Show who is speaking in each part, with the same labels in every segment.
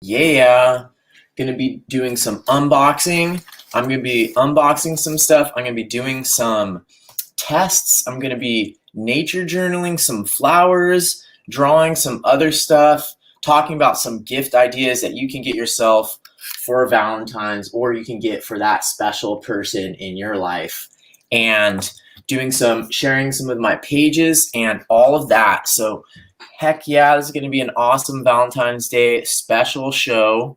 Speaker 1: Yeah, gonna be doing some unboxing. I'm gonna be unboxing some stuff. I'm gonna be doing some tests. I'm gonna be nature journaling some flowers, drawing some other stuff, talking about some gift ideas that you can get yourself for Valentine's or you can get for that special person in your life, and sharing some of my pages and all of that. So heck yeah, this is going to be an awesome Valentine's Day special show.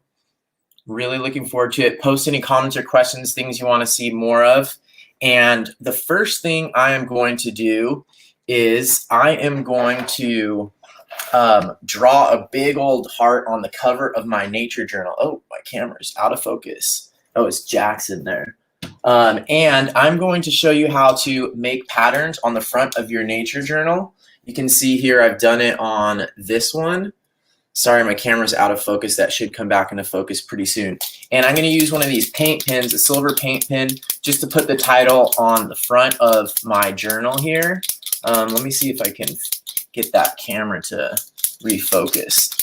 Speaker 1: Really looking forward to it. Post any comments or questions, things you want to see more of. And the first thing I am going to do is I am going to draw a big old heart on the cover of my nature journal. Oh, my camera's out of focus. Oh, it's Jackson there. And I'm going to show you how to make patterns on the front of your nature journal. You can see here I've done it on this one. Sorry, my camera's out of focus. That should come back into focus pretty soon. And I'm going to use one of these paint pens, a silver paint pen, just to put the title on the front of my journal here. Let me see if I can get that camera to refocus.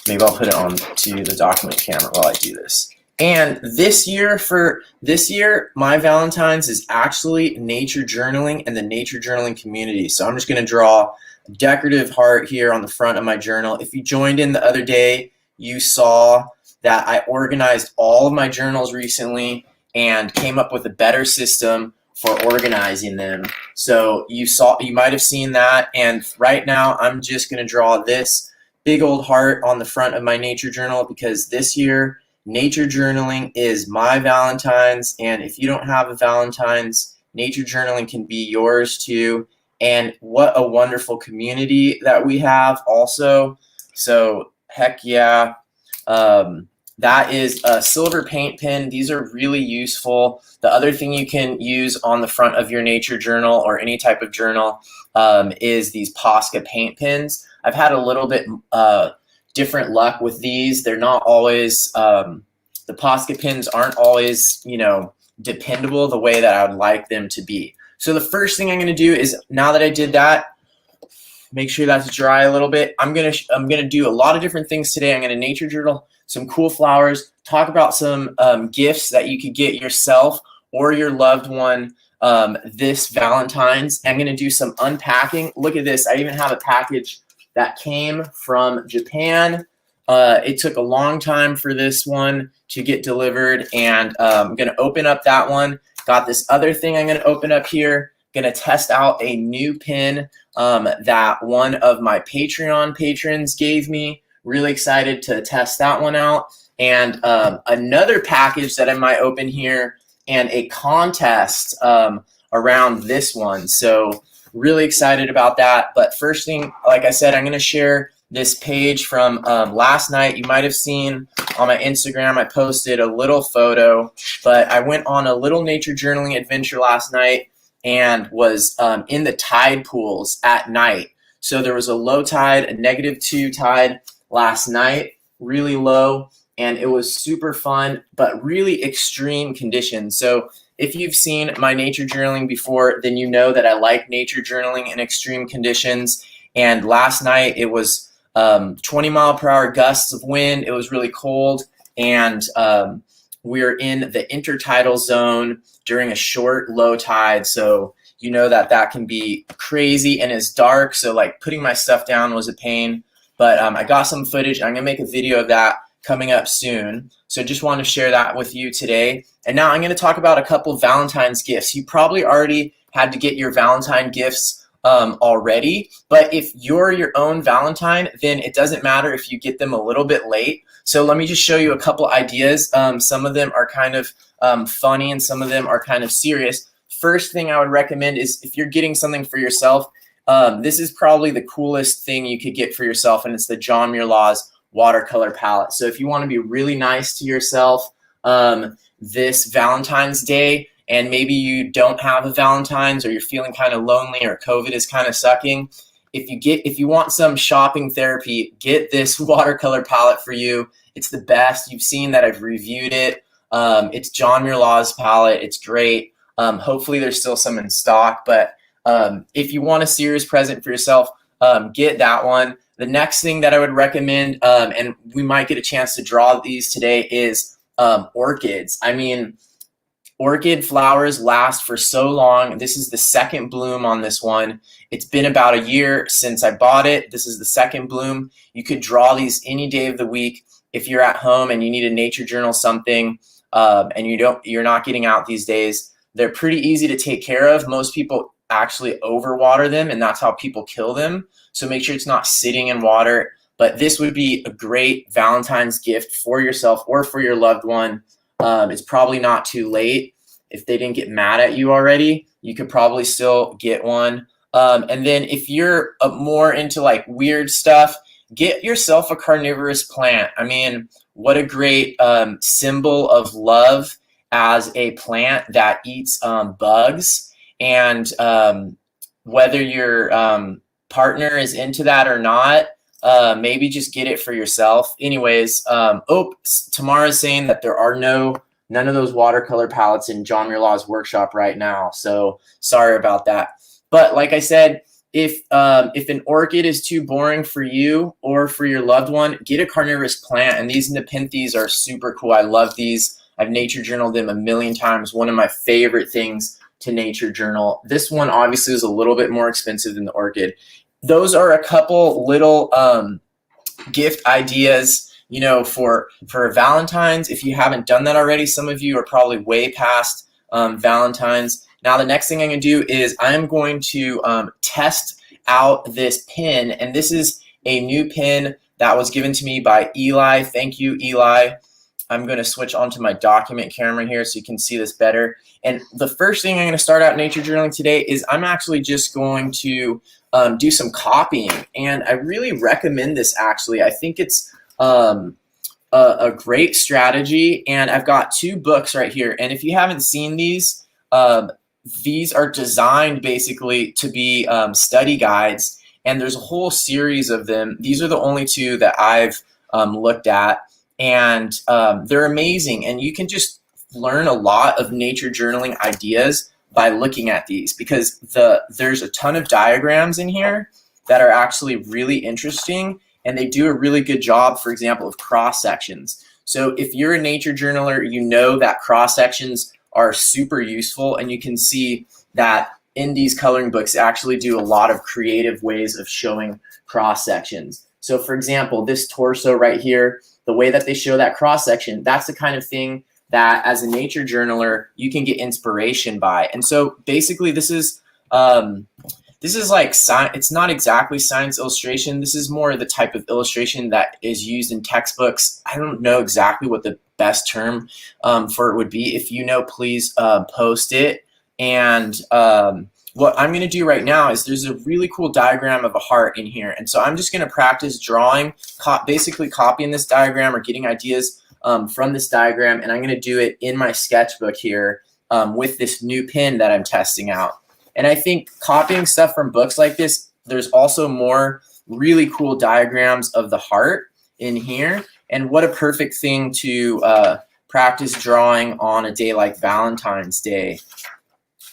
Speaker 1: Maybe I'll put it on to the document camera while I do this. And this year, my Valentine's is actually nature journaling and the nature journaling community. So I'm just going to draw a decorative heart here on the front of my journal. If you joined in the other day, you saw that I organized all of my journals recently and came up with a better system for organizing them. So you might have seen that. And right now, I'm just going to draw this big old heart on the front of my nature journal because this year, nature journaling is my Valentine's, and if you don't have a Valentine's, nature journaling can be yours too. And what a wonderful community that we have also. So heck yeah. That is a silver paint pen. These are really useful. The other thing you can use on the front of your nature journal or any type of journal is these Posca paint pens. I've had a little bit different luck with these. They're not always, the Posca pens aren't always, dependable the way that I would like them to be. So the first thing I'm going to do is, now that I did that, make sure that's dry a little bit. I'm gonna do a lot of different things today. I'm gonna nature journal some cool flowers, talk about some gifts that you could get yourself or your loved one this Valentine's. I'm gonna do some unpacking. Look at this. I even have a package that came from Japan. It took a long time for this one to get delivered, and I'm gonna open up that one. Got this other thing I'm gonna open up here. Gonna test out a new pen that one of my Patreon patrons gave me. Really excited to test that one out. And another package that I might open here, and a contest around this one. So really excited about that. But first thing, like I said, I'm going to share this page from last night. You might have seen on my Instagram, I posted a little photo, but I went on a little nature journaling adventure last night and was in the tide pools at night. So there was a low tide, a -2 tide last night, really low, and it was super fun, but really extreme conditions. So if you've seen my nature journaling before, then you know that I like nature journaling in extreme conditions. And last night it was 20-mile-per-hour gusts of wind. It was really cold, and we're in the intertidal zone during a short low tide. So you know that can be crazy, and it's dark. So like putting my stuff down was a pain, but I got some footage. I'm gonna make a video of that coming up soon. So just want to share that with you today. And now I'm gonna talk about a couple of Valentine's gifts. You probably already had to get your Valentine gifts already, but if you're your own Valentine, then it doesn't matter if you get them a little bit late. So let me just show you a couple ideas. Some of them are kind of funny and some of them are kind of serious. First thing I would recommend is if you're getting something for yourself, this is probably the coolest thing you could get for yourself, and it's the John Muir watercolor palette. So if you want to be really nice to yourself this Valentine's Day, and maybe you don't have a Valentine's, or you're feeling kind of lonely, or COVID is kind of sucking, if you want some shopping therapy, get this watercolor palette for you. It's the best. You've seen that I've reviewed it. It's John Muir palette. It's great. Hopefully there's still some in stock, but if you want a serious present for yourself, get that one. The next thing that I would recommend, and we might get a chance to draw these today, is orchids. I mean, orchid flowers last for so long. This is the second bloom on this one. It's been about a year since I bought it. This is the second bloom. You could draw these any day of the week if you're at home and you need a nature journal something, and you're not getting out these days. They're pretty easy to take care of. Most people actually overwater them, and that's how people kill them. So make sure it's not sitting in water. But this would be a great Valentine's gift for yourself or for your loved one. It's probably not too late. If they didn't get mad at you already, you could probably still get one. And then if you're more into like weird stuff, get yourself a carnivorous plant. I mean, what a great symbol of love as a plant that eats bugs. And whether your partner is into that or not, maybe just get it for yourself. Anyways, Tamara's saying that there are none of those watercolor palettes in John Muir Law's workshop right now. So sorry about that. But like I said, if an orchid is too boring for you or for your loved one, get a carnivorous plant. And these Nepenthes are super cool. I love these. I've nature journaled them a million times. One of my favorite things to nature journal. This one obviously is a little bit more expensive than the orchid. Those are a couple little gift ideas, you know, for Valentine's. If you haven't done that already, some of you are probably way past Valentine's. Now, the next thing I'm going to do is I'm going to test out this pin, and this is a new pin that was given to me by Eli. Thank you, Eli. I'm going to switch onto my document camera here so you can see this better. And the first thing I'm going to start out nature journaling today is I'm actually just going to do some copying. And I really recommend this, actually. I think it's a great strategy. And I've got two books right here. And if you haven't seen these are designed basically to be study guides. And there's a whole series of them. These are the only two that I've looked at. And they're amazing, and you can just learn a lot of nature journaling ideas by looking at these, because there's a ton of diagrams in here that are actually really interesting, and they do a really good job, for example, of cross sections. So if you're a nature journaler, you know that cross sections are super useful, and you can see that in these coloring books actually do a lot of creative ways of showing cross sections. So for example, this torso right here, the way that they show that cross section, that's the kind of thing that as a nature journaler you can get inspiration by. And so basically this is like science. It's not exactly science illustration. This is more the type of illustration that is used in textbooks. I don't know exactly what the best term for it would be. If you know, please post it. And what I'm going to do right now is there's a really cool diagram of a heart in here. And so I'm just going to practice drawing, basically copying this diagram or getting ideas from this diagram. And I'm going to do it in my sketchbook here with this new pen that I'm testing out. And I think copying stuff from books like this, there's also more really cool diagrams of the heart in here. And what a perfect thing to practice drawing on a day like Valentine's Day.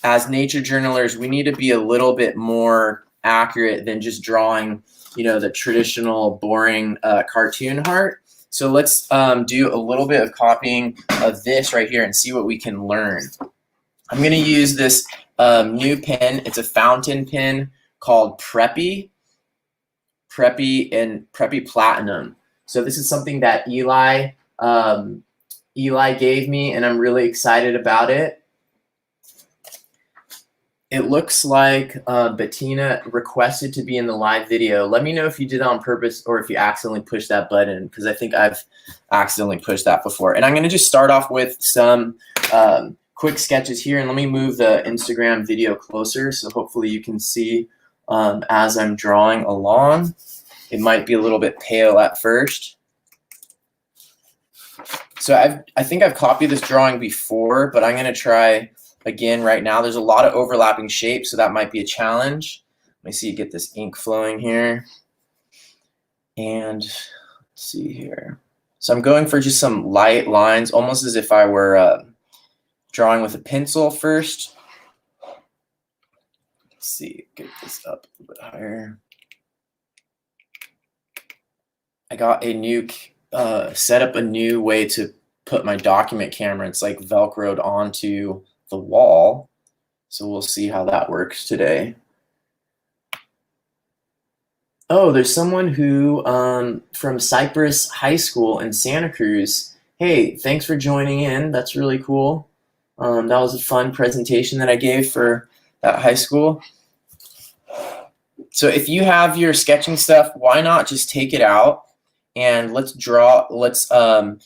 Speaker 1: As nature journalers, we need to be a little bit more accurate than just drawing, you know, the traditional boring cartoon heart. So let's do a little bit of copying of this right here and see what we can learn. I'm going to use this new pen. It's a fountain pen called Preppy Platinum. So this is something that Eli gave me, and I'm really excited about it. It looks like Bettina requested to be in the live video. Let me know if you did that on purpose or if you accidentally pushed that button, because I think I've accidentally pushed that before. And I'm going to just start off with some quick sketches here. And let me move the Instagram video closer so hopefully you can see as I'm drawing along. It might be a little bit pale at first. So I think I've copied this drawing before, but I'm going to try again right now. There's a lot of overlapping shapes, so that might be a challenge. Let me see, get this ink flowing here. And let's see here. So I'm going for just some light lines, almost as if I were drawing with a pencil first. Let's see, get this up a little bit higher. I got a new set up a new way to put my document camera. It's like velcroed onto the wall. So we'll see how that works today. Oh, there's someone who from Cypress High School in Santa Cruz. Hey, thanks for joining in. That's really cool. That was a fun presentation that I gave for that high school. So if you have your sketching stuff, why not just take it out and let's draw.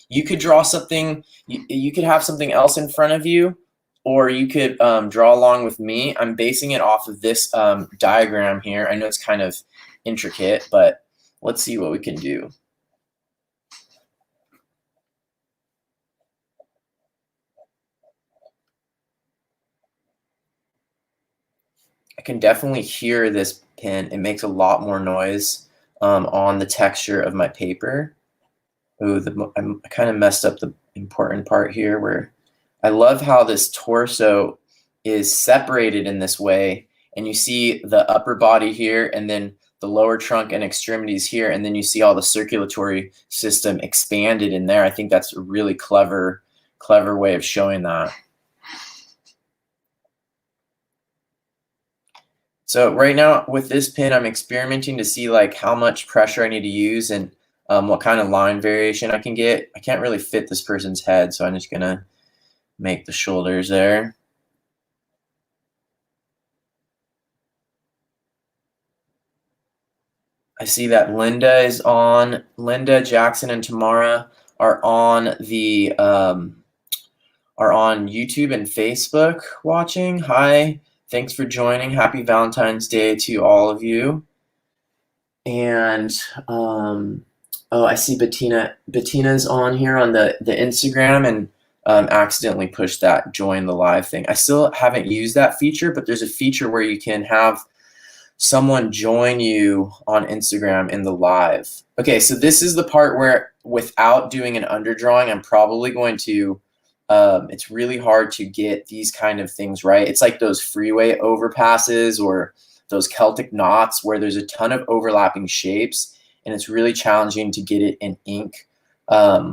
Speaker 1: You could draw something. You could have something else in front of you, or you could draw along with me. I'm basing it off of this diagram here. I know it's kind of intricate, but let's see what we can do. I can definitely hear this pen. It makes a lot more noise on the texture of my paper. Ooh, I kind of messed up the important part here where I love how this torso is separated in this way, and you see the upper body here and then the lower trunk and extremities here, and then you see all the circulatory system expanded in there. I think that's a really clever way of showing that. So right now with this pen, I'm experimenting to see like how much pressure I need to use and what kind of line variation I can get. I can't really fit this person's head, so I'm just gonna make the shoulders there. I see that Linda, Jackson, and Tamara are on YouTube and Facebook watching. Hi, thanks for joining. Happy Valentine's Day to all of you. And oh, I see Bettina. Bettina's on here on the Instagram and accidentally pushed that join the live thing. I still haven't used that feature, but there's a feature where you can have someone join you on Instagram in the live. Okay, so this is the part where without doing an underdrawing, I'm probably going to, it's really hard to get these kind of things right. It's like those freeway overpasses or those Celtic knots where there's a ton of overlapping shapes, and it's really challenging to get it in ink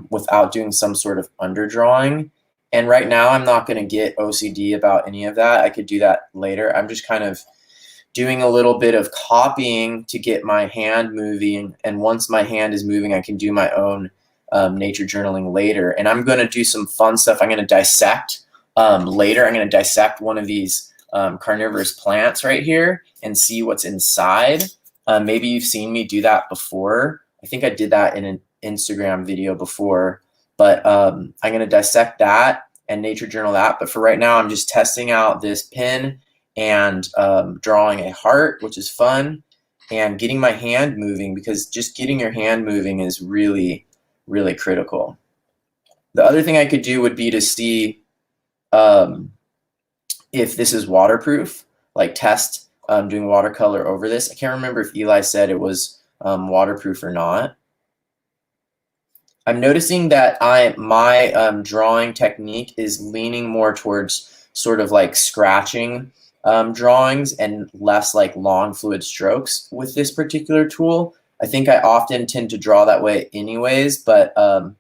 Speaker 1: without doing some sort of underdrawing. And right now I'm not going to get OCD about any of that. I could do that later. I'm just kind of doing a little bit of copying to get my hand moving, and once my hand is moving, I can do my own nature journaling later. And I'm going to do some fun stuff. I'm going to dissect later. I'm going to dissect one of these carnivorous plants right here and see what's inside. Maybe you've seen me do that before. I think I did that in an Instagram video before, but I'm going to dissect that and nature journal that. But for right now, I'm just testing out this pen and drawing a heart, which is fun, and getting my hand moving, because just getting your hand moving is really, really critical. The other thing I could do would be to see if this is waterproof, like test doing watercolor over this. I can't remember if Eli said it was waterproof or not. I'm noticing that my drawing technique is leaning more towards sort of like scratching drawings and less like long fluid strokes with this particular tool. I think I often tend to draw that way anyways, but I'm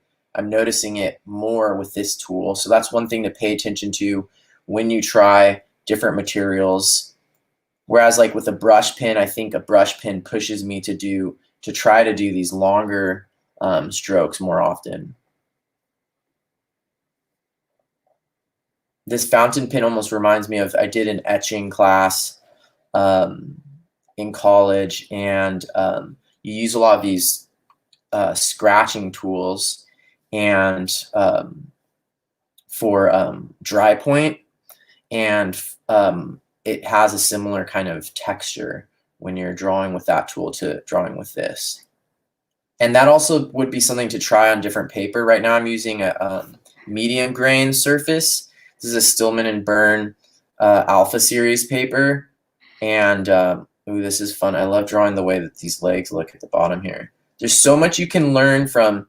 Speaker 1: noticing it more with this tool. So that's one thing to pay attention to when you try different materials. Whereas like with a brush pen, I think a brush pen pushes me to try to do these longer strokes more often. This fountain pen almost reminds me of, I did an etching class in college, and you use a lot of these scratching tools and for dry point, and it has a similar kind of texture when you're drawing with that tool to drawing with this. And that also would be something to try on different paper. Right now I'm using a medium grain surface. This is a Stillman and Byrne Alpha Series paper. And ooh, this is fun. I love drawing the way that these legs look at the bottom here. There's so much you can learn from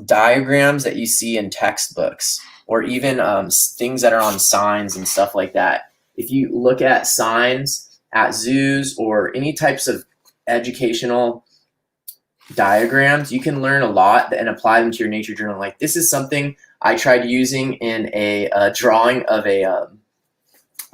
Speaker 1: diagrams that you see in textbooks, or even things that are on signs and stuff like that. If you look at signs at zoos or any types of educational diagrams, you can learn a lot and apply them to your nature journal. Like this is something I tried using in a drawing of a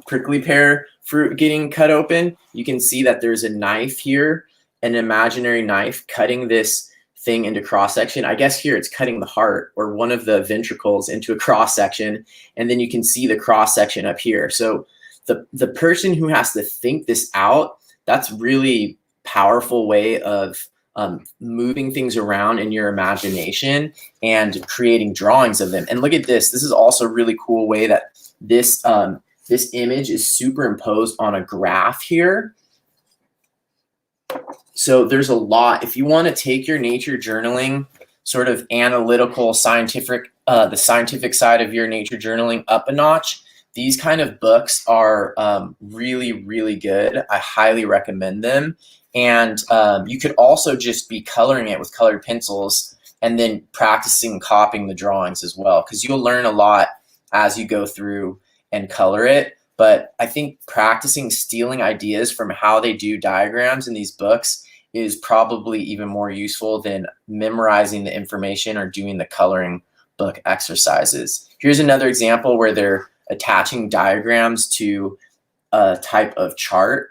Speaker 1: prickly pear fruit getting cut open. You can see that there's a knife here, an imaginary knife cutting this thing into cross section. I guess here it's cutting the heart or one of the ventricles into a cross section, and then you can see the cross section up here. So the person who has to think this out, that's really powerful way of moving things around in your imagination and creating drawings of them. And look at this. This is also a really cool way that this this image is superimposed on a graph here. So there's a lot. If you want to take your nature journaling sort of analytical, scientific, the scientific side of your nature journaling up a notch, these kind of books are really, really good. I highly recommend them. And you could also just be coloring it with colored pencils and then practicing copying the drawings as well, because you'll learn a lot as you go through and color it. But I think practicing stealing ideas from how they do diagrams in these books is probably even more useful than memorizing the information or doing the coloring book exercises. Here's another example where they're attaching diagrams to a type of chart.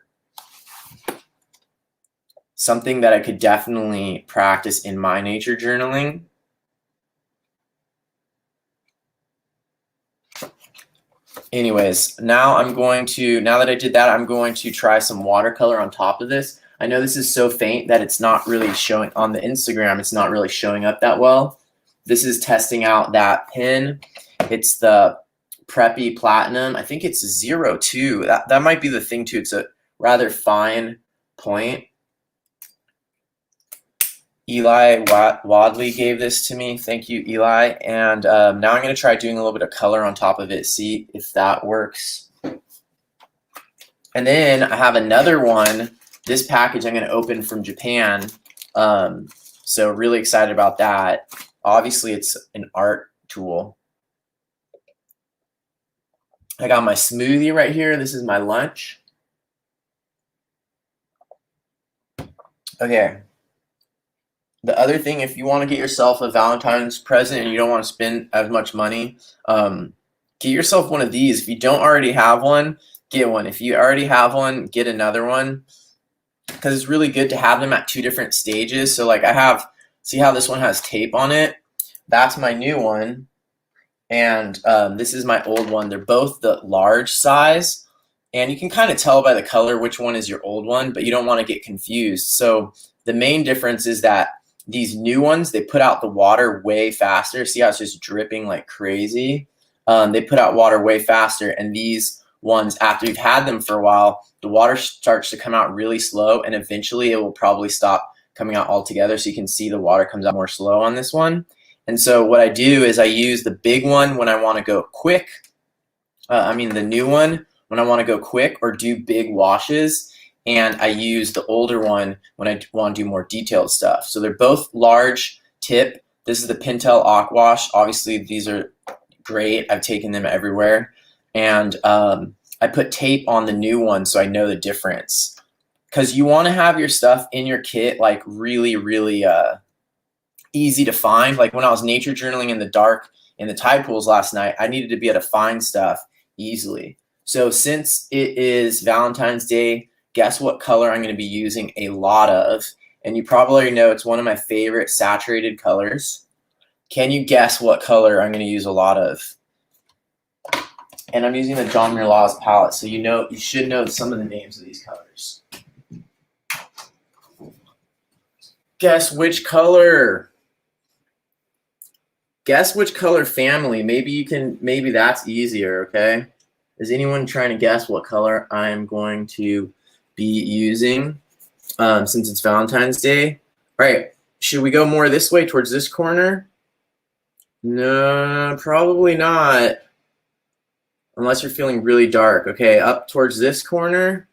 Speaker 1: Something that I could definitely practice in my nature journaling. Anyways, now that I did that, I'm going to try some watercolor on top of this. I know this is so faint that it's not really showing on the Instagram. It's not really showing up that well. This is testing out that pen. It's the Preppy Platinum. I think it's 02. That might be the thing too. It's a rather fine point. Eli Wadley gave this to me. Thank you, Eli. And now I'm going to try doing a little bit of color on top of it, see if that works. And then I have another one. This package I'm going to open from Japan. So really excited about that. Obviously, it's an art tool. I got my smoothie right here. This is my lunch. Okay. The other thing, if you want to get yourself a Valentine's present and you don't want to spend as much money, get yourself one of these. If you don't already have one, get one. If you already have one, get another one, because it's really good to have them at 2 different stages. So like see how this one has tape on it? That's my new one. And this is my old one. They're both the large size. And you can kind of tell by the color which one is your old one, but you don't want to get confused. So the main difference is that these new ones, they put out the water way faster. See how it's just dripping like crazy? They put out water way faster. And these ones, after you've had them for a while, the water starts to come out really slow. And eventually it will probably stop coming out altogether. So you can see the water comes out more slow on this one. And so what I do is I use the big one when I want to go quick. The new one when I want to go quick or do big washes. And I use the older one when I want to do more detailed stuff. So they're both large tip. This is the Pentel Aquash. Obviously, these are great. I've taken them everywhere. And I put tape on the new one so I know the difference. Because you want to have your stuff in your kit like really, really easy to find. Like when I was nature journaling in the dark in the tide pools last night, I needed to be able to find stuff easily. So since it is Valentine's Day, guess what color I'm going to be using a lot of? And you probably already know it's one of my favorite saturated colors. Can you guess what color I'm going to use a lot of? And I'm using the John Muir Laws palette, so you should know some of the names of these colors. Guess which color? Guess which color family. Maybe that's easier, okay? Is anyone trying to guess what color I'm going to be using since it's Valentine's Day? All right, should we go more this way towards this corner? No, probably not. Unless you're feeling really dark. Okay, up towards this corner?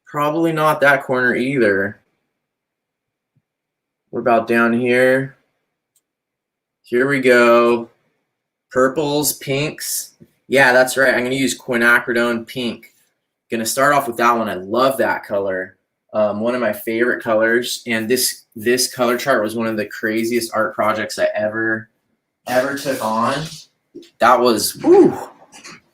Speaker 1: Probably not that corner either. What about down here? Here we go. Purples, pinks. Yeah, that's right. I'm going to use quinacridone pink. Going to start off with that one. I love that color. one of my favorite colors. And this color chart was one of the craziest art projects I ever took on. That was, whew,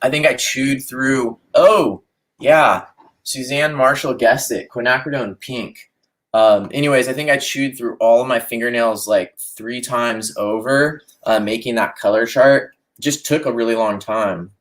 Speaker 1: I think I chewed through, oh, yeah, Suzanne Marshall guessed it, quinacridone pink. Anyways, I think I chewed through all of my fingernails like 3 times over, making that color chart. It just took a really long time.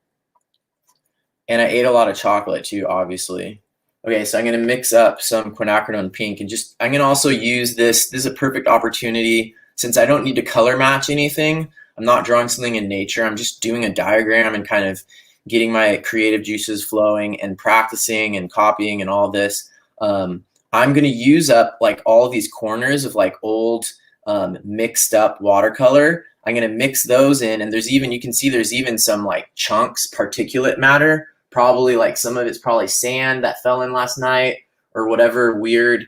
Speaker 1: And I ate a lot of chocolate too, obviously. Okay, so I'm gonna mix up some quinacridone pink and I'm gonna also use this. This is a perfect opportunity since I don't need to color match anything. I'm not drawing something in nature. I'm just doing a diagram and kind of getting my creative juices flowing and practicing and copying and all this. I'm gonna use up like all of these corners of like old mixed up watercolor. I'm gonna mix those in, and you can see there's even some like chunks, particulate matter. Probably like some of it's probably sand that fell in last night or whatever weird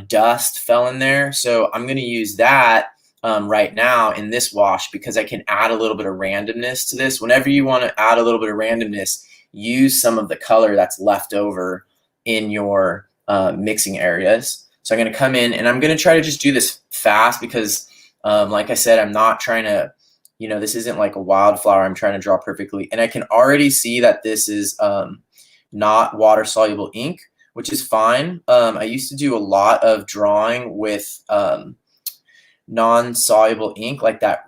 Speaker 1: dust fell in there. So I'm gonna use that right now in this wash because I can add a little bit of randomness to this. Whenever you want to add a little bit of randomness, use some of the color that's left over in your mixing areas. So I'm going to come in and I'm going to try to just do this fast because like I said, I'm not trying to, this isn't like a wildflower I'm trying to draw perfectly. And I can already see that this is not water soluble ink, which is fine. I used to do a lot of drawing with non-soluble ink, like that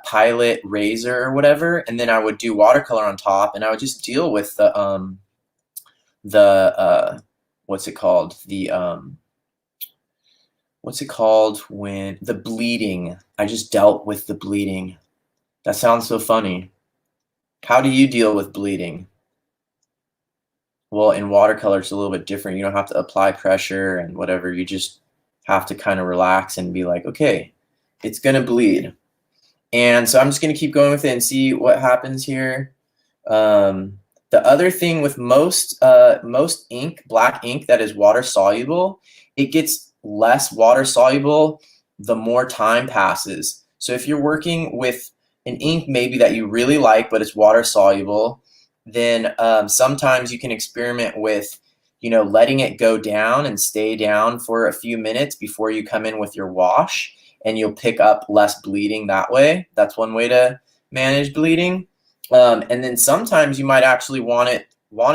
Speaker 1: Pilot razor or whatever, and then I would do watercolor on top, and I would just deal with the what's it called, when the bleeding. I just dealt with the bleeding. That sounds so funny. How do you deal with bleeding? Well, in watercolor it's a little bit different. You don't have to apply pressure and whatever. You just have to kind of relax and be like, okay, it's gonna bleed. And so I'm just gonna keep going with it and see what happens here. The other thing with most ink, black ink that is water soluble, it gets less water soluble the more time passes. So if you're working with an ink maybe that you really like but it's water soluble, then sometimes you can experiment with letting it go down and stay down for a few minutes before you come in with your wash, and you'll pick up less bleeding that way. That's one way to manage bleeding. And then sometimes you might actually want it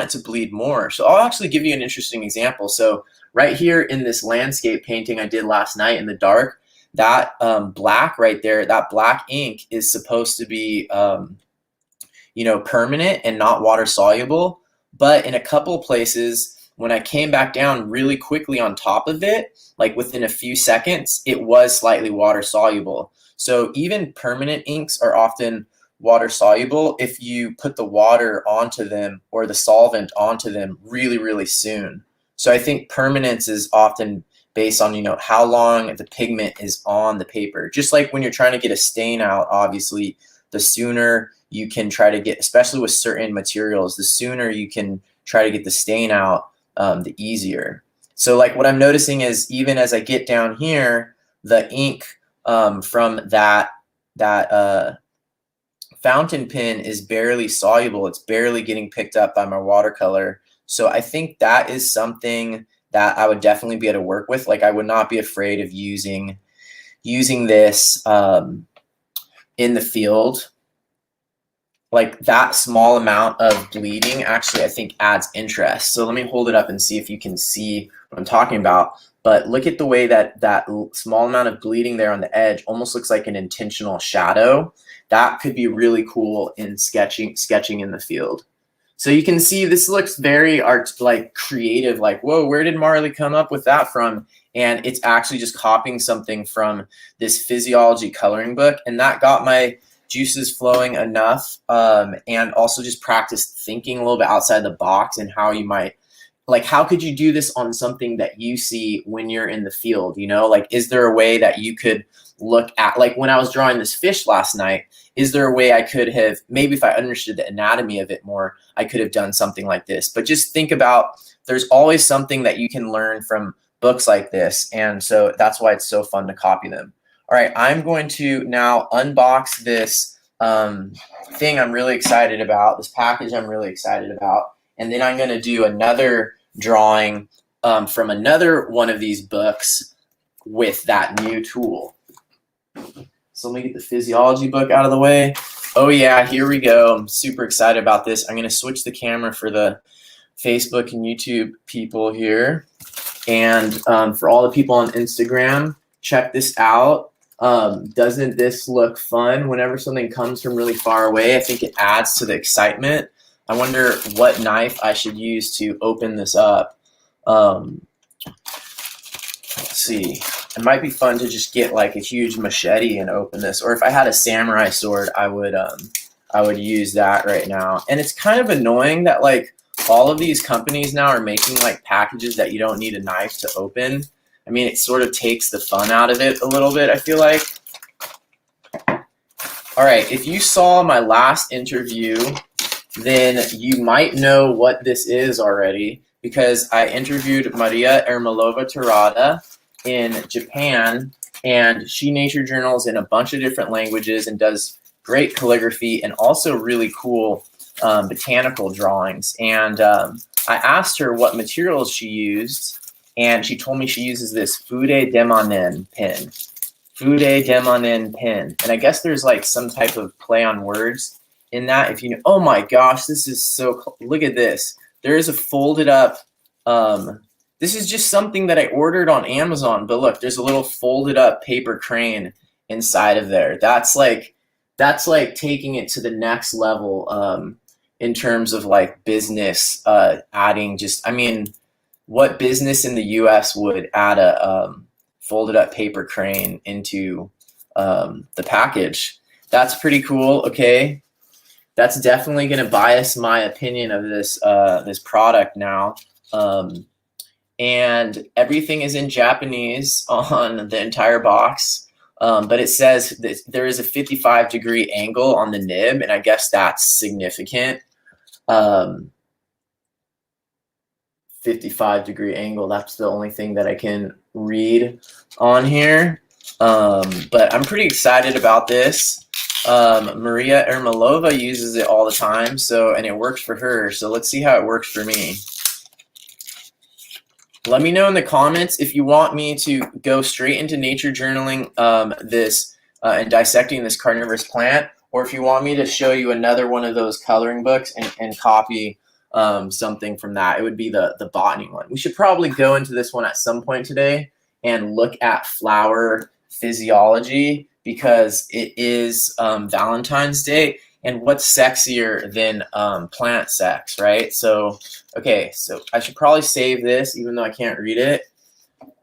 Speaker 1: to bleed more. So I'll actually give you an interesting example. So right here in this landscape painting I did last night in the dark, that black right there, that black ink is supposed to be permanent and not water soluble. But in a couple places, when I came back down really quickly on top of it, like within a few seconds, it was slightly water soluble. So even permanent inks are often water soluble if you put the water onto them or the solvent onto them really, really soon. So I think permanence is often based on, how long the pigment is on the paper. Just like when you're trying to get a stain out, obviously, the sooner you can try to get, especially with certain materials, the sooner you can try to get the stain out, the easier. So like what I'm noticing is even as I get down here, the ink from that fountain pen is barely soluble. It's barely getting picked up by my watercolor. So I think that is something that I would definitely be able to work with. Like I would not be afraid of using this in the field. Like that small amount of bleeding actually I think adds interest. So let me hold it up and see if you can see what I'm talking about. But look at the way that small amount of bleeding there on the edge almost looks like an intentional shadow. That could be really cool in sketching in the field. So you can see this looks very creative, like, whoa, where did Marley come up with that from? And it's actually just copying something from this physiology coloring book, and that got my juices flowing enough, and also just practiced thinking a little bit outside the box and how you might, like, how could you do this on something that you see when you're in the field, like, is there a way that you could look at, like when I was drawing this fish last night, is there a way I could have, maybe if I understood the anatomy of it more, I could have done something like this. But just think about, there's always something that you can learn from books like this, and so that's why it's so fun to copy them. All right, I'm going to now unbox this thing I'm really excited about, this package I'm really excited about, and then I'm going to do another drawing from another one of these books with that new tool. So let me get the physiology book out of the way. Oh yeah, here we go. I'm super excited about this. I'm going to switch the camera for the Facebook and YouTube people here. And for all the people on Instagram, check this out. Doesn't this look fun? Whenever something comes from really far away, I think it adds to the excitement. I wonder what knife I should use to open this up. Let's see. It might be fun to just get like a huge machete and open this. Or if I had a samurai sword, I would use that right now. And it's kind of annoying that like all of these companies now are making like packages that you don't need a knife to open. I mean, it sort of takes the fun out of it a little bit, I feel like. All right, if you saw my last interview, then you might know what this is already, because I interviewed Maria Ermolova-Terada in Japan, and she nature journals in a bunch of different languages and does great calligraphy and also really cool botanical drawings. And I asked her what materials she used, and she told me she uses this Fude Demanen pen. Fude Demanen pen. And I guess there's like some type of play on words in that. If you know, oh my gosh, this is so cool. Look at this. There is a folded up, this is just something that I ordered on Amazon, but look, there's a little folded up paper crane inside of there. That's like taking it to the next level in terms of like business, adding just, I mean, what business in the US would add a folded up paper crane into the package? That's pretty cool. Okay, that's definitely going to bias my opinion of this this product now. And everything is in Japanese on the entire box, but it says that there is a 55-degree angle on the nib, and I guess that's significant. 55-degree angle, that's the only thing that I can read on here. But I'm pretty excited about this. Maria Ermolova uses it all the time, and it works for her, so let's see how it works for me. Let me know in the comments if you want me to go straight into nature journaling and dissecting this carnivorous plant, or if you want me to show you another one of those coloring books and copy something from that. It would be the botany one. We should probably go into this one at some point today and look at flower physiology, because it is Valentine's Day, and what's sexier than plant sex, right? So, okay, so I should probably save this even though I can't read it.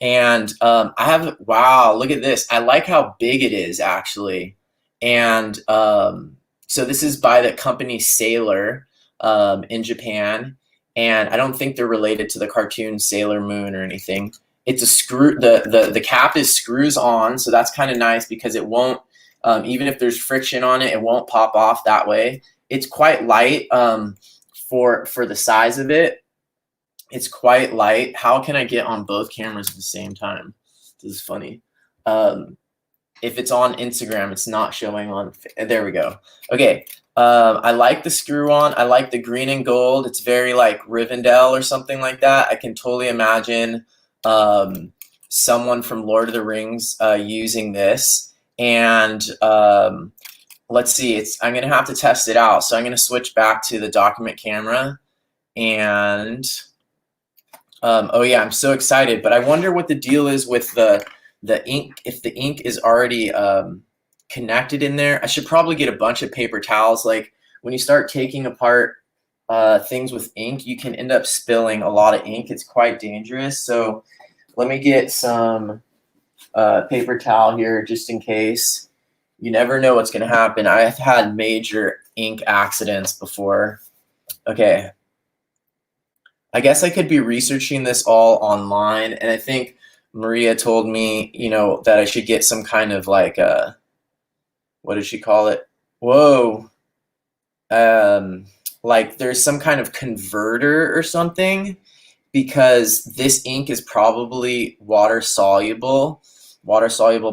Speaker 1: And I have, wow, look at this. I like how big it is actually. And so this is by the company Sailor in Japan, and I don't think they're related to the cartoon Sailor Moon or anything. It's a screw, the cap is screws on, so that's kind of nice because it won't, even if there's friction on it, it won't pop off that way. It's quite light for the size of it. It's quite light. How can I get on both cameras at the same time? This is funny. If it's on Instagram, it's not showing on, there we go. Okay. I like the screw on. I like the green and gold. It's very like Rivendell or something like that. I can totally imagine someone from Lord of the Rings using this. And let's see, I'm gonna have to test it out. So I'm gonna switch back to the document camera, and oh yeah, I'm so excited. But I wonder what the deal is with the ink, if the ink is already connected in there. I should probably get a bunch of paper towels. Like when you start taking apart things with ink, you can end up spilling a lot of ink. It's quite dangerous. So let me get some paper towel here just in case. You never know what's going to happen. I've had major ink accidents before. Okay. I guess I could be researching this all online, and I think Maria told me, you know, that I should get some kind of like what did she call it? Whoa. Like there's some kind of converter or something, because this ink is probably water soluble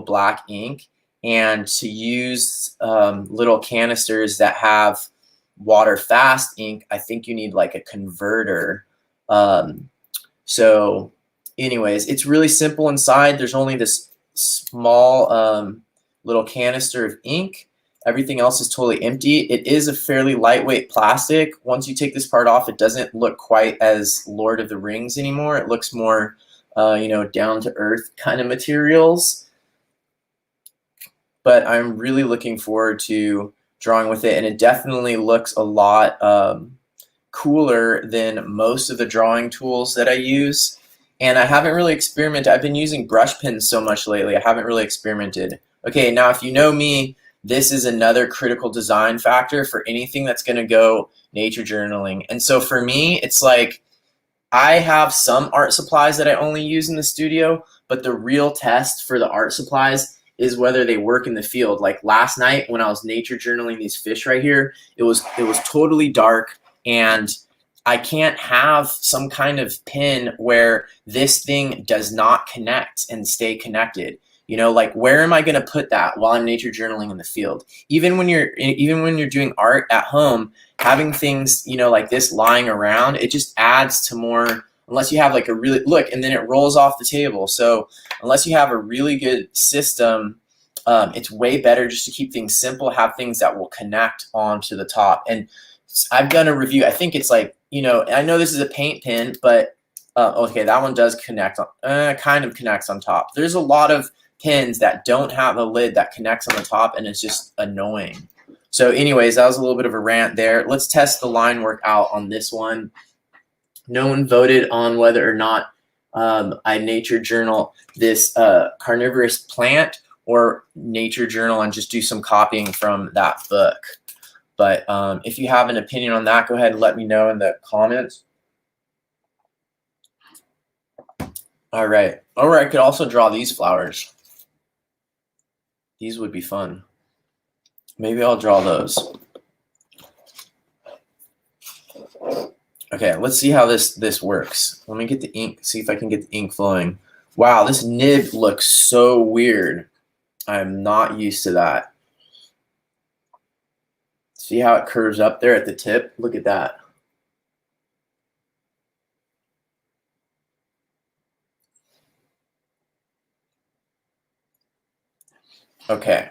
Speaker 1: black ink. And to use little canisters that have water fast ink, I think you need like a converter. So anyways, it's really simple inside. There's only this small little canister of ink. Everything else is totally empty. It is a fairly lightweight plastic. Once you take this part off, it doesn't look quite as Lord of the Rings anymore. It looks more, down to earth kind of materials. But I'm really looking forward to drawing with it, and it definitely looks a lot cooler than most of the drawing tools that I use. And I haven't really experimented. I've been using brush pens so much lately. I haven't really experimented. Okay, now if you know me, this is another critical design factor for anything that's going to go nature journaling. And so for me, it's like I have some art supplies that I only use in the studio, but the real test for the art supplies is whether they work in the field. Like last night when I was nature journaling these fish right here, it was totally dark, and I can't have some kind of pin where this thing does not connect and stay connected. Like where am I going to put that while I'm nature journaling in the field? Even when you're doing art at home, having things, like this lying around, it just adds to more, unless you have like a really, look, and then it rolls off the table. So unless you have a really good system, it's way better just to keep things simple, have things that will connect onto the top. And I've done a review. I think it's like, I know this is a paint pen, but okay, that one does connect, kind of connects on top. There's a lot of pins that don't have a lid that connects on the top, and it's just annoying. So anyways, that was a little bit of a rant there. Let's test the line work out on this one. No one voted on whether or not I nature journal this carnivorous plant or nature journal and just do some copying from that book. But if you have an opinion on that, go ahead and let me know in the comments. All right. Or I could also draw these flowers. These would be fun. Maybe I'll draw those. Okay, let's see how this works. Let me get the ink, see if I can get the ink flowing. Wow, this nib looks so weird. I'm not used to that. See how it curves up there at the tip? Look at that. Okay.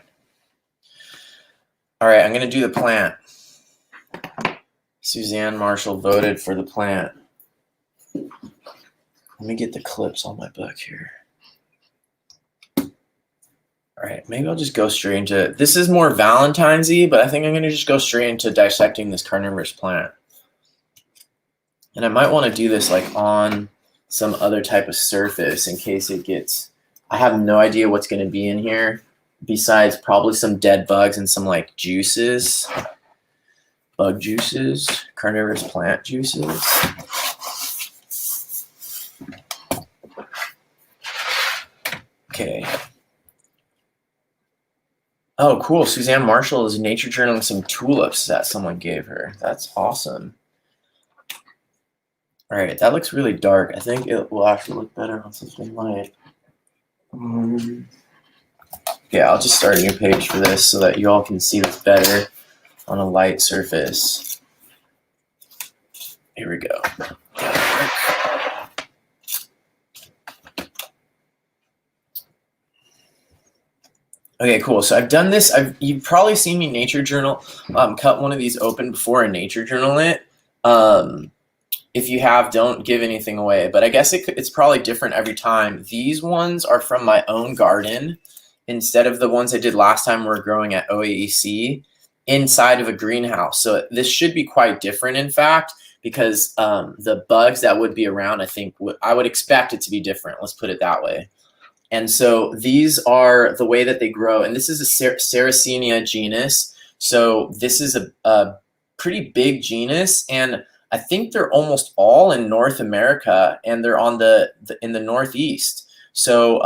Speaker 1: All right, I'm going to do the plant. Suzanne Marshall voted for the plant. Let me get the clips on my book here. All right, maybe I'll just go straight into, this is more Valentine's-y, but I think I'm going to just go straight into dissecting this carnivorous plant. And I might want to do this like on some other type of surface in case it gets, I have no idea what's going to be in here besides probably some dead bugs and some like juices, bug juices, carnivorous plant juices. Okay. Oh, cool. Suzanne Marshall is nature journaling some tulips that someone gave her. That's awesome. All right, that looks really dark. I think it will actually look better on something light. Yeah, I'll just start a new page for this so that you all can see this better on a light surface. Here we go. Okay, cool. So I've done this. You've probably seen me nature journal, cut one of these open before and nature journal it. If you have, don't give anything away. But I guess it's probably different every time. These ones are from my own garden instead of the ones I did last time we were growing at OAEC inside of a greenhouse. So this should be quite different, in fact, because the bugs that would be around, I think, I would expect it to be different. Let's put it that way. And so these are the way that they grow. And this is a Saracenia genus. So this is a pretty big genus. And I think they're almost all in North America, and they're on in the Northeast. So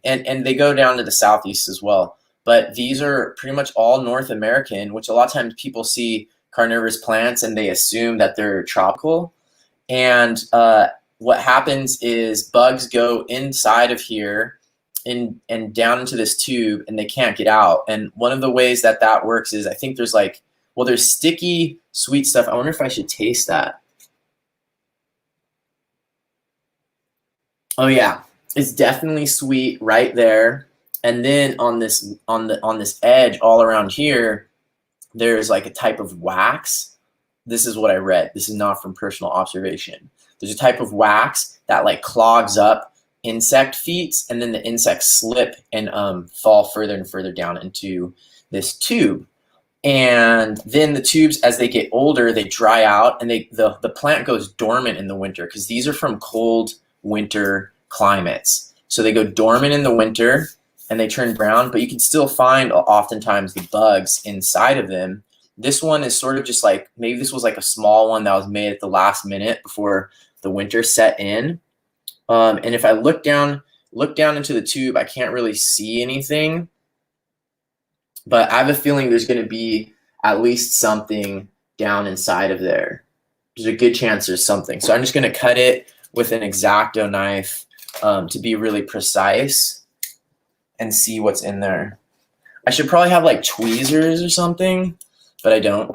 Speaker 1: and they go down to the Southeast as well. But these are pretty much all North American, which a lot of times people see carnivorous plants and they assume that they're tropical. And what happens is bugs go inside of here and down into this tube, and they can't get out. And one of the ways that that works is, I think there's like, well, there's sticky sweet stuff. I wonder if I should taste that. Oh yeah, it's definitely sweet right there. And then on this edge all around here, there's like a type of wax. This is what I read. This is not from personal observation. There's a type of wax that like clogs up insect feet, and then the insects slip and fall further and further down into this tube. And then the tubes, as they get older, they dry out, and the plant goes dormant in the winter, because these are from cold winter climates. So they go dormant in the winter and they turn brown, but you can still find oftentimes the bugs inside of them. This one is sort of just like, maybe this was like a small one that was made at the last minute before the winter set in. And if I look down into the tube, I can't really see anything, but I have a feeling there's going to be at least something down inside of there. There's a good chance there's something. So I'm just going to cut it with an X-Acto knife to be really precise and see what's in there. I should probably have like tweezers or something, but I don't.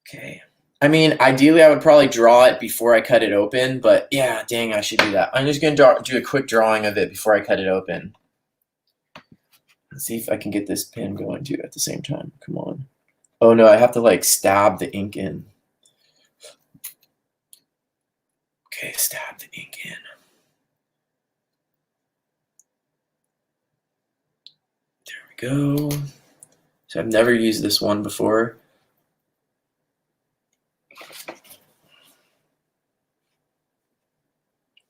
Speaker 1: Okay. I mean, ideally I would probably draw it before I cut it open, but yeah, dang, I should do that. I'm just going to do a quick drawing of it before I cut it open. Let's see if I can get this pen going too at the same time. Come on. Oh no, I have to like stab the ink in. Okay, stab the ink in. There we go. So I've never used this one before.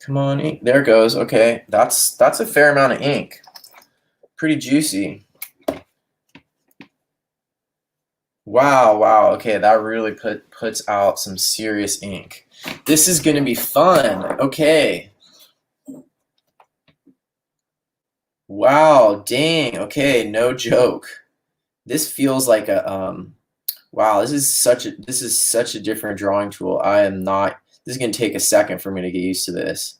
Speaker 1: Come on, ink. There it goes. Okay, that's a fair amount of ink. Pretty juicy. Wow. Okay, that really puts out some serious ink. This is gonna be fun. Okay. Wow, dang. Okay, no joke. This feels like a wow, this is such a different drawing tool. This is gonna take a second for me to get used to this.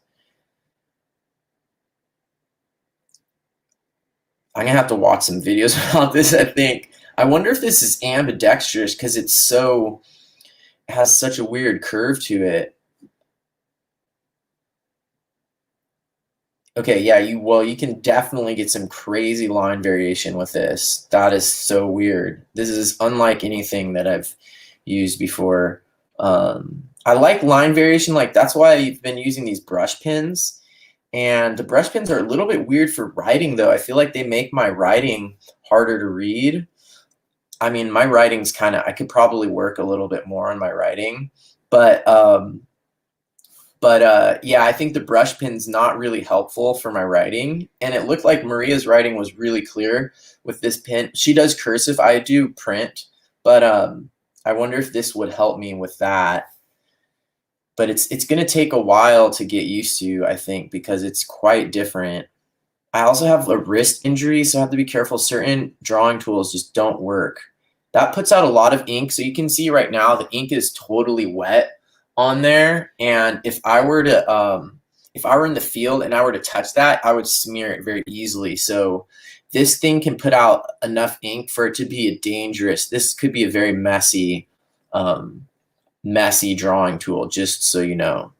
Speaker 1: I'm gonna have to watch some videos about this, I think. I wonder if this is ambidextrous because it has such a weird curve to it. Okay, yeah, you can definitely get some crazy line variation with this. That is so weird. This is unlike anything that I've used before. I like line variation, like that's why I've been using these brush pens. And the brush pens are a little bit weird for writing, though. I feel like they make my writing harder to read. I mean, my writing's I could probably work a little bit more on my writing, but yeah, I think the brush pen's not really helpful for my writing. And it looked like Maria's writing was really clear with this pen. She does cursive, I do print, but I wonder if this would help me with that. But it's going to take a while to get used to, I think, because it's quite different. I also have a wrist injury, so I have to be careful. Certain drawing tools just don't work. That puts out a lot of ink. So you can see right now the ink is totally wet on there. And if I were in the field and I were to touch that, I would smear it very easily. So this thing can put out enough ink for it to be this could be a very messy drawing tool, just so you know.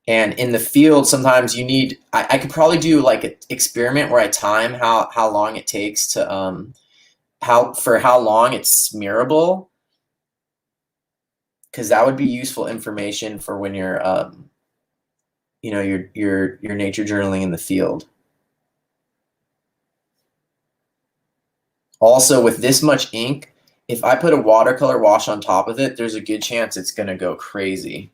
Speaker 1: And in the field, sometimes you need, I could probably do like an experiment where I time how long it takes to how long it's smearable, because that would be useful information for when you're you're nature journaling in the field. Also, with this much ink, if I put a watercolor wash on top of it, there's a good chance it's going to go crazy.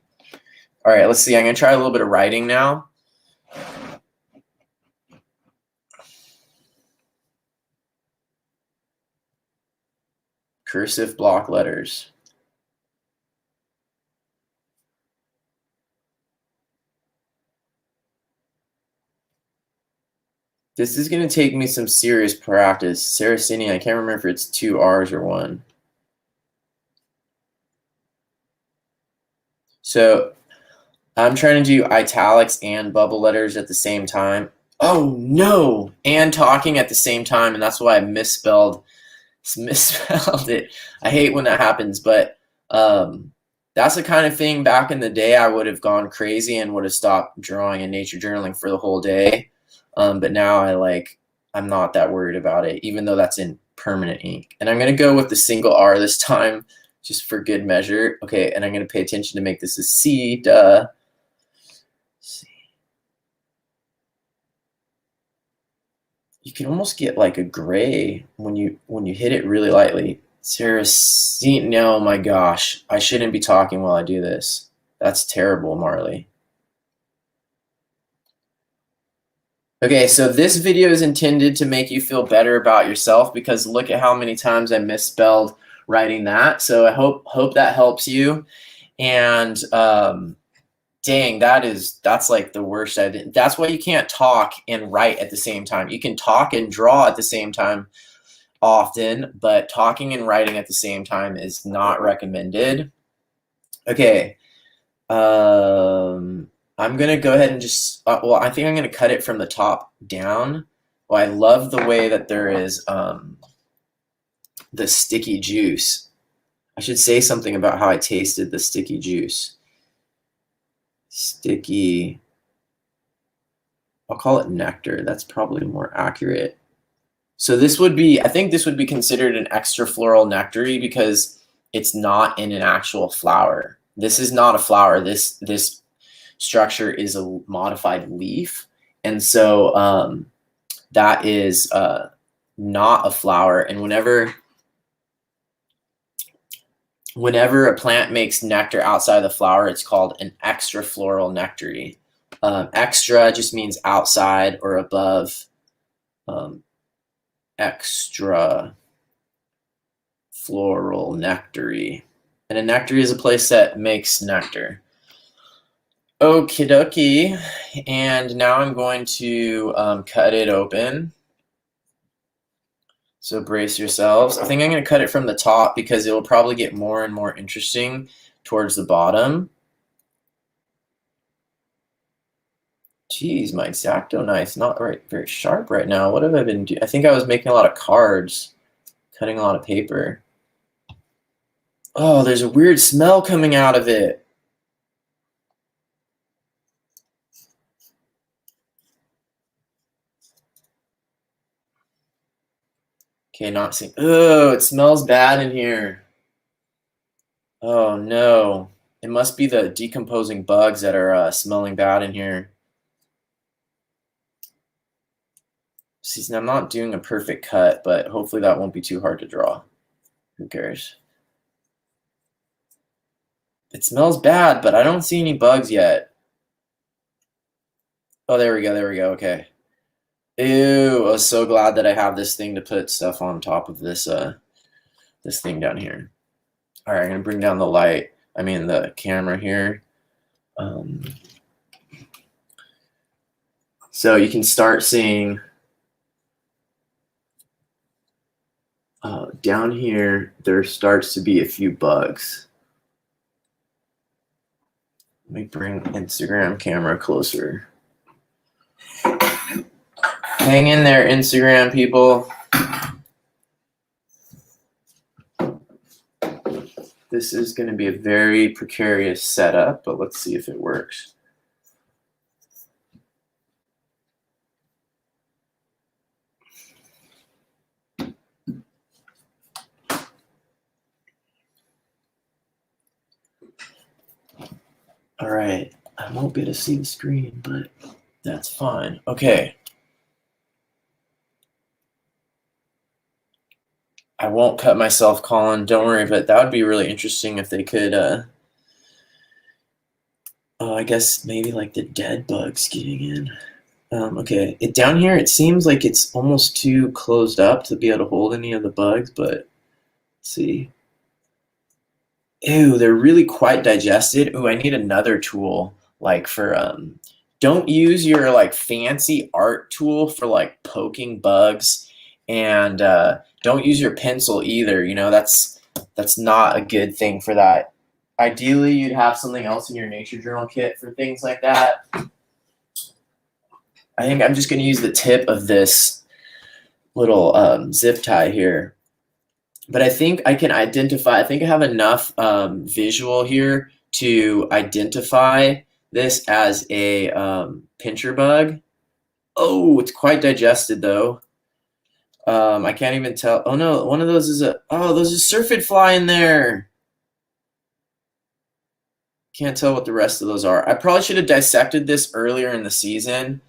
Speaker 1: All right, let's see. I'm going to try a little bit of writing now. Cursive block letters. This is going to take me some serious practice. Saracenia, I can't remember if it's 2 R's or 1. So I'm trying to do italics and bubble letters at the same time. Oh no! And talking at the same time, and that's why I misspelled it. I hate when that happens, but That's the kind of thing back in the day I would have gone crazy and would have stopped drawing and nature journaling for the whole day. But now I'm not that worried about it, even though that's in permanent ink. And I'm going to go with the single R this time, just for good measure. Okay, and I'm going to pay attention to make this a C, duh. C. You can almost get like a gray when you hit it really lightly. Saracenia, oh my gosh, I shouldn't be talking while I do this. That's terrible, Marley. Okay, so this video is intended to make you feel better about yourself, because look at how many times I misspelled writing that. So I hope that helps you. And dang, that's like the worst I did. That's why you can't talk and write at the same time. You can talk and draw at the same time often, but talking and writing at the same time is not recommended. Okay. I'm going to go ahead and just, well, I think I'm going to cut it from the top down. Well, I love the way that there is the sticky juice. I should say something about how I tasted the sticky juice. Sticky, I'll call it nectar. That's probably more accurate. So this would be, I think this would be considered an extra floral nectary because it's not in an actual flower. This is not a flower. This structure is a modified leaf. And so that is not a flower. And whenever a plant makes nectar outside the flower, it's called an extra floral nectary. Extra just means outside or above. Extra floral nectary. And a nectary is a place that makes nectar. Okie dokie. And now I'm going to cut it open. So brace yourselves. I think I'm going to cut it from the top because it will probably get more and more interesting towards the bottom. Geez, my X-Acto knife's not very sharp right now. What have I been doing? I think I was making a lot of cards, cutting a lot of paper. Oh, there's a weird smell coming out of it. Okay, not seeing. Oh, it smells bad in here. Oh no. It must be the decomposing bugs that are smelling bad in here. See, I'm not doing a perfect cut, but hopefully that won't be too hard to draw. Who cares? It smells bad, but I don't see any bugs yet. Oh, there we go, okay. Ew, I was so glad that I have this thing to put stuff on top of this this thing down here. All right, I'm gonna bring down the light, the camera here. So you can start seeing down here, there starts to be a few bugs. Let me bring Instagram camera closer. Hang in there, Instagram people. This is going to be a very precarious setup, but let's see if it works. All right, I won't be able to see the screen, but that's fine. Okay. I won't cut myself, Colin. Don't worry, but that would be really interesting if they could, I guess maybe like the dead bugs getting in. Okay, down here, it seems like it's almost too closed up to be able to hold any of the bugs, but let's see. Ew, they're really quite digested. Ooh, I need another tool, like for, don't use your like fancy art tool for like poking bugs, and don't use your pencil either. You know, that's not a good thing for that. Ideally, you'd have something else in your nature journal kit for things like that. I think I'm just going to use the tip of this little zip tie here. but I think I can identify, I think I have enough visual here to identify this as a pincher bug. Oh, it's quite digested though. I can't even tell. Oh no, one of those is there's a syrphid fly in there. Can't tell what the rest of those are. I probably should have dissected this earlier in the season.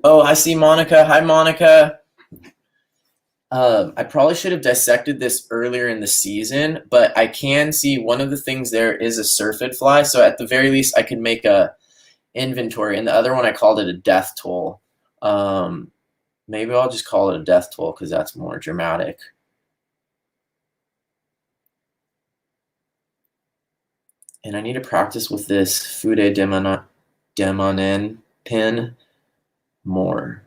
Speaker 1: Oh, I see Monica. Hi, Monica. I probably should have dissected this earlier in the season, but I can see one of the things there is a syrphid fly. So at the very least, I can make a inventory. And the other one, I called it a death toll. Maybe I'll just call it a death toll because that's more dramatic. And I need to practice with this Fude Demonen pin more.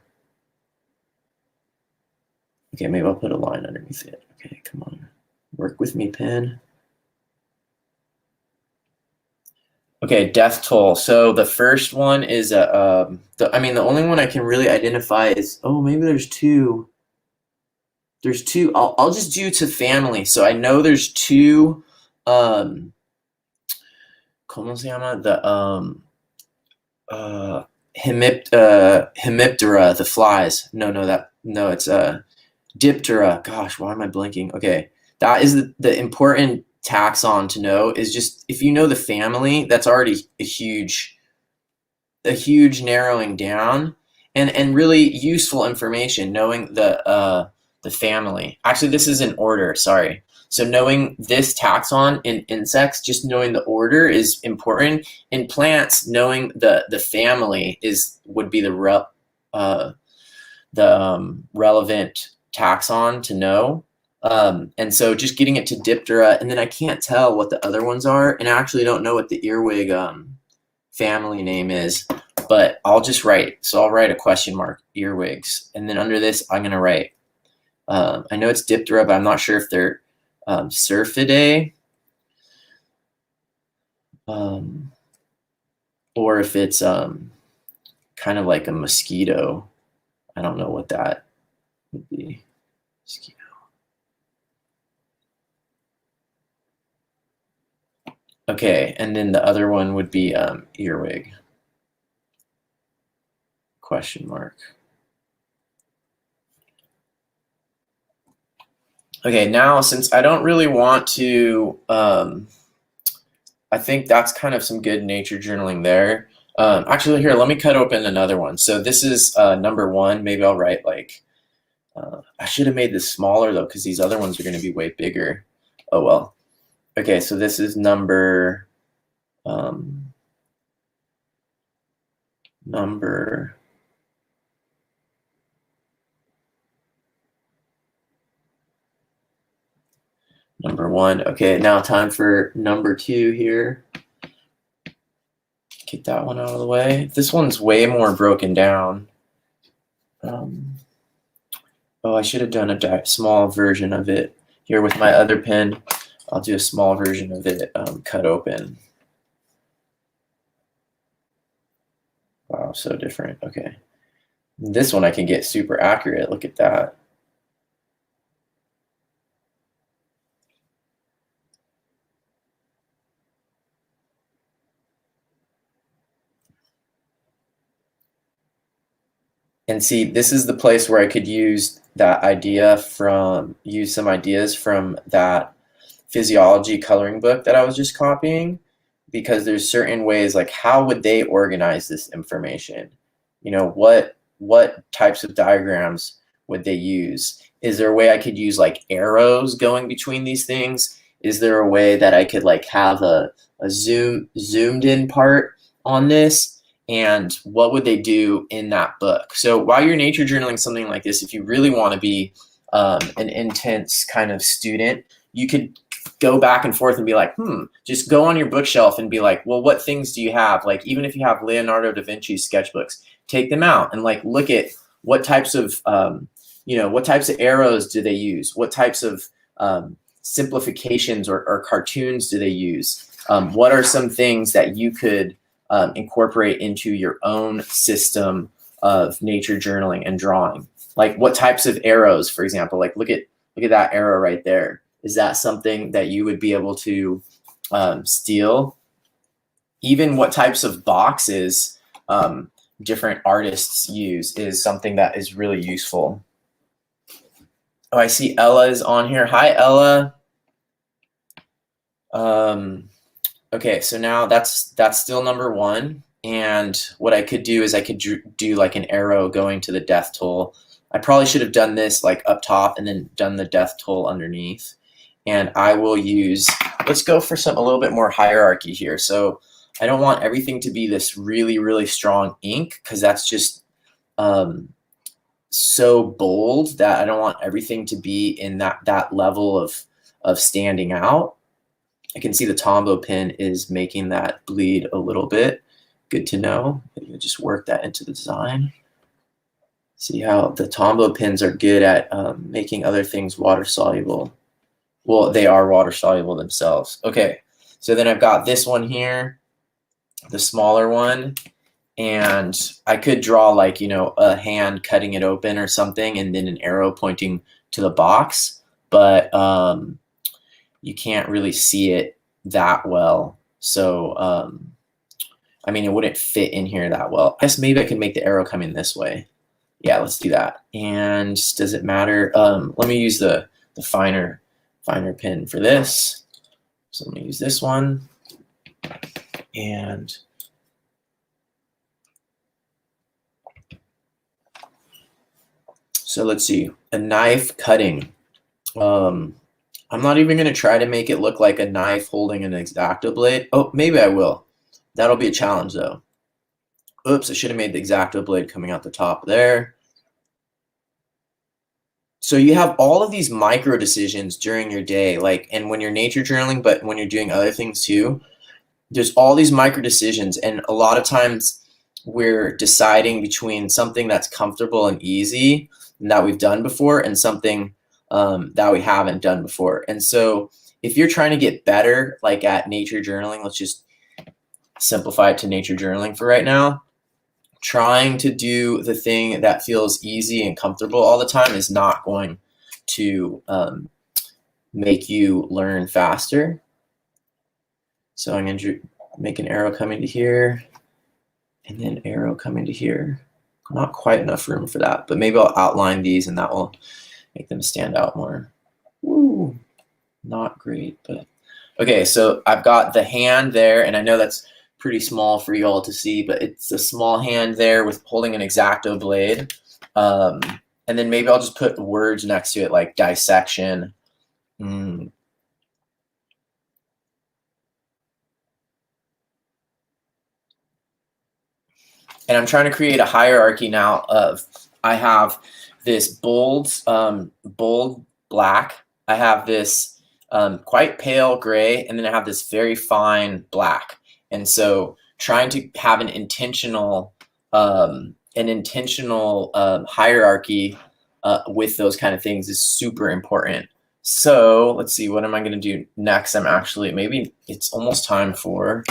Speaker 1: Okay, maybe I'll put a line underneath it. Okay, come on. Work with me, pen. Okay, death toll. So the first one is the only one I can really identify is, oh, maybe there's two. There's two. I'll just do to family. So I know there's two. ¿Cómo se llama? The Hemiptera, the flies. No, it's Diptera. Gosh, why am I blinking? Okay, that is the important taxon to know. Is just if you know the family, that's already a huge narrowing down and really useful information. Knowing the family. Actually, this is in order. Sorry. So knowing this taxon in insects, just knowing the order is important. In plants, knowing the family would be the relevant taxon to know. And so just getting it to Diptera, and then I can't tell what the other ones are, and I actually don't know what the earwig family name is, but I'll just write. So I'll write a question mark, earwigs, and then under this I'm gonna write. I know it's Diptera, but I'm not sure if they're Syrphidae, or if it's kind of like a mosquito. I don't know what that would be. Mosquito. Okay, and then the other one would be earwig. Question mark. Okay, now since I don't really want to, I think that's kind of some good nature journaling there. Actually, here, let me cut open another one. So this is number one. Maybe I'll write like, I should have made this smaller though, because these other ones are going to be way bigger. Oh well. Okay, so this is number number one. Okay, now time for number two here. Get that one out of the way. This one's way more broken down. Oh, I should have done a small version of it here with my other pen. I'll do a small version of it cut open. Wow, so different. Okay. This one I can get super accurate. Look at that. And see, this is the place where I could use that idea use some ideas from that physiology coloring book that I was just copying, because there's certain ways, like how would they organize this information? You know, what types of diagrams would they use? Is there a way I could use like arrows going between these things? Is there a way that I could like have a zoomed in part on this? And what would they do in that book? So while you're nature journaling something like this, if you really want to be an intense kind of student, you could go back and forth and be like, just go on your bookshelf and be like, well, what things do you have? Like, even if you have Leonardo da Vinci's sketchbooks, take them out and like look at what types of, what types of arrows do they use? What types of simplifications or cartoons do they use? What are some things that you could incorporate into your own system of nature journaling and drawing? Like what types of arrows, for example, like look at that arrow right there. Is that something that you would be able to steal? Even what types of boxes different artists use is something that is really useful. Oh, I see Ella is on here. Hi, Ella. Okay, so now that's still number one. And what I could do is I could do like an arrow going to the death toll. I probably should have done this like up top and then done the death toll underneath. And I will use, let's go for a little bit more hierarchy here. So I don't want everything to be this really, really strong ink, because that's just so bold that I don't want everything to be in that level of standing out. I can see the Tombow pin is making that bleed a little bit. Good to know. You can just work that into the design. See how the Tombow pins are good at making other things water soluble. Well, they are water soluble themselves. Okay, so then I've got this one here, the smaller one, and I could draw like, you know, a hand cutting it open or something, and then an arrow pointing to the box, but you can't really see it that well. So, I mean, it wouldn't fit in here that well. I guess maybe I can make the arrow come in this way. Yeah, let's do that. And does it matter? Let me use the finer pin for this. So let me use this one. And so let's see, a knife cutting. I'm not even going to try to make it look like a knife holding an X-Acto blade. Oh, maybe I will. That'll be a challenge though. Oops, I should have made the X-Acto blade coming out the top there. So you have all of these micro decisions during your day, like, and when you're nature journaling, but when you're doing other things too, there's all these micro decisions. And a lot of times we're deciding between something that's comfortable and easy and that we've done before and something that we haven't done before. And so if you're trying to get better, like at nature journaling, let's just simplify it to nature journaling for right now. Trying to do the thing that feels easy and comfortable all the time is not going to make you learn faster. So I'm going to make an arrow coming to here and then arrow coming to here. Not quite enough room for that, but maybe I'll outline these and that will make them stand out more. Woo, not great, but okay. So I've got the hand there, and I know that's pretty small for you all to see, but it's a small hand there with holding an X-Acto blade. And then maybe I'll just put words next to it like dissection. And I'm trying to create a hierarchy now of, I have this bold black, I have this quite pale gray, and then I have this very fine black. And so trying to have an intentional hierarchy with those kind of things is super important. So let's see, what am I going to do next? Maybe it's almost time for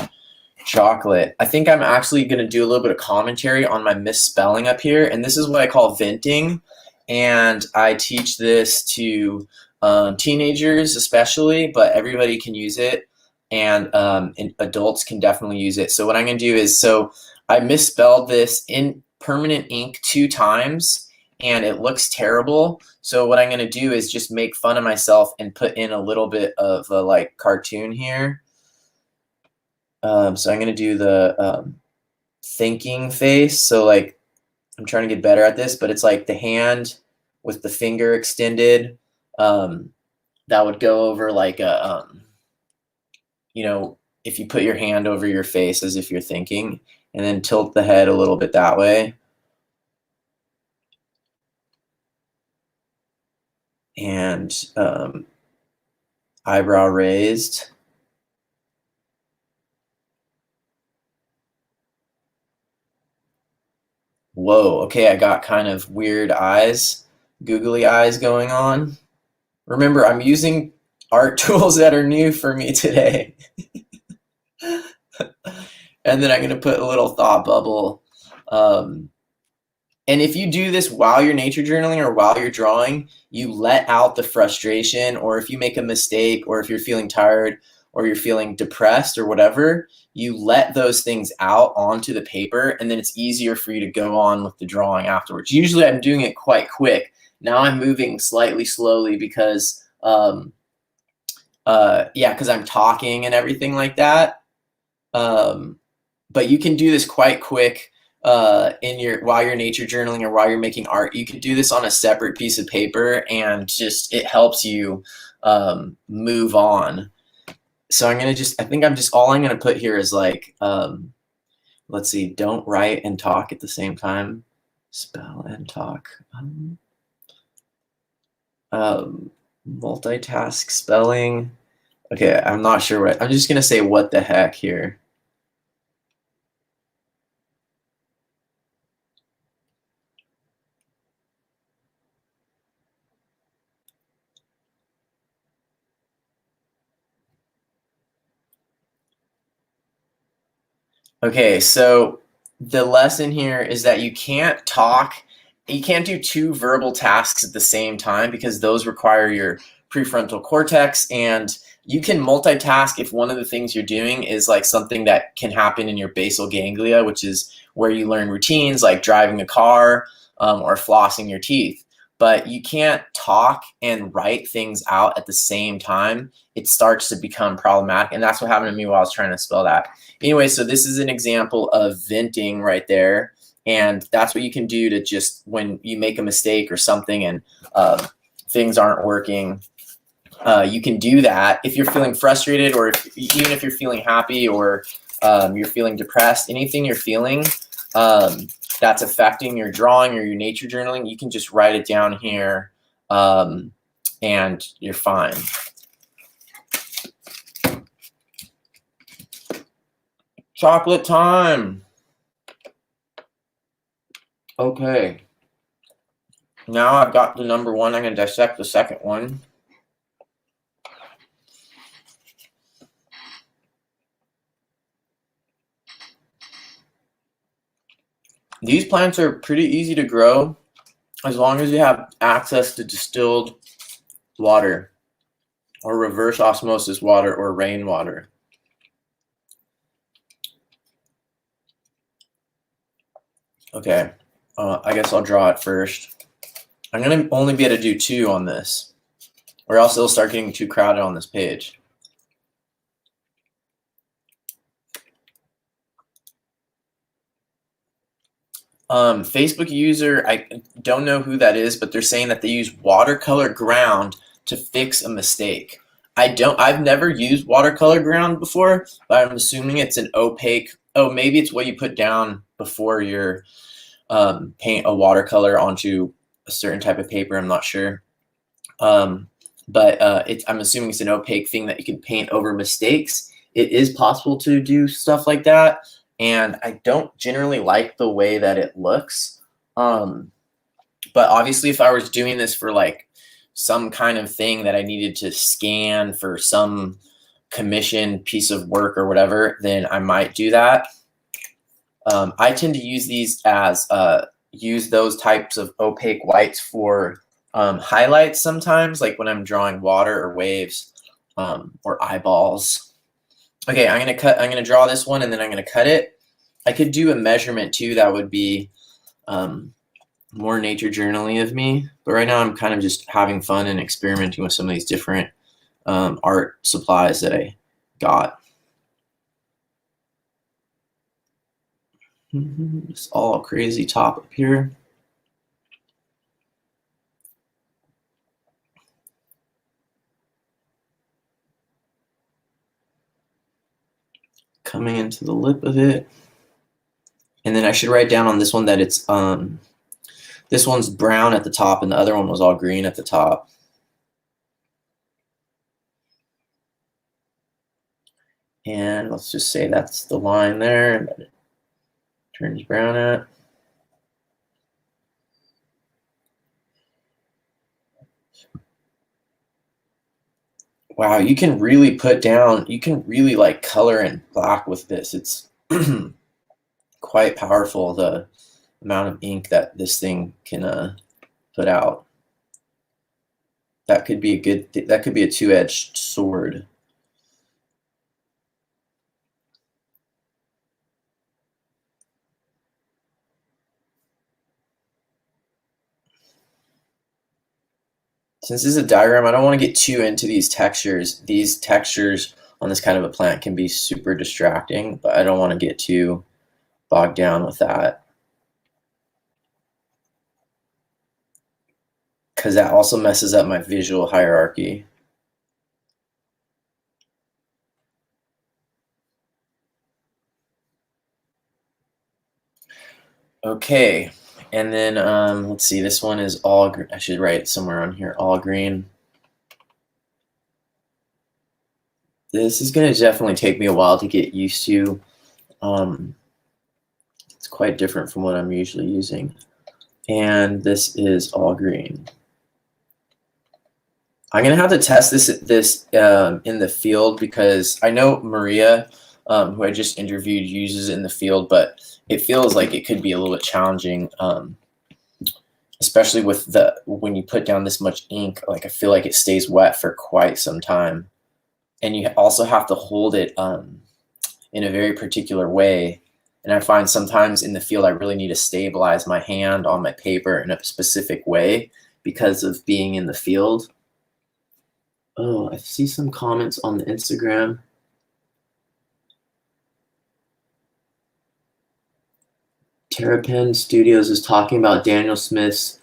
Speaker 1: chocolate. I think I'm actually going to do a little bit of commentary on my misspelling up here. And this is what I call venting. And I teach this to teenagers especially, but everybody can use it. And adults can definitely use it. So what I'm going to do is, so I misspelled this in permanent ink 2 times and it looks terrible. So what I'm going to do is just make fun of myself and put in a little bit of a like cartoon here. So I'm going to do the thinking face. So like, I'm trying to get better at this, but it's like the hand with the finger extended. That would go over like a, you know, if you put your hand over your face as if you're thinking, and then tilt the head a little bit that way. And eyebrow raised. Whoa, okay, I got kind of weird eyes, googly eyes going on. Remember, I'm using art tools that are new for me today. And then I'm going to put a little thought bubble And if you do this while you're nature journaling or while you're drawing, you let out the frustration, or if you make a mistake, or if you're feeling tired, or you're feeling depressed or whatever, you let those things out onto the paper, and then it's easier for you to go on with the drawing afterwards. Usually I'm doing it quite quick. Now I'm moving slightly slowly because, because I'm talking and everything like that. But you can do this quite quick while you're nature journaling or while you're making art. You can do this on a separate piece of paper, and just it helps you move on. So I think all I'm gonna put here is like, let's see, don't write and talk at the same time. Spell and talk. Multitask spelling. Okay, I'm not sure I'm just gonna say what the heck here. Okay, so the lesson here is that you can't do two verbal tasks at the same time, because those require your prefrontal cortex, and you can multitask if one of the things you're doing is like something that can happen in your basal ganglia, which is where you learn routines like driving a car or flossing your teeth. But you can't talk and write things out at the same time. It starts to become problematic, and that's what happened to me while I was trying to spell that. Anyway, so this is an example of venting right there. And that's what you can do to just, when you make a mistake or something and things aren't working, you can do that. If you're feeling frustrated, or even if you're feeling happy, or you're feeling depressed, anything you're feeling that's affecting your drawing or your nature journaling, you can just write it down here and you're fine. Chocolate time. Okay. Now I've got the number one. I'm going to dissect the second one. These plants are pretty easy to grow as long as you have access to distilled water, or reverse osmosis water, or rainwater. Okay, I guess I'll draw it first. I'm going to only be able to do 2 on this, or else it'll start getting too crowded on this page. Facebook user, I don't know who that is, but they're saying that they use watercolor ground to fix a mistake. I've never used watercolor ground before, but I'm assuming it's an opaque. Oh, maybe it's what you put down before you paint a watercolor onto a certain type of paper. I'm not sure. I'm assuming it's an opaque thing that you can paint over mistakes. It is possible to do stuff like that, and I don't generally like the way that it looks. But obviously, if I was doing this for like some kind of thing that I needed to scan for some commissioned piece of work or whatever, then I might do that. I tend to use these as use those types of opaque whites for highlights sometimes, like when I'm drawing water or waves or eyeballs. Okay, I'm gonna draw this one, and then I'm gonna cut it. I could do a measurement too. That would be more nature journaling of me, but right now I'm kind of just having fun and experimenting with some of these different art supplies that I got. It's all crazy top up here. Coming into the lip of it. And then I should write down on this one that it's this one's brown at the top and the other one was all green at the top. And let's just say that's the line there that it turns brown at. Wow, you can really put down, you can really like color in black with this. It's quite powerful, the amount of ink that this thing can put out. That could be a good. That could be a two-edged sword. Since this is a diagram, I don't want to get too into these textures. These textures on this kind of a plant can be super distracting, but I don't want to get too bogged down with that, because that also messes up my visual hierarchy. Okay, and then let's see, this one is all green. I should write somewhere on here, all green. This is going to definitely take me a while to get used to. It's quite different from what I'm usually using. And this is all green. I'm going to have to test this in the field, because I know Maria, who I just interviewed, uses it in the field, but it feels like it could be a little bit challenging, especially with when you put down this much ink. Like, I feel like it stays wet for quite some time. And you also have to hold it in a very particular way. And I find sometimes in the field I really need to stabilize my hand on my paper in a specific way because of being in the field. Oh, I see some comments on the Instagram. Terrapen Studios is talking about Daniel Smith's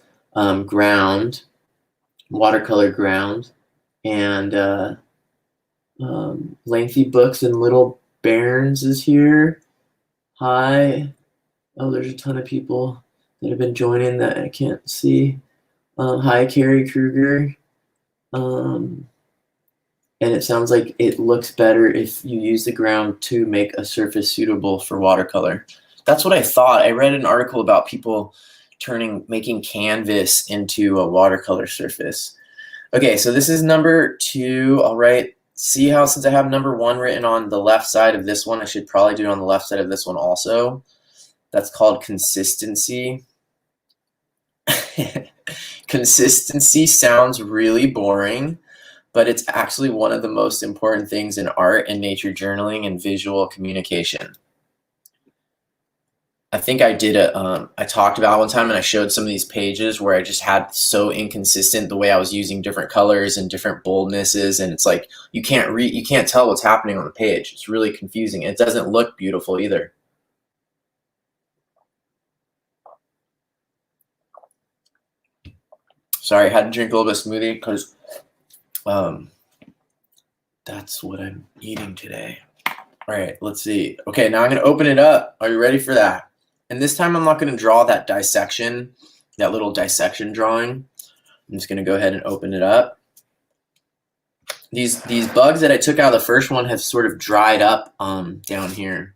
Speaker 1: ground, watercolor ground, and Lengthy Books and Little Bairns is here. Hi. Oh, there's a ton of people that have been joining that I can't see. Hi, Carrie Kruger. And it sounds like it looks better if you use the ground to make a surface suitable for watercolor. That's what I thought. I read an article about people making canvas into a watercolor surface. Okay, so this is number 2. All right. See how, since I have number 1 written on the left side of this one, I should probably do it on the left side of this one also. That's called consistency. Consistency sounds really boring, but it's actually one of the most important things in art and nature journaling and visual communication. I think I did I talked about one time, and I showed some of these pages where I just had so inconsistent the way I was using different colors and different boldnesses, and it's like you can't tell what's happening on the page. It's really confusing. It doesn't look beautiful either. Sorry, I had to drink a little bit of smoothie because that's what I'm eating today. All right, let's see. Okay, now I'm going to open it up. Are you ready for that? And this time I'm not going to draw that dissection, that little dissection drawing. I'm just going to go ahead and open it up. These bugs that I took out of the first one have sort of dried up down here.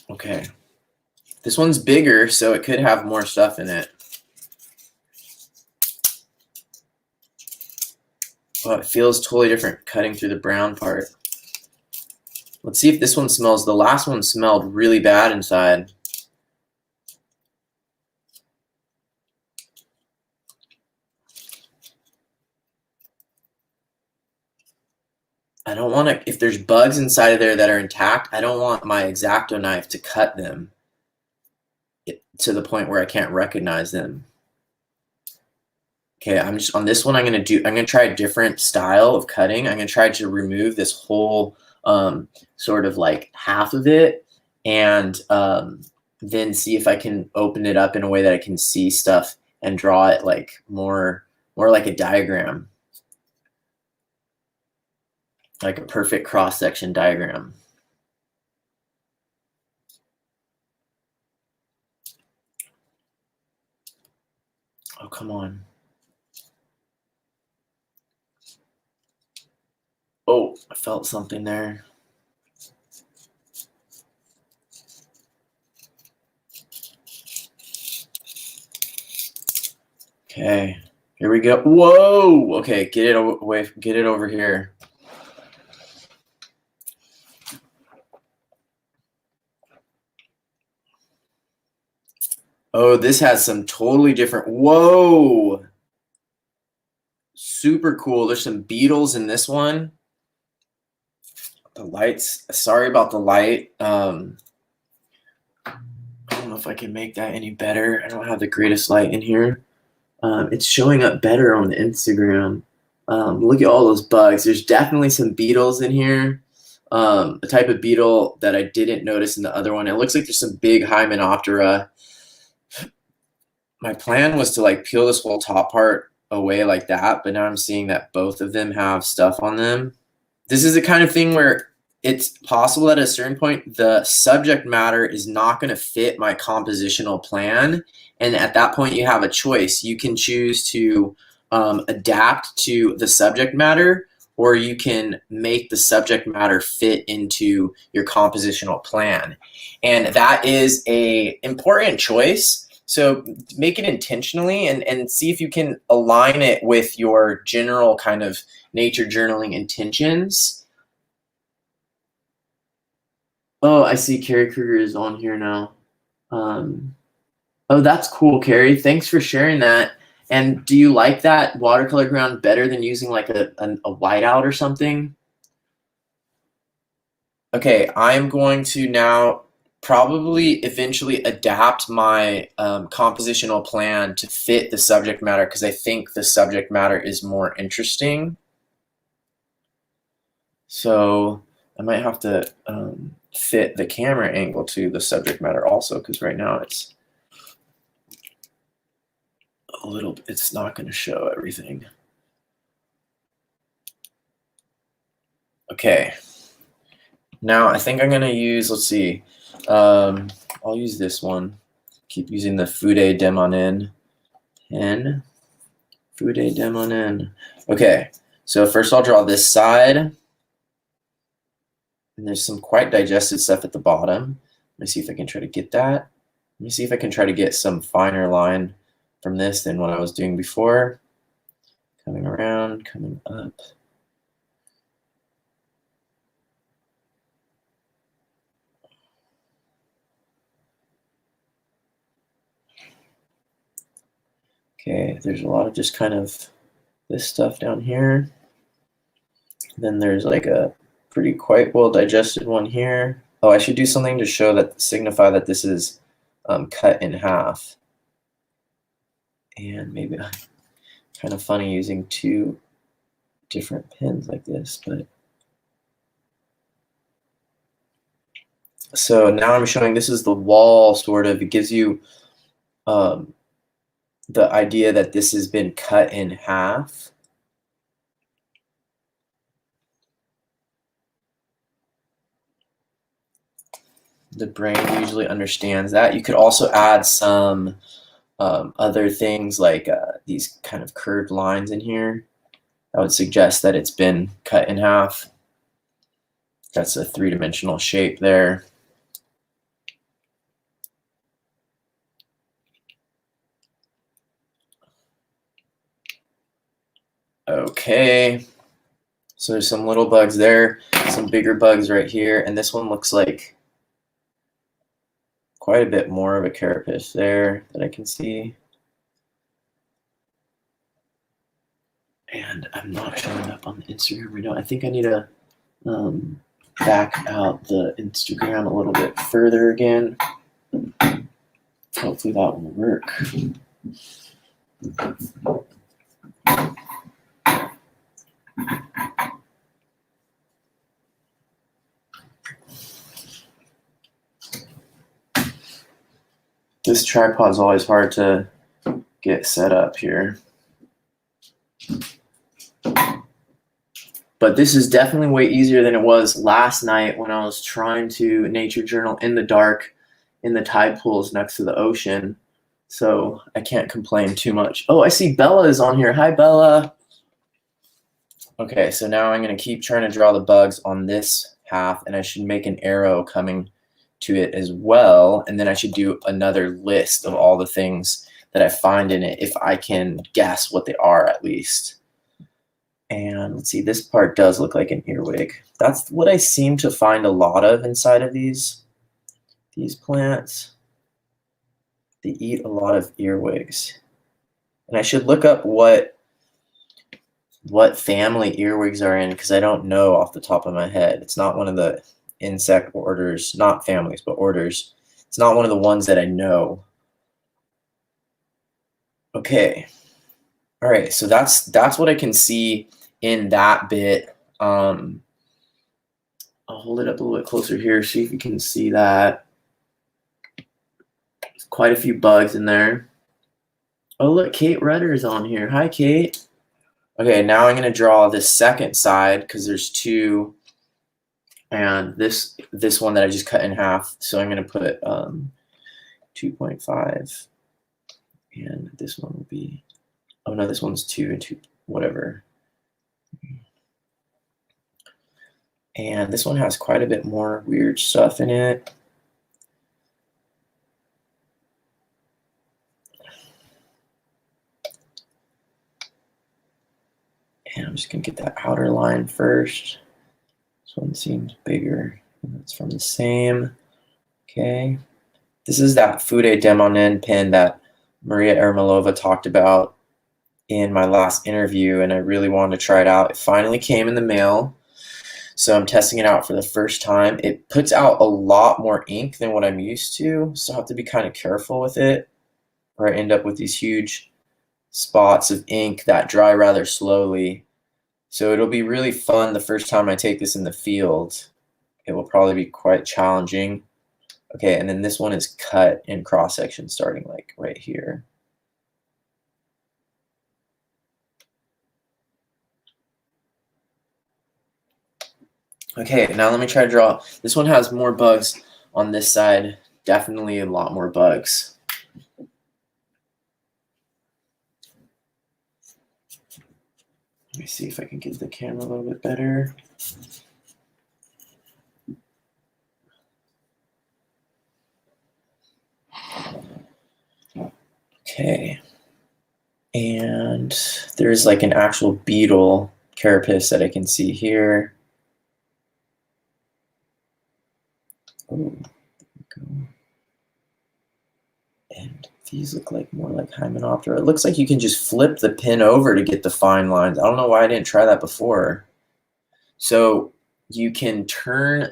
Speaker 1: Okay. This one's bigger, so it could have more stuff in it. Well, it feels totally different cutting through the brown part. Let's see if this one smells. The last one smelled really bad inside. I don't want to, if there's bugs inside of there that are intact, I don't want my X-Acto knife to cut them to the point where I can't recognize them. Okay, I'm just on this one. I'm gonna try a different style of cutting. I'm gonna try to remove this whole sort of like half of it, and then see if I can open it up in a way that I can see stuff and draw it like more like a diagram, like a perfect cross-section diagram. Oh, come on. Oh, I felt something there. Okay, here we go. Whoa! Okay, get it away. Get it over here. Oh, this has some totally different, whoa. Super cool. There's some beetles in this one. The lights, sorry about the light. I don't know if I can make that any better. I don't have the greatest light in here. It's showing up better on the Instagram. Look at all those bugs. There's definitely some beetles in here. A type of beetle that I didn't notice in the other one. It looks like there's some big Hymenoptera. My plan was to like peel this whole top part away like that, but now I'm seeing that both of them have stuff on them. This is the kind of thing where it's possible at a certain point the subject matter is not going to fit my compositional plan, and at that point you have a choice. You can choose to adapt to the subject matter, or you can make the subject matter fit into your compositional plan, and that is a important choice. So make it intentionally and see if you can align it with your general kind of nature journaling intentions. Oh, I see Carrie Kruger is on here now. Oh, that's cool, Carrie. Thanks for sharing that. And do you like that watercolor ground better than using like a whiteout or something? Okay, I'm going to now probably eventually adapt my compositional plan to fit the subject matter because I think the subject matter is more interesting. So I might have to fit the camera angle to the subject matter also, because right now it's a little, it's not going to show everything. Okay. Now I think I'm going to use, let's see, I'll use this one. Keep using the Fude Demonin pen. Fude Demonin. Okay, so first I'll draw this side. And there's some quite digested stuff at the bottom. Let me see if I can try to get that. Let me see if I can try to get some finer line from this than what I was doing before. Coming around, coming up. Okay, there's a lot of just kind of this stuff down here. Then there's like a pretty quite well digested one here. Oh, I should do something to show that, signify that this is cut in half. And maybe kind of funny using two different pens like this, but so now I'm showing this is the wall sort of. It gives you the idea that this has been cut in half. The brain usually understands that. You could also add some other things like these kind of curved lines in here. That would suggest that it's been cut in half. That's a three-dimensional shape there. Okay, so there's some little bugs there, some bigger bugs right here, and this one looks like quite a bit more of a carapace there that I can see. And I'm not showing up on the Instagram right now. I think I need to back out the Instagram a little bit further again. Hopefully that will work. This tripod is always hard to get set up here. But this is definitely way easier than it was last night when I was trying to nature journal in the dark in the tide pools next to the ocean. So I can't complain too much. Oh, I see Bella is on here. Hi, Bella. Okay, so now I'm going to keep trying to draw the bugs on this half, and I should make an arrow coming to it as well, and then I should do another list of all the things that I find in it if I can guess what they are at least. And let's see, this part does look like an earwig. That's what I seem to find a lot of inside of these plants. They eat a lot of earwigs. And I should look up what family earwigs are in, because I don't know off the top of my head. It's not one of the insect orders, not families, but orders. It's not one of the ones that I know. Okay. All right, so that's what I can see in that bit. I'll hold it up a little bit closer here, see if you can see that. There's quite a few bugs in there. Oh, look, Kate Rudder's on here. Hi, Kate. Okay, now I'm going to draw this second side because there's two, and this one that I just cut in half. So I'm going to put 2.5, and this one will be, oh no, this one's 2 and 2, whatever. And this one has quite a bit more weird stuff in it. And I'm just going to get that outer line first. This one seems bigger. It's from the same. Okay. This is that Fude Demonin pin that Maria Ermolova talked about in my last interview, and I really wanted to try it out. It finally came in the mail, so I'm testing it out for the first time. It puts out a lot more ink than what I'm used to, so I have to be kind of careful with it, or I end up with these huge spots of ink that dry rather slowly. So it'll be really fun the first time I take this in the field. It will probably be quite challenging. Okay, and then this one is cut in cross section starting like right here. Okay, now let me try to draw. This one has more bugs on this side, definitely a lot more bugs. Let me see if I can get the camera a little bit better. Okay, and there's like an actual beetle carapace that I can see here. Oh, there we go. And these look like more like Hymenoptera. It looks like you can just flip the pin over to get the fine lines. I don't know why I didn't try that before. So you can turn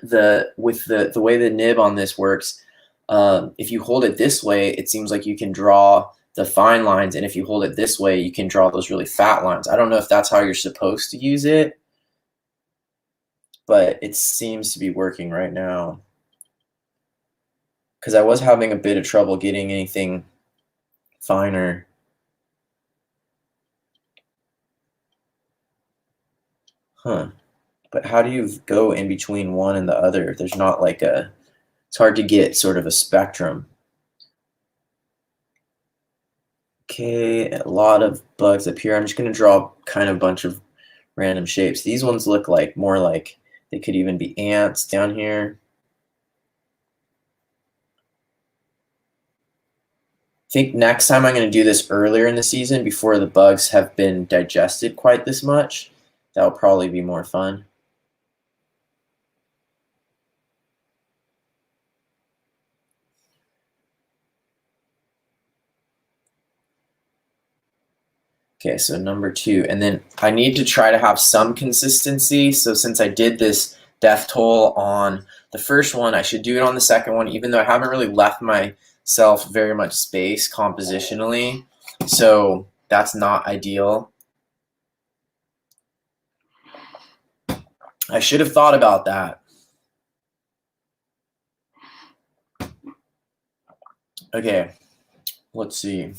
Speaker 1: with the way the nib on this works. If you hold it this way, it seems like you can draw the fine lines, and if you hold it this way, you can draw those really fat lines. I don't know if that's how you're supposed to use it, but it seems to be working right now, because I was having a bit of trouble getting anything finer. Huh. But how do you go in between one and the other? There's not like a, it's hard to get sort of a spectrum. Okay, a lot of bugs up here. I'm just going to draw kind of a bunch of random shapes. These ones look like more like they could even be ants down here. I think next time I'm going to do this earlier in the season before the bugs have been digested quite this much. That'll probably be more fun. Okay, so number 2. And then I need to try to have some consistency. So since I did this death toll on the first one, I should do it on the second one, even though I haven't really left myself very much space compositionally. So that's not ideal. I should have thought about that. Okay, let's see.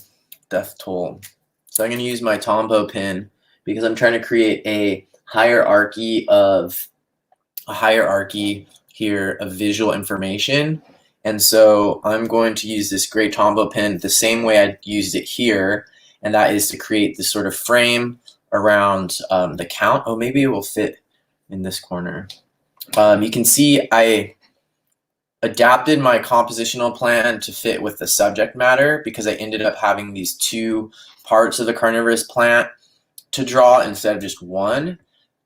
Speaker 1: Death toll. So I'm going to use my Tombow pen because I'm trying to create a hierarchy here of visual information. And so I'm going to use this gray Tombow pen the same way I used it here, and that is to create this sort of frame around the count. Oh, maybe it will fit in this corner. You can see I adapted my compositional plan to fit with the subject matter because I ended up having these 2 parts of the carnivorous plant to draw instead of just one.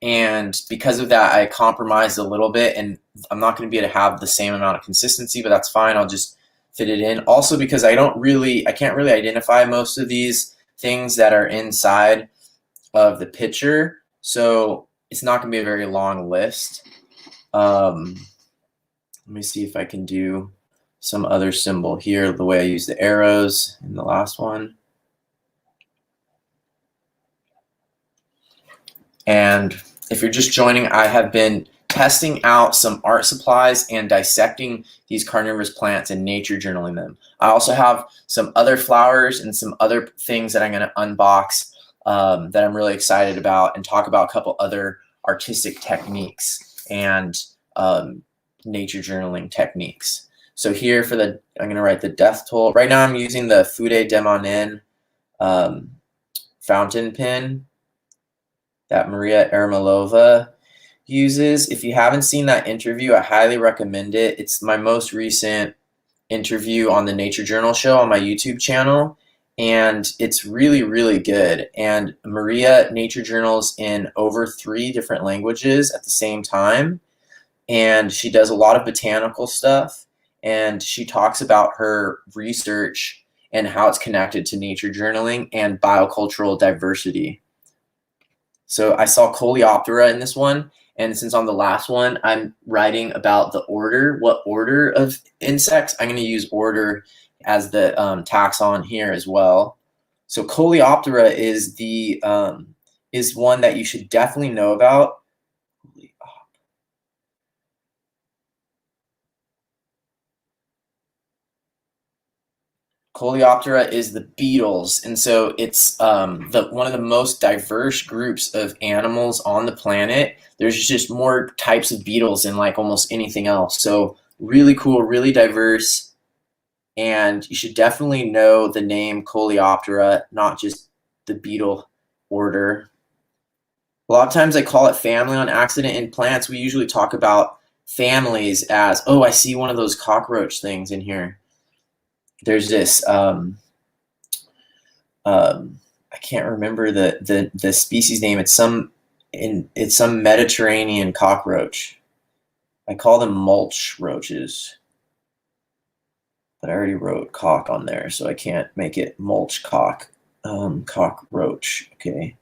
Speaker 1: And because of that, I compromised a little bit, and I'm not going to be able to have the same amount of consistency, but that's fine. I'll just fit it in. Also because I can't really identify most of these things that are inside of the picture, so it's not going to be a very long list. Let me see if I can do some other symbol here, the way I use the arrows in the last one. And if you're just joining, I have been testing out some art supplies and dissecting these carnivorous plants and nature journaling them. I also have some other flowers and some other things that I'm going to unbox that I'm really excited about, and talk about a couple other artistic techniques and nature journaling techniques. So here for I'm going to write the death toll. Right now I'm using the Fude Demonin fountain pen that Maria Ermolova uses. If you haven't seen that interview, I highly recommend it. It's my most recent interview on the Nature Journal show on my YouTube channel, and it's really, really good. And Maria nature journals in over 3 different languages at the same time, and she does a lot of botanical stuff, and she talks about her research and how it's connected to nature journaling and biocultural diversity. So I saw Coleoptera in this one, and since on the last one I'm writing about the order, what order of insects, I'm going to use order as the taxon here as well. So Coleoptera is the is one that you should definitely know about. Coleoptera is the beetles, and so it's one of the most diverse groups of animals on the planet. There's just more types of beetles than like almost anything else. So really cool, really diverse, and you should definitely know the name Coleoptera, not just the beetle order. A lot of times I call it family on accident. In plants, we usually talk about families as, oh, I see one of those cockroach things in here. There's this I can't remember the species name. It's some Mediterranean cockroach. I call them mulch roaches, but I already wrote cock on there, so I can't make it mulch cockroach. Okay,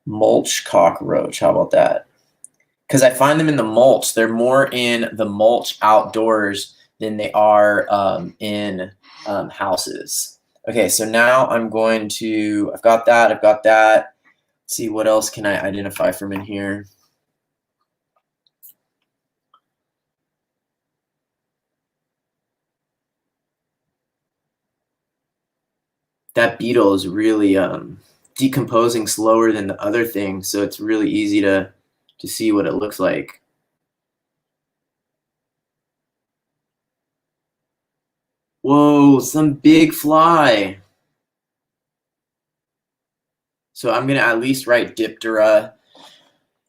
Speaker 1: mulch cockroach. How about that? Because I find them in the mulch. They're more in the mulch outdoors than they are in houses. Okay, so now I'm going to, I've got that. Let's see, what else can I identify from in here? That beetle is really decomposing slower than the other thing, so it's really easy to see what it looks like. Whoa, some big fly. So I'm gonna at least write Diptera.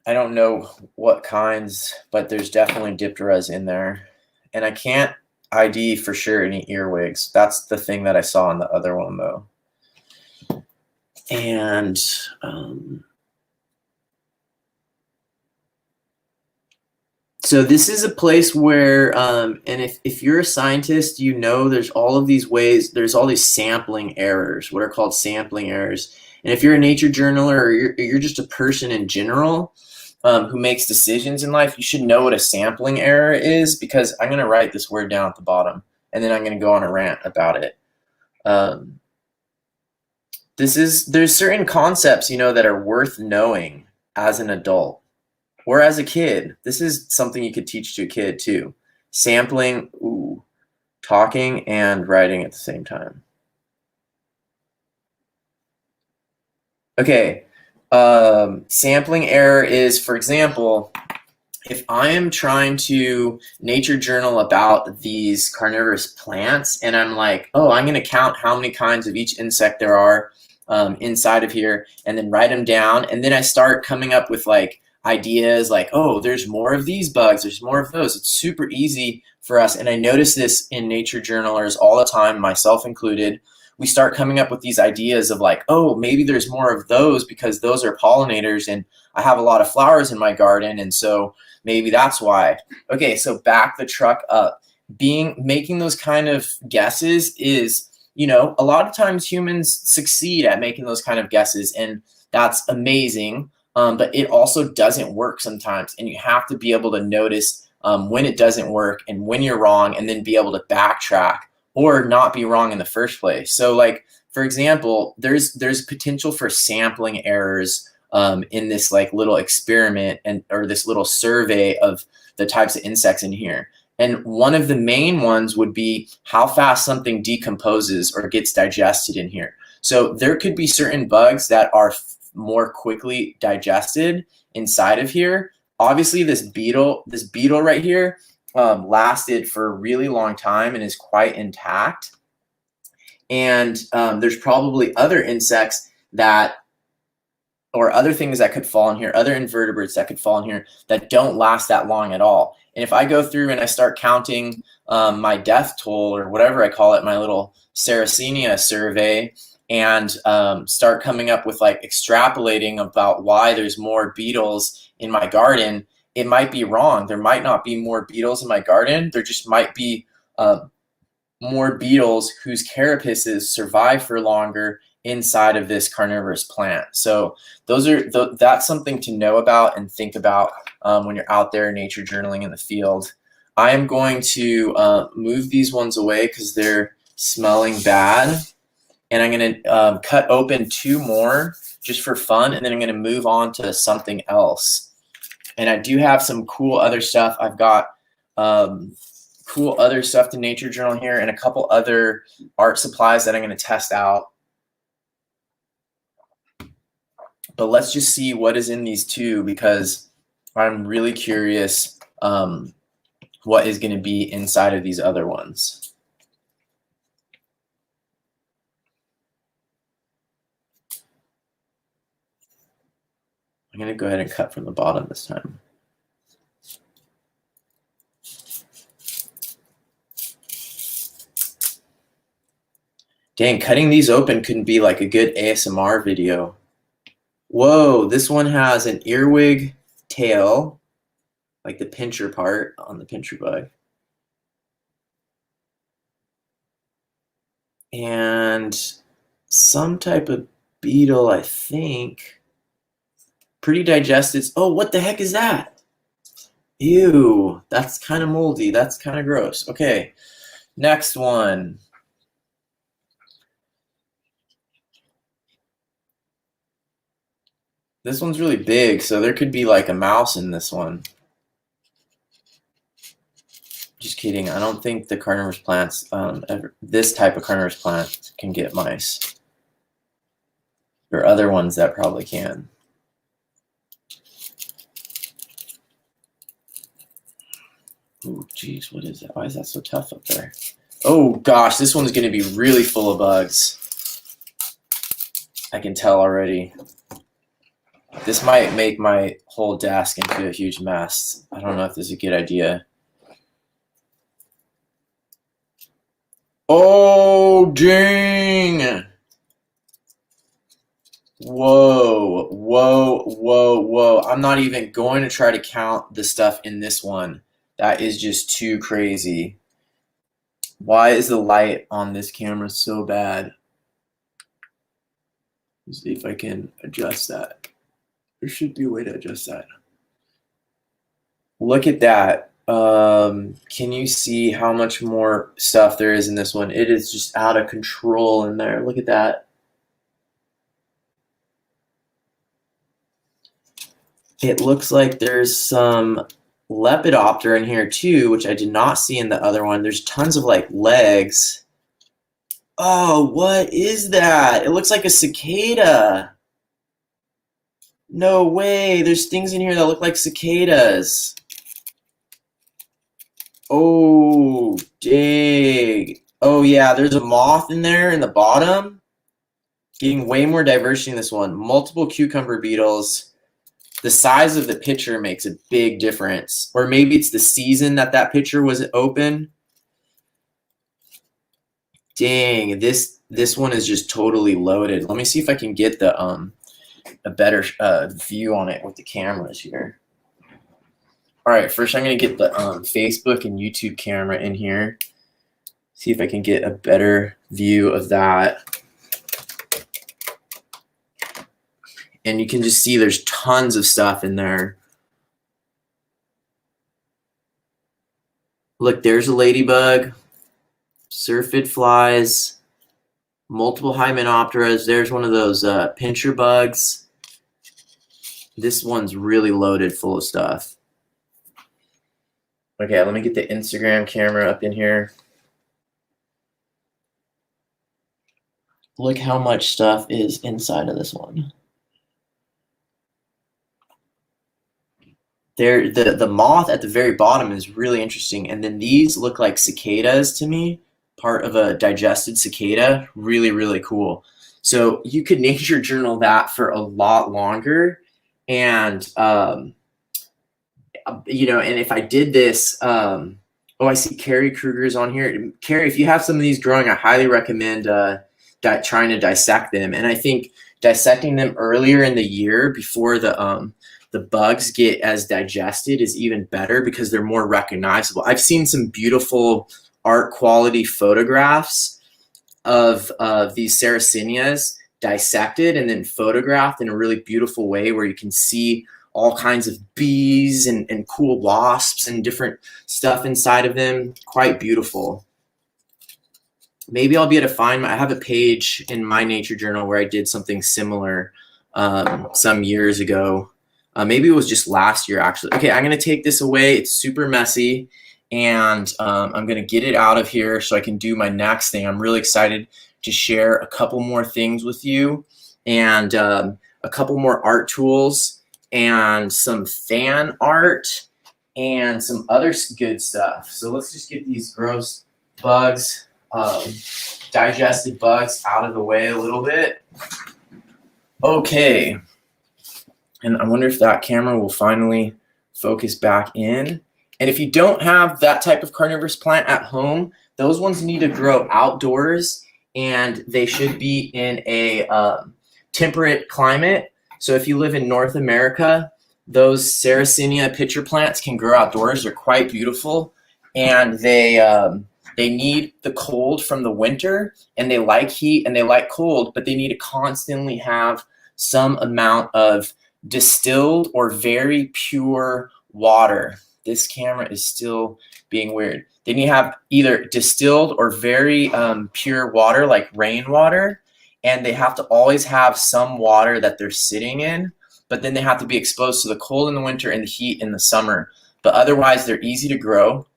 Speaker 1: I don't know what kinds, but there's definitely Dipteras in there. And I can't ID for sure any earwigs. That's the thing that I saw on the other one though. And so this is a place where, and if you're a scientist, you know there's all of these ways, there's all these sampling errors, what are called sampling errors. And if you're a nature journaler, or you're just a person in general who makes decisions in life, you should know what a sampling error is, because I'm going to write this word down at the bottom, and then I'm going to go on a rant about it. There's certain concepts, you know, that are worth knowing as an adult. Or as a kid. This is something you could teach to a kid too. Sampling, ooh, talking and writing at the same time. Okay, sampling error is, for example, if I am trying to nature journal about these carnivorous plants, and I'm like, oh, I'm going to count how many kinds of each insect there are inside of here, and then write them down, and then I start coming up with like ideas like, oh, there's more of these bugs, there's more of those. It's super easy for us, and I notice this in nature journalers all the time, myself included. We start coming up with these ideas of like, oh, maybe there's more of those because those are pollinators, and I have a lot of flowers in my garden, and so maybe that's why. Okay, so back the truck up. making those kind of guesses is, you know, a lot of times humans succeed at making those kind of guesses, and that's amazing. But it also doesn't work sometimes, and you have to be able to notice when it doesn't work and when you're wrong, and then be able to backtrack or not be wrong in the first place. So like, for example, there's potential for sampling errors in this like little experiment or this little survey of the types of insects in here. And one of the main ones would be how fast something decomposes or gets digested in here. So there could be certain bugs that are more quickly digested inside of here. Obviously, this beetle right here lasted for a really long time and is quite intact. And there's probably other insects that, or other things that could fall in here, other invertebrates that could fall in here that don't last that long at all. And if I go through and I start counting my death toll, or whatever I call it, my little Saracenia survey, and start coming up with like extrapolating about why there's more beetles in my garden, it might be wrong. There might not be more beetles in my garden. There just might be more beetles whose carapaces survive for longer inside of this carnivorous plant. So that's something to know about and think about when you're out there nature journaling in the field. I am going to move these ones away because they're smelling bad. And I'm going to cut open 2 more just for fun, and then I'm going to move on to something else. And I do have some cool other stuff. I've got cool other stuff to nature journal here, and a couple other art supplies that I'm going to test out. But let's just see what is in these 2, because I'm really curious what is going to be inside of these other ones. I'm going to go ahead and cut from the bottom this time. Dang, cutting these open couldn't be like a good ASMR video. Whoa, this one has an earwig tail, like the pincher part on the pincher bug. And some type of beetle, I think. Pretty digested. Oh, what the heck is that? Ew, that's kind of moldy. That's kind of gross. Okay, next one. This one's really big, so there could be like a mouse in this one. Just kidding. I don't think the carnivorous plants, this type of carnivorous plant can get mice. There are other ones that probably can. Oh, geez, what is that? Why is that so tough up there? Oh, gosh, this one's going to be really full of bugs. I can tell already. This might make my whole desk into a huge mess. I don't know if this is a good idea. Oh, dang! Whoa, whoa, whoa, whoa. I'm not even going to try to count the stuff in this one. That is just too crazy. Why is the light on this camera so bad? Let's see if I can adjust that. There should be a way to adjust that. Look at that. Can you see how much more stuff there is in this one? It is just out of control in there. Look at that. It looks like there's some Lepidoptera in here too, which I did not see in the other one. There's tons of like legs. Oh, what is that? It looks like a cicada. No way. There's things in here that look like cicadas. Oh, dang. Oh, yeah, there's a moth in there in the bottom. Getting way more diversity in this one. Multiple cucumber beetles. The size of the pitcher makes a big difference. Or maybe it's the season that pitcher was open. Dang, this one is just totally loaded. Let me see if I can get the a better view on it with the cameras here. All right, first I'm gonna get the Facebook and YouTube camera in here. See if I can get a better view of that. And you can just see there's tons of stuff in there. Look, there's a ladybug, syrphid flies, multiple hymenopteras. There's one of those pincher bugs. This one's really loaded full of stuff. Okay, let me get the Instagram camera up in here. Look how much stuff is inside of this one. There, the moth at the very bottom is really interesting, and then these look like cicadas to me, part of a digested cicada. Really, really cool. So you could nature journal that for a lot longer, and you know, and if I did this, oh, I see Carrie Kruger's on here. Carrie, if you have some of these growing, I highly recommend trying to dissect them. And I think dissecting them earlier in the year before the bugs get as digested is even better because they're more recognizable. I've seen some beautiful art quality photographs of these Saracenias dissected and then photographed in a really beautiful way where you can see all kinds of bees and cool wasps and different stuff inside of them. Quite beautiful. Maybe I'll be able to find, I have a page in my nature journal where I did something similar some years ago. Maybe it was just last year, actually. Okay, I'm going to take this away. It's super messy, and I'm going to get it out of here so I can do my next thing. I'm really excited to share a couple more things with you and a couple more art tools and some fan art and some other good stuff. So let's just get these gross bugs, digested bugs out of the way a little bit. Okay. And I wonder if that camera will finally focus back in. And if you don't have that type of carnivorous plant at home, those ones need to grow outdoors, and they should be in a temperate climate. So if you live in North America, those Saracenia pitcher plants can grow outdoors. They're quite beautiful, and they need the cold from the winter, and they like heat and they like cold, but they need to constantly have some amount of distilled or very pure water. This camera is still being weird. Then you have either distilled or very pure water, like rainwater, and they have to always have some water that they're sitting in, but then they have to be exposed to the cold in the winter and the heat in the summer. But otherwise, they're easy to grow.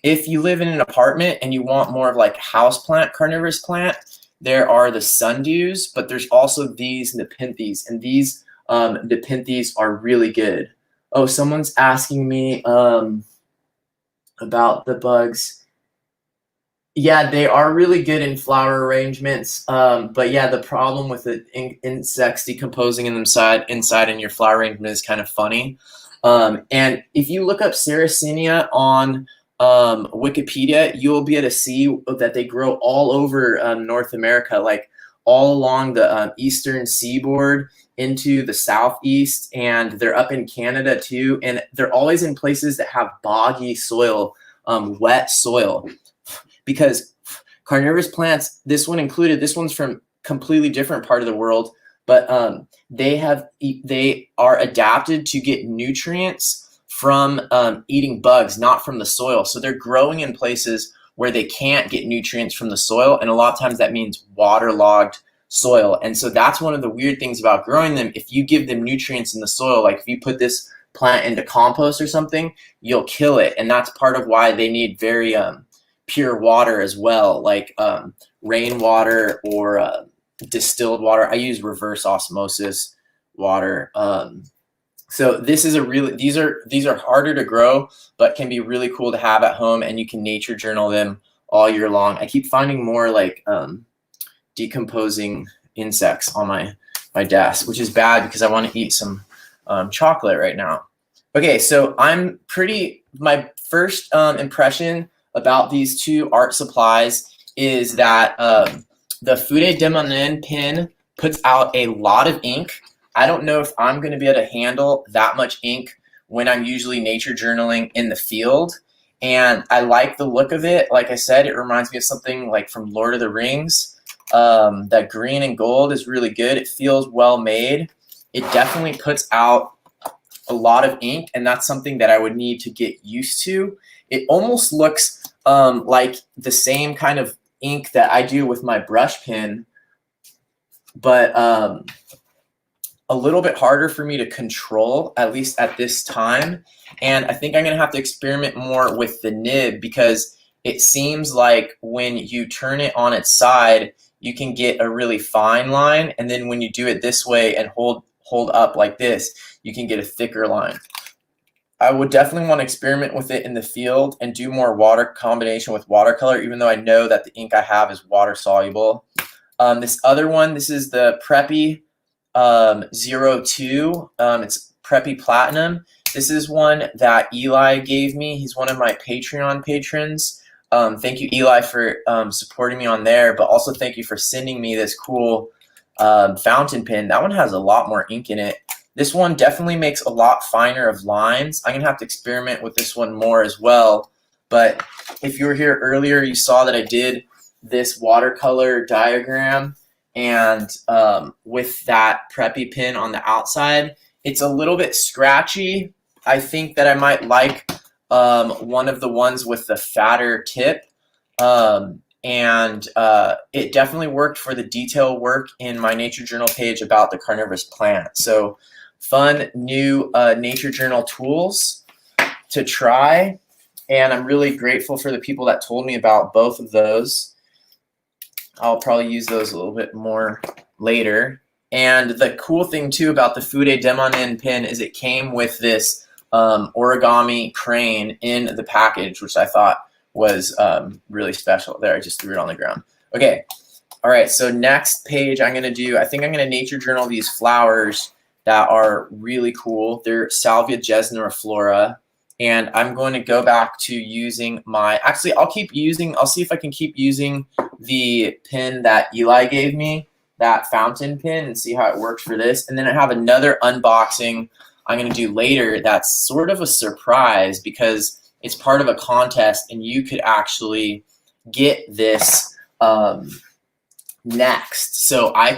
Speaker 1: If you live in an apartment and you want more of like a houseplant, carnivorous plant, there are the sundews, but there's also these nepenthes, and these nepenthes are really good. Oh, someone's asking me about the bugs. Yeah, they are really good in flower arrangements, but yeah, the problem with the insects decomposing inside in your flower arrangement is kind of funny. And if you look up Saracenia on Wikipedia, you'll be able to see that they grow all over North America, like all along the eastern seaboard into the southeast, and they're up in Canada too, and they're always in places that have boggy soil, wet soil. Because carnivorous plants, this one included, this one's from completely different part of the world, but they are adapted to get nutrients from eating bugs, not from the soil. So they're growing in places where they can't get nutrients from the soil, and a lot of times that means waterlogged soil. And so that's one of the weird things about growing them. If you give them nutrients in the soil, like if you put this plant into compost or something, you'll kill it. And that's part of why they need very pure water as well, like rainwater or distilled water. I use reverse osmosis water. So this is a really, these are harder to grow, but can be really cool to have at home, and you can nature journal them all year long. I keep finding more like decomposing insects on my desk, which is bad because I want to eat some chocolate right now. Okay, so my first impression about these two art supplies is that the Fude de Manin pen puts out a lot of ink. I don't know if I'm going to be able to handle that much ink when I'm usually nature journaling in the field. And I like the look of it. Like I said, it reminds me of something like from Lord of the Rings. That green and gold is really good. It feels well made. It definitely puts out a lot of ink, and that's something that I would need to get used to. It almost looks like the same kind of ink that I do with my brush pen, but a little bit harder for me to control, at least at this time. And I think I'm gonna have to experiment more with the nib, because it seems like when you turn it on its side, you can get a really fine line, and then when you do it this way and hold up like this, you can get a thicker line. I would definitely want to experiment with it in the field and do more water combination with watercolor, even though I know that the ink I have is water soluble. This other one, this is the Preppy 02. It's Preppy Platinum. This is one that Eli gave me. He's one of my Patreon patrons. Thank you, Eli, for supporting me on there, but also thank you for sending me this cool fountain pen. That one has a lot more ink in it. This one definitely makes a lot finer of lines. I'm gonna have to experiment with this one more as well. But if you were here earlier, you saw that I did this watercolor diagram, and with that Preppy pen on the outside, it's a little bit scratchy. I think that I might like one of the ones with the fatter tip, and it definitely worked for the detail work in my nature journal page about the carnivorous plant. So fun new nature journal tools to try, and I'm really grateful for the people that told me about both of those. I'll probably use those a little bit more later. And the cool thing too about the Fude Demonin pen is it came with this origami crane in the package, which I thought was really special. There, I just threw it on the ground. Okay, all right, so next page I'm gonna do, I think I'm gonna nature journal these flowers that are really cool. They're Salvia gesniflora, and I'm going to go back to using my, actually I'll see if I can keep using the pen that Eli gave me, that fountain pen, and see how it works for this. And then I have another unboxing I'm going to do later that's sort of a surprise, because it's part of a contest and you could actually get this next. So I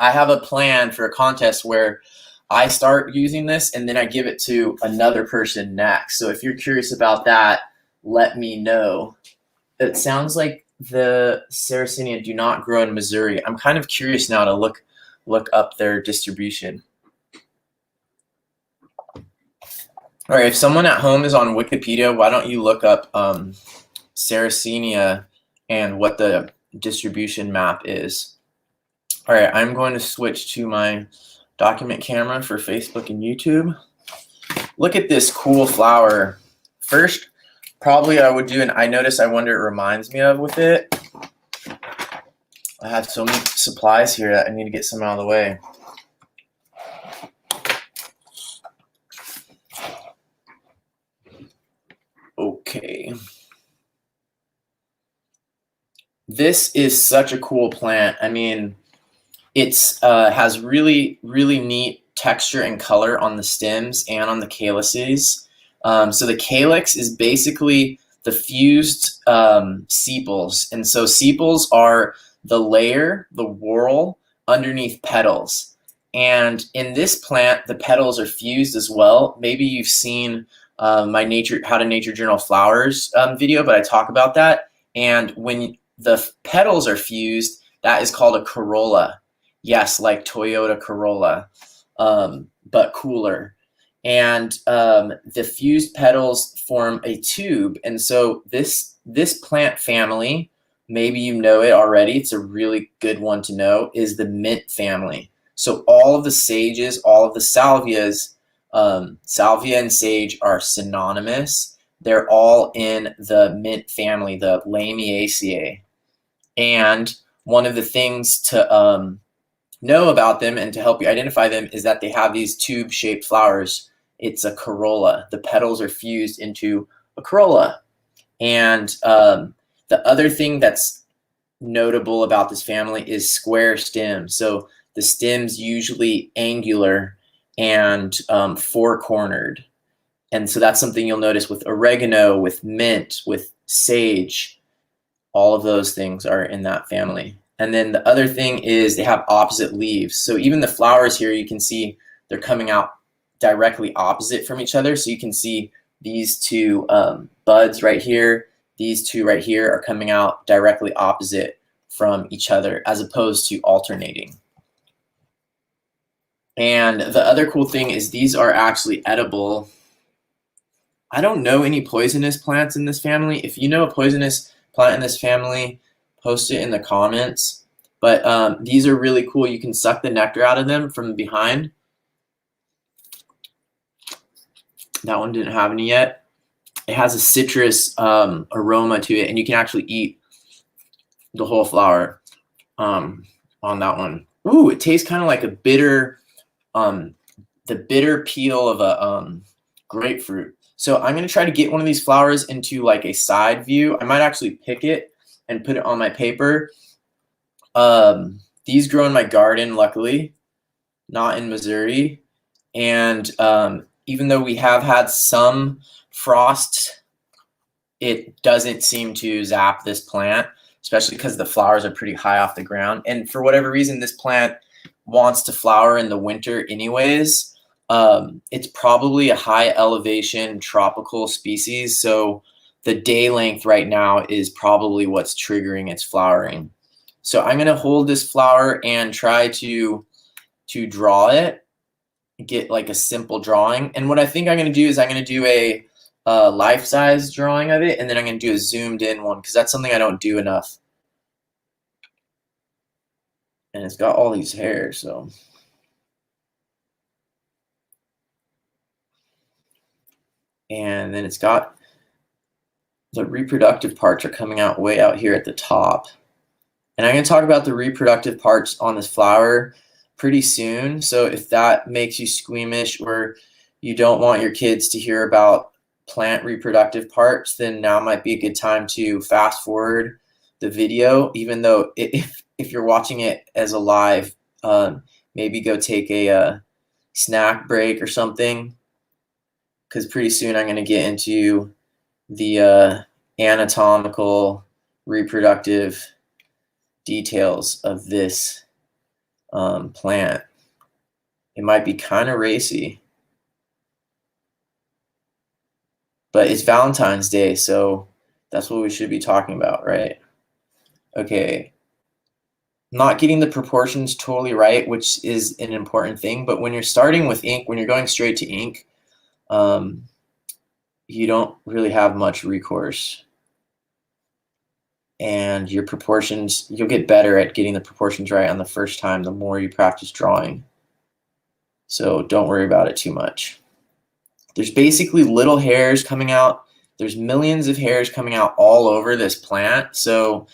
Speaker 1: have a plan for a contest where I start using this and then I give it to another person next. So if you're curious about that, let me know. It sounds like the Saracenia do not grow in Missouri. I'm kind of curious now to look up their distribution. All right, if someone at home is on Wikipedia, why don't you look up Saracenia and what the distribution map is. All right, I'm going to switch to my document camera for Facebook and YouTube. Look at this cool flower. First, probably I would do an I notice, I wonder it reminds me of with it. I have so many supplies here that I need to get some out of the way. Okay. This is such a cool plant. I mean, it's has really, really neat texture and color on the stems and on the calyces. So the calyx is basically the fused sepals. And so sepals are the layer, the whorl, underneath petals. And in this plant, the petals are fused as well. Maybe you've seen my How to Nature Journal Flowers video, but I talk about that. And when the petals are fused, that is called a corolla. Yes, like Toyota Corolla, but cooler. And the fused petals form a tube. And so this plant family, maybe you know it already, it's a really good one to know, is the mint family. So all of the sages, all of the salvias, salvia and sage are synonymous. They're all in the mint family, the Lamiaceae. And one of the things to know about them and to help you identify them is that they have these tube-shaped flowers. It's a corolla. The petals are fused into a corolla. And the other thing that's notable about this family is square stems. So the stem's usually angular and four-cornered. And so that's something you'll notice with oregano, with mint, with sage. All of those things are in that family. And then the other thing is they have opposite leaves. So even the flowers here, you can see they're coming out directly opposite from each other. So you can see these two buds right here, these two right here are coming out directly opposite from each other as opposed to alternating. And the other cool thing is these are actually edible. I don't know any poisonous plants in this family. If you know a poisonous plant in this family, post it in the comments. But these are really cool. You can suck the nectar out of them from behind. That one didn't have any yet. It has a citrus aroma to it, and you can actually eat the whole flower on that one. Ooh, it tastes kind of like a bitter, the bitter peel of a grapefruit. So I'm going to try to get one of these flowers into like a side view. I might actually pick it and put it on my paper. These grow in my garden, luckily, not in Missouri. And even though we have had some frost, it doesn't seem to zap this plant, especially because the flowers are pretty high off the ground. And for whatever reason, this plant wants to flower in the winter anyways. It's probably a high elevation tropical species, so the day length right now is probably what's triggering its flowering. So I'm going to hold this flower and try to draw it, get like a simple drawing. And what I think I'm going to do is I'm going to do a life-size drawing of it, and then I'm going to do a zoomed in one because that's something I don't do enough. And it's got all these hairs, so. And then it's got the reproductive parts are coming out way out here at the top. And I'm going to talk about the reproductive parts on this flower pretty soon. So if that makes you squeamish or you don't want your kids to hear about plant reproductive parts, then now might be a good time to fast forward the video, even though if you're watching it as a live, maybe go take a snack break or something, because pretty soon I'm going to get into the anatomical reproductive details of this plant. It might be kind of racy, but it's Valentine's Day, so that's what we should be talking about, right? Okay. Not getting the proportions totally right, which is an important thing, but when you're starting with ink, when you're going straight to ink, you don't really have much recourse. And your proportions, you'll get better at getting the proportions right on the first time the more you practice drawing. So don't worry about it too much. There's basically little hairs coming out. There's millions of hairs coming out all over this plant. So,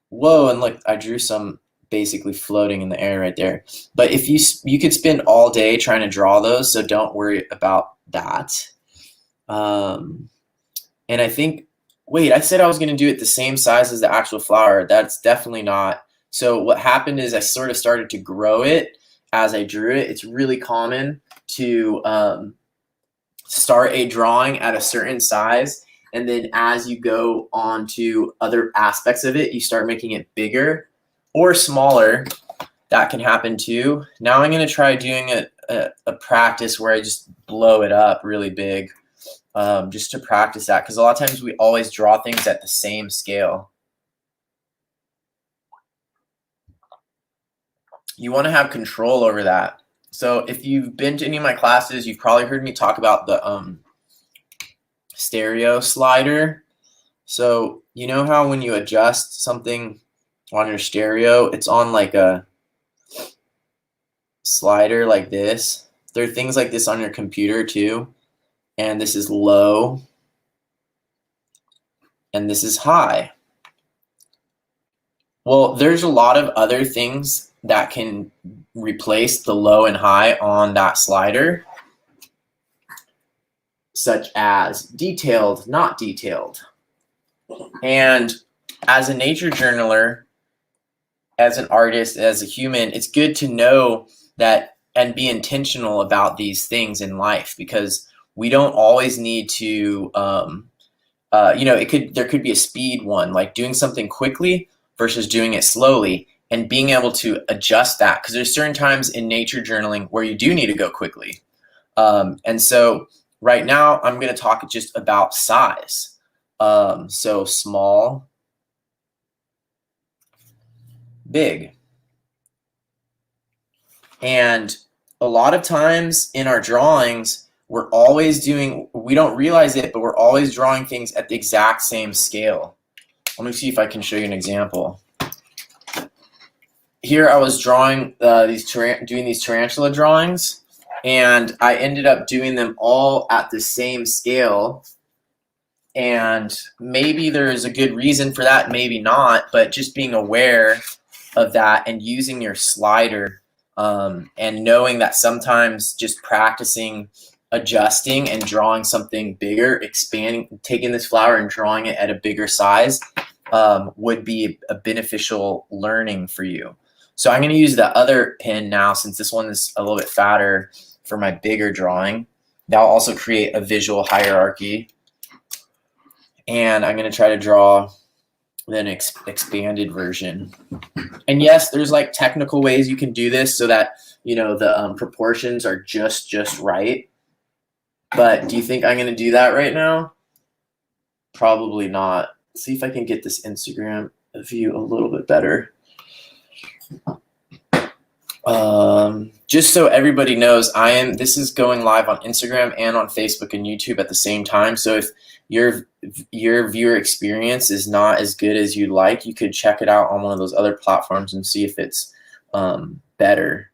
Speaker 1: whoa, and look, I drew some basically floating in the air right there. But if you could spend all day trying to draw those, so don't worry about that. And I think, wait, I said I was going to do it the same size as the actual flower. That's definitely not. So what happened is I sort of started to grow it as I drew it. It's really common to start a drawing at a certain size, and then as you go on to other aspects of it, you start making it bigger or smaller. That can happen too. Now I'm going to try doing a practice where I just blow it up really big, just to practice that, because a lot of times we always draw things at the same scale. You want to have control over that. So if you've been to any of my classes, you've probably heard me talk about the stereo slider. So you know how when you adjust something on your stereo, it's on like a slider like this. There are things like this on your computer too. And this is low. And this is high. Well, there's a lot of other things that can replace the low and high on that slider, such as detailed, not detailed. And as a nature journaler, as an artist, as a human, it's good to know that and be intentional about these things in life, because we don't always need to, you know, there could be a speed one, like doing something quickly versus doing it slowly, and being able to adjust that, because there's certain times in nature journaling where you do need to go quickly. And so right now I'm going to talk just about size. So small, big. And a lot of times in our drawings, we're always doing, we don't realize it, but we're always drawing things at the exact same scale. Let me see if I can show you an example. Here I was drawing doing these tarantula drawings, and I ended up doing them all at the same scale. And maybe there's a good reason for that, maybe not, but just being aware of that and using your slider, and knowing that sometimes just practicing adjusting and drawing something bigger, expanding, taking this flower and drawing it at a bigger size, would be a beneficial learning for you. So I'm going to use the other pen now, since this one is a little bit fatter, for my bigger drawing. That'll also create a visual hierarchy. And I'm going to try to draw an expanded version. And yes, there's like technical ways you can do this so that, you know, the proportions are just right. But do you think I'm going to do that right now? Probably not. Let's see if I can get this Instagram view a little bit better. Just so everybody knows, this is going live on Instagram and on Facebook and YouTube at the same time. So if your viewer experience is not as good as you'd like, you could check it out on one of those other platforms and see if it's better.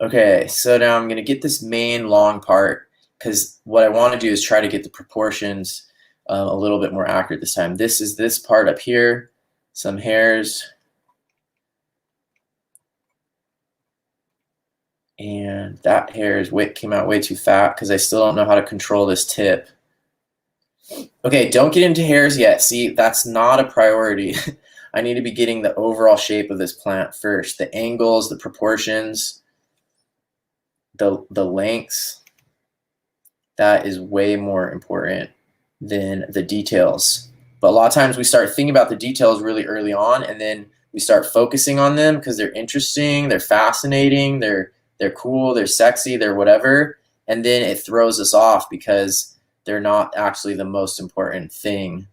Speaker 1: Okay, so now I'm going to get this main long part, because what I want to do is try to get the proportions a little bit more accurate this time. This is this part up here, some hairs. And that hair came out way too fat because I still don't know how to control this tip. Okay, don't get into hairs yet. See, that's not a priority. I need to be getting the overall shape of this plant first. The angles, the proportions, the lengths. That is way more important than the details. But a lot of times we start thinking about the details really early on, and then we start focusing on them because they're interesting, they're fascinating, they're cool, they're sexy, they're whatever, and then it throws us off because they're not actually the most important thing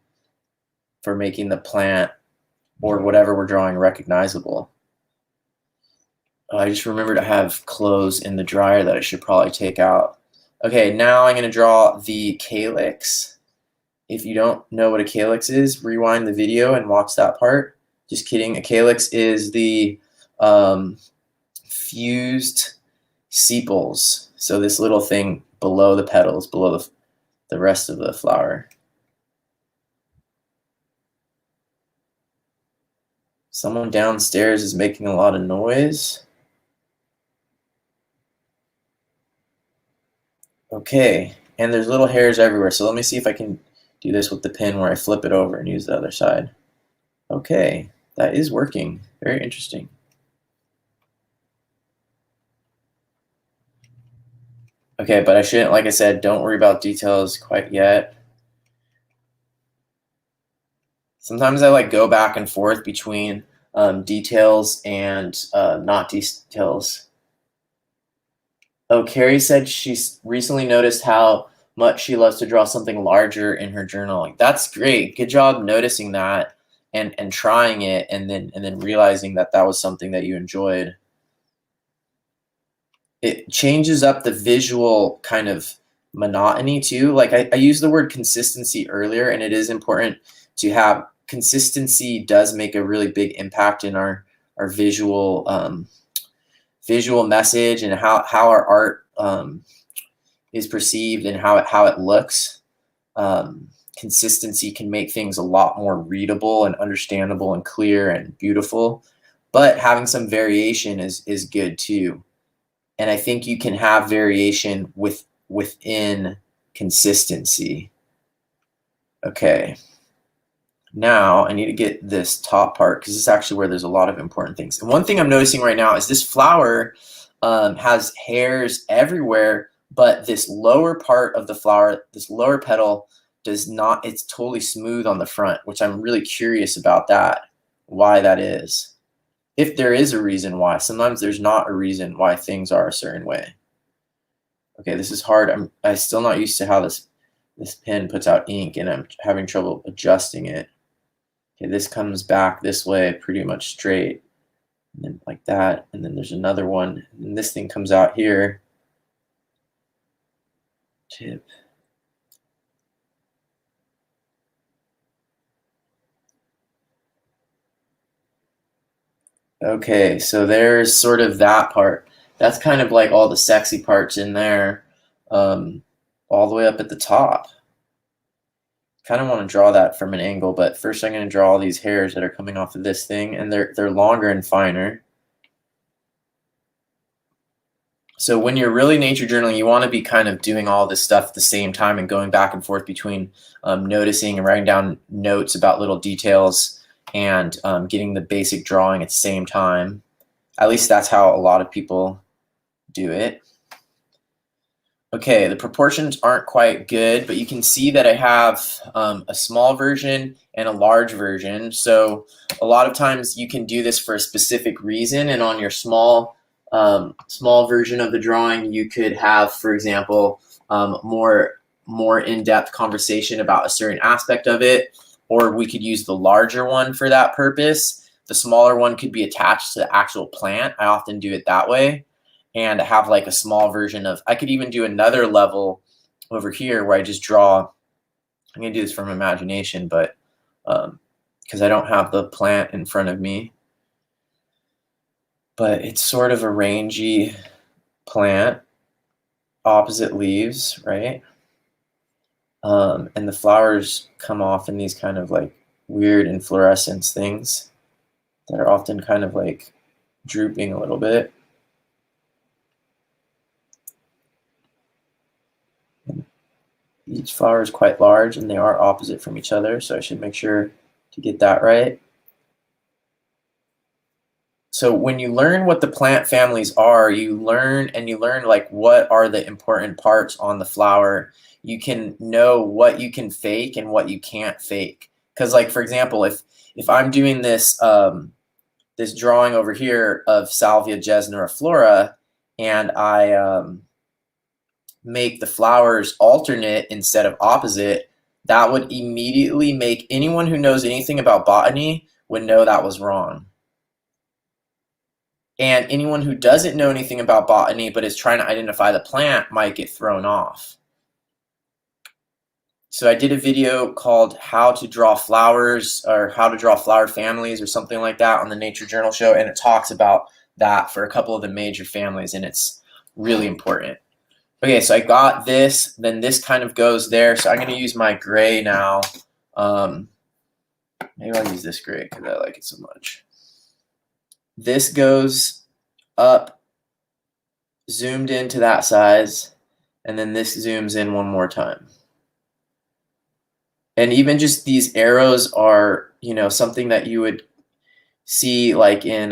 Speaker 1: for making the plant or whatever we're drawing recognizable. I just remembered I have clothes in the dryer that I should probably take out. Okay, now I'm going to draw the calyx. If you don't know what a calyx is, rewind the video and watch that part. Just kidding. A calyx is the fused sepals. So this little thing below the petals, below the rest of the flower. Someone downstairs is making a lot of noise. Okay, and there's little hairs everywhere. So let me see if I can do this with the pen where I flip it over and use the other side. Okay, that is working. Very interesting. Okay, but I shouldn't, like I said, don't worry about details quite yet. Sometimes I like go back and forth between details and not details. Oh, Carrie said she's recently noticed how much she loves to draw something larger in her journal. That's great. Good job noticing that and trying it, and then realizing that that was something that you enjoyed. It changes up the visual kind of monotony too. Like I used the word consistency earlier, and it is important to have consistency. Does make a really big impact in our visual message and how our art is perceived and how it looks. Consistency can make things a lot more readable and understandable and clear and beautiful, but having some variation is good too. And I think you can have variation within consistency. Okay. Now I need to get this top part because this is actually where there's a lot of important things. And one thing I'm noticing right now is this flower has hairs everywhere, but this lower part of the flower, this lower petal, does not, it's totally smooth on the front, which I'm really curious about that, why that is. If there is a reason why. Sometimes there's not a reason why things are a certain way. Okay, this is hard. I'm still not used to how this pen puts out ink, and I'm having trouble adjusting it. Okay, this comes back this way pretty much straight, and then like that, and then there's another one, and this thing comes out here. Tip. Okay, so there's sort of that part. That's kind of like all the sexy parts in there, all the way up at the top. Kind of want to draw that from an angle, but first I'm going to draw all these hairs that are coming off of this thing, and they're longer and finer. So when you're really nature journaling, you want to be kind of doing all this stuff at the same time and going back and forth between noticing and writing down notes about little details and getting the basic drawing at the same time. At least that's how a lot of people do it. Okay, the proportions aren't quite good, but you can see that I have a small version and a large version. So a lot of times you can do this for a specific reason, and on your small version of the drawing, you could have, for example, more in-depth conversation about a certain aspect of it, or we could use the larger one for that purpose. The smaller one could be attached to the actual plant. I often do it that way, and have like a small version of, I could even do another level over here where I just draw. I'm gonna do this from imagination, but because I don't have the plant in front of me, but it's sort of a rangy plant, opposite leaves, right? And the flowers come off in these kind of like weird inflorescence things that are often kind of like drooping a little bit. And each flower is quite large, and they are opposite from each other, so I should make sure to get that right. So when you learn what the plant families are, you learn like what are the important parts on the flower. You can know what you can fake and what you can't fake. Because like, for example, if I'm doing this this drawing over here of Salvia gesniflora, and I make the flowers alternate instead of opposite, that would immediately make anyone who knows anything about botany would know that was wrong. And anyone who doesn't know anything about botany but is trying to identify the plant might get thrown off. So I did a video called How to Draw Flowers, or How to Draw Flower Families, or something like that, on the Nature Journal show, and it talks about that for a couple of the major families, and it's really important. Okay, so I got this, then this kind of goes there, so I'm going to use my gray now. Maybe I'll use this gray because I like it so much. This goes up, zoomed into that size, and then this zooms in one more time. And even just these arrows are, you know, something that you would see like in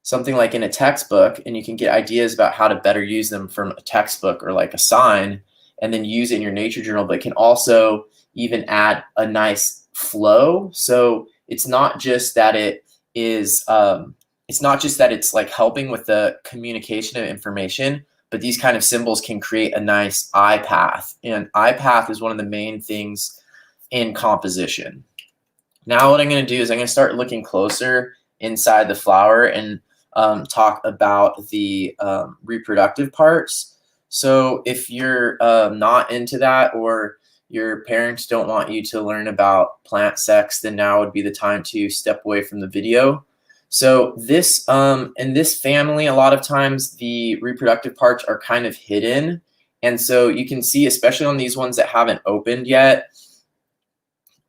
Speaker 1: something like in a textbook, and you can get ideas about how to better use them from a textbook or like a sign, and then use it in your nature journal. But it can also even add a nice flow. So it's not just that it is it's not just that it's like helping with the communication of information, but these kind of symbols can create a nice eye path. And eye path is one of the main things in composition. Now what I'm going to do is I'm going to start looking closer inside the flower and talk about the reproductive parts. So if you're not into that, or your parents don't want you to learn about plant sex, then now would be the time to step away from the video. So this in this family, a lot of times the reproductive parts are kind of hidden. And so you can see, especially on these ones that haven't opened yet,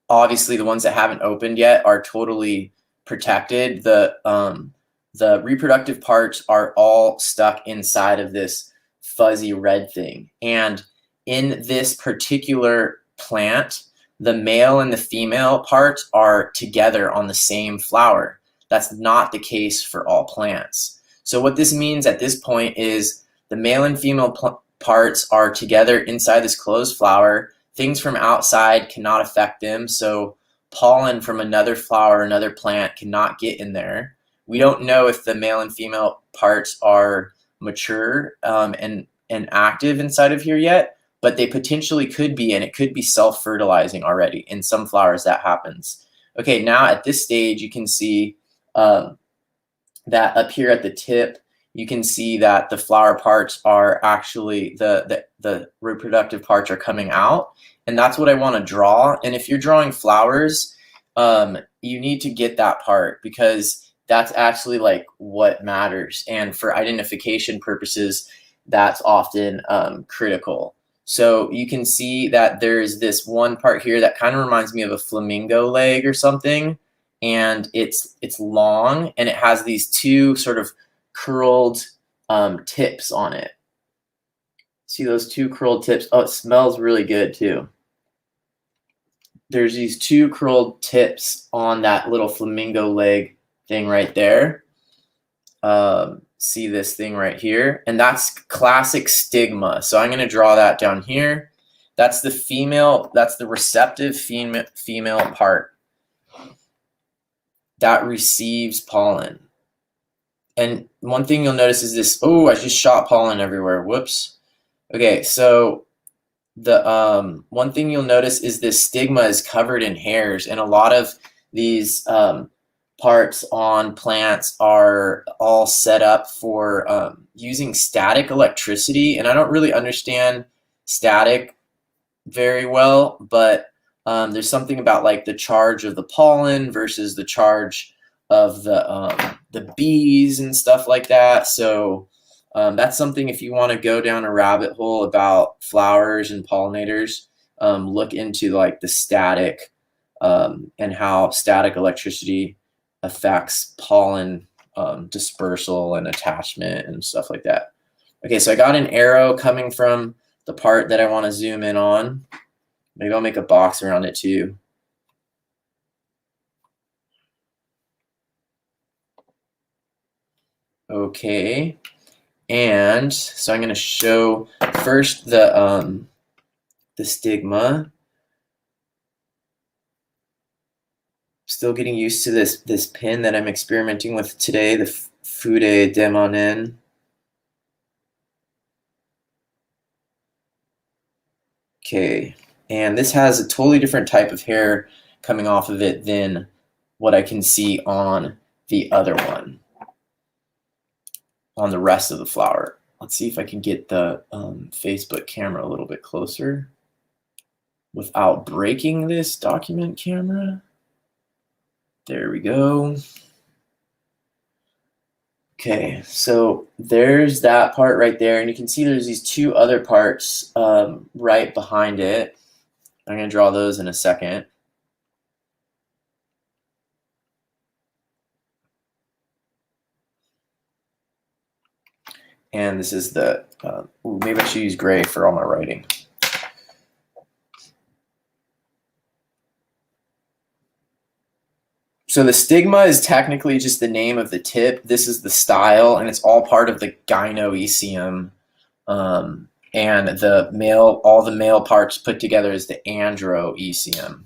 Speaker 1: obviously the ones that haven't opened yet are totally protected. The reproductive parts are all stuck inside of this fuzzy red thing. And in this particular plant, the male and the female parts are together on the same flower. That's not the case for all plants. So what this means at this point is The male and female parts are together inside this closed flower. Things from outside cannot affect them, so pollen from another flower, another plant cannot get in there. We don't know if the male and female parts are mature and active inside of here yet, but they potentially could be, and it could be self-fertilizing already. In some flowers that happens. Okay, now at this stage you can see that up here at the tip, you can see that the flower parts are actually, the reproductive parts are coming out, and that's what I want to draw. And if you're drawing flowers, you need to get that part, because that's actually like what matters, and for identification purposes that's often critical. So you can see that there's this one part here that kind of reminds me of a flamingo leg or something, and it's long, and it has these two sort of curled tips on it. See those two curled tips? Oh, it smells really good too. There's these two curled tips on that little flamingo leg thing right there. See this thing right here, and that's classic stigma. So I'm going to draw that down here. That's the female, that's the receptive female part that receives pollen. And one thing you'll notice is this, oh, I just shot pollen everywhere, whoops. Okay, so the one thing you'll notice is this stigma is covered in hairs, and a lot of these parts on plants are all set up for using static electricity, and I don't really understand static very well, but there's something about like the charge of the pollen versus the charge of the bees and stuff like that. So that's something, if you want to go down a rabbit hole about flowers and pollinators, look into like the static and how static electricity affects pollen dispersal and attachment and stuff like that. Okay, so I got an arrow coming from the part that I want to zoom in on. Maybe I'll make a box around it too. Okay, and so I'm going to show first the stigma. Still getting used to this pen that I'm experimenting with today, the Fude Demonin. Okay, and this has a totally different type of hair coming off of it than what I can see on the other one, on the rest of the flower. Let's see if I can get the Facebook camera a little bit closer without breaking this document camera. There we go. Okay, so there's that part right there, and you can see there's these two other parts right behind it. I'm going to draw those in a second. And this is the, maybe I should use gray for all my writing. So the stigma is technically just the name of the tip. This is the style, and it's all part of the gynoecium. And the male, all the male parts put together is the androecium.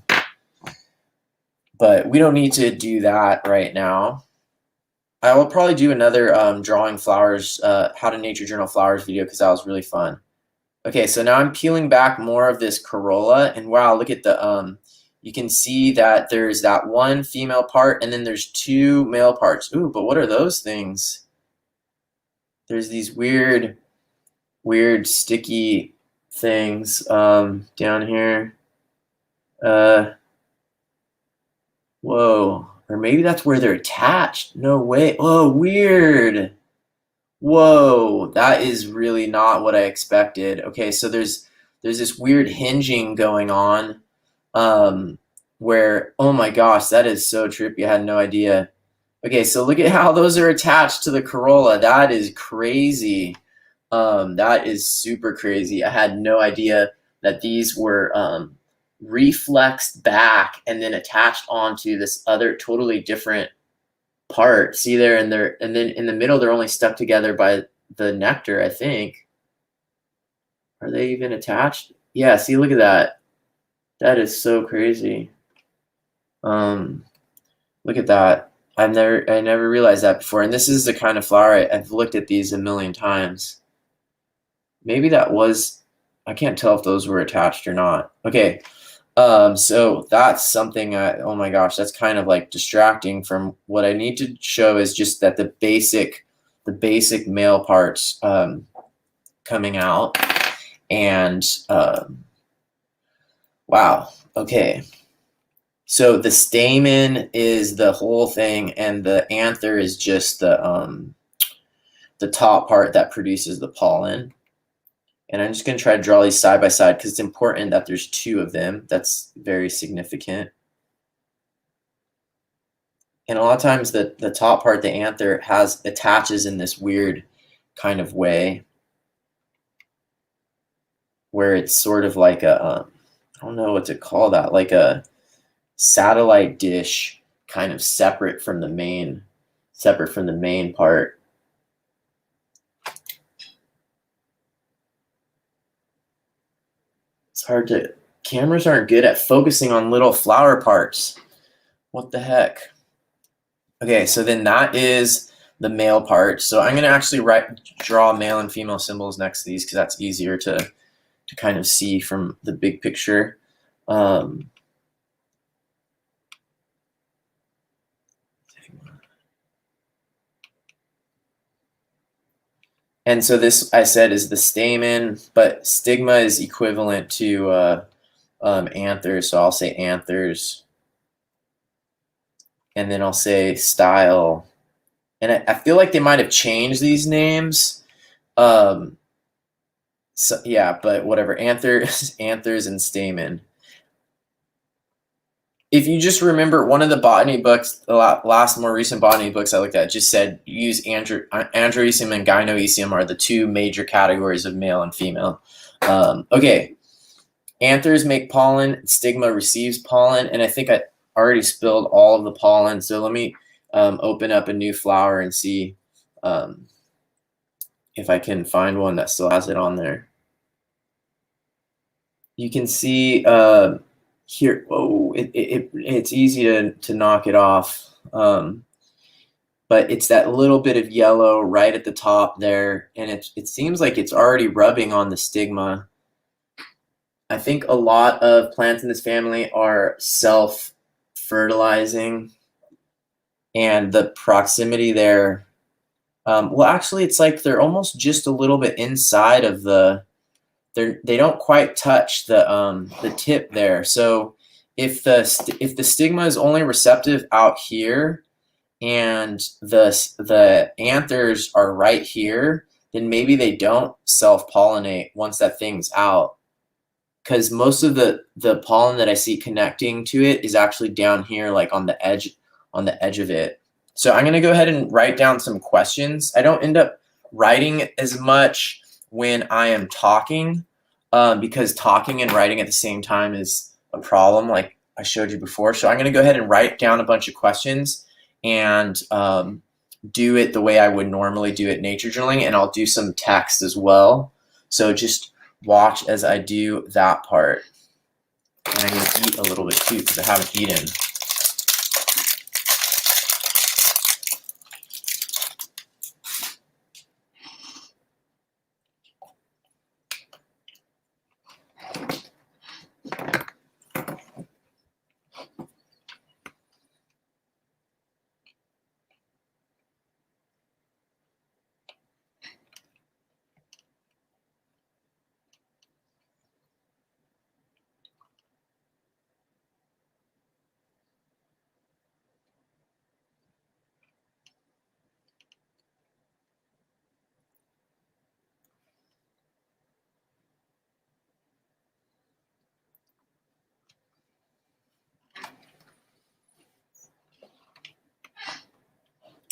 Speaker 1: But we don't need to do that right now. I will probably do another drawing flowers, how to nature journal flowers video, because that was really fun. Okay, so now I'm peeling back more of this corolla, and wow, look at the you can see that there's that one female part, and then there's two male parts. Ooh, but what are those things? There's these weird sticky things down here. Whoa, or maybe that's where they're attached. No way. Oh, weird. Whoa, that is really not what I expected. Okay, so there's this weird hinging going on. Where, oh my gosh, that is so trippy. I had no idea. Okay, so look at how those are attached to the corolla. That is crazy. That is super crazy. I had no idea that these were reflexed back and then attached onto this other totally different part. See there, and then in the middle they're only stuck together by the nectar, I think. Are they even attached? Yeah, see, look at that. That is so crazy. Look at that. I never realized that before. And this is the kind of flower I've looked at these a million times. Maybe that was, I can't tell if those were attached or not. Okay. So that's something, oh my gosh, that's kind of like distracting from what I need to show is just that the basic male parts coming out. And wow, okay. So the stamen is the whole thing, and the anther is just the top part that produces the pollen. And I'm just going to try to draw these side by side because it's important that there's two of them. That's very significant. And a lot of times the top part, the anther, attaches in this weird kind of way where it's sort of like a, I don't know what to call that, like a satellite dish kind of separate from the main part. It's hard to, cameras aren't good at focusing on little flower parts. What the heck? Okay, so then that is the male part. So I'm going to actually draw male and female symbols next to these because that's easier to kind of see from the big picture. And so this, I said, is the stamen, but stigma is equivalent to anthers. So I'll say anthers. And then I'll say style. And I feel like they might have changed these names. So yeah, but whatever. Anthers and stamen. If you just remember, one of the botany books, the last more recent botany books I looked at, just said use androecium and gynoecium are the two major categories of male and female. Okay, anthers make pollen, stigma receives pollen, and I think I already spilled all of the pollen, so let me open up a new flower and see if I can find one that still has it on there. You can see here, oh, it's easy to knock it off, but it's that little bit of yellow right at the top there, and it seems like it's already rubbing on the stigma. I think a lot of plants in this family are self-fertilizing, and the proximity there, well, actually, it's like they're almost just a little bit inside of the. They don't quite touch the tip there. So if the stigma is only receptive out here and the anthers are right here, then maybe they don't self-pollinate once that thing's out, because most of the pollen that I see connecting to it is actually down here, like on the edge of it. So I'm going to go ahead and write down some questions. I don't end up writing as much when I am talking, because talking and writing at the same time is a problem, like I showed you before. So I'm going to go ahead and write down a bunch of questions and do it the way I would normally do it nature journaling, and I'll do some text as well. So just watch as I do that part. And I'm going to eat a little bit too because I haven't eaten.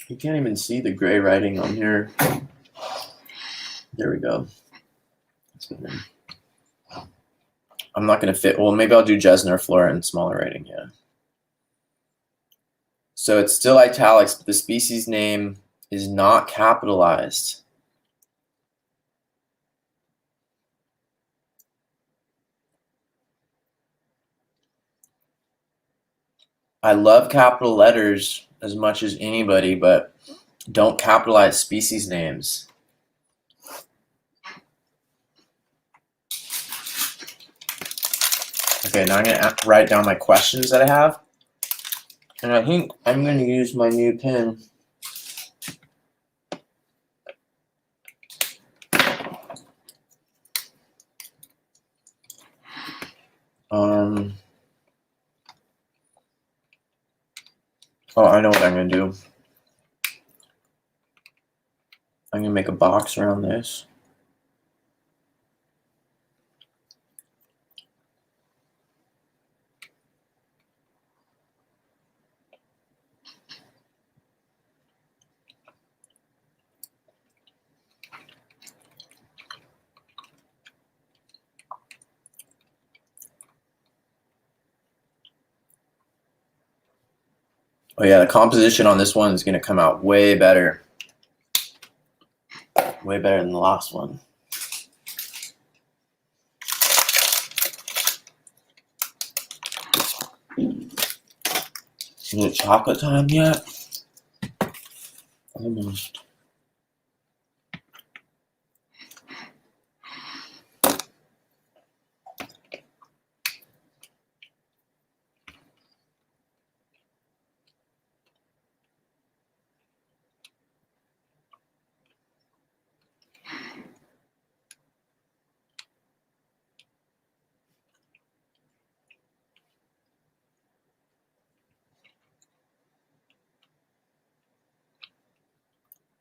Speaker 1: You can't even see the gray writing on here. There we go. I'm not going to fit. Well, maybe I'll do Jesner Flora in smaller writing. Yeah. So it's still italics, but the species name is not capitalized. I love capital letters as much as anybody, but don't capitalize species names. Okay, now I'm going to write down my questions that I have. And I think I'm going to use my new pen. Oh, I know what I'm going to do. I'm going to make a box around this. Oh yeah, the composition on this one is going to come out way better. Way better than the last one. Is it chocolate time yet? Almost.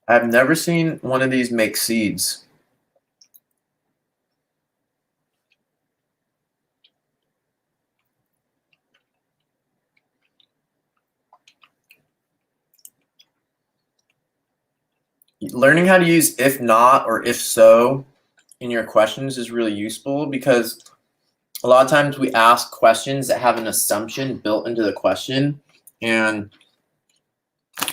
Speaker 1: I've never seen one of these make seeds. Learning how to use if not or if so in your questions is really useful, because a lot of times we ask questions that have an assumption built into the question, and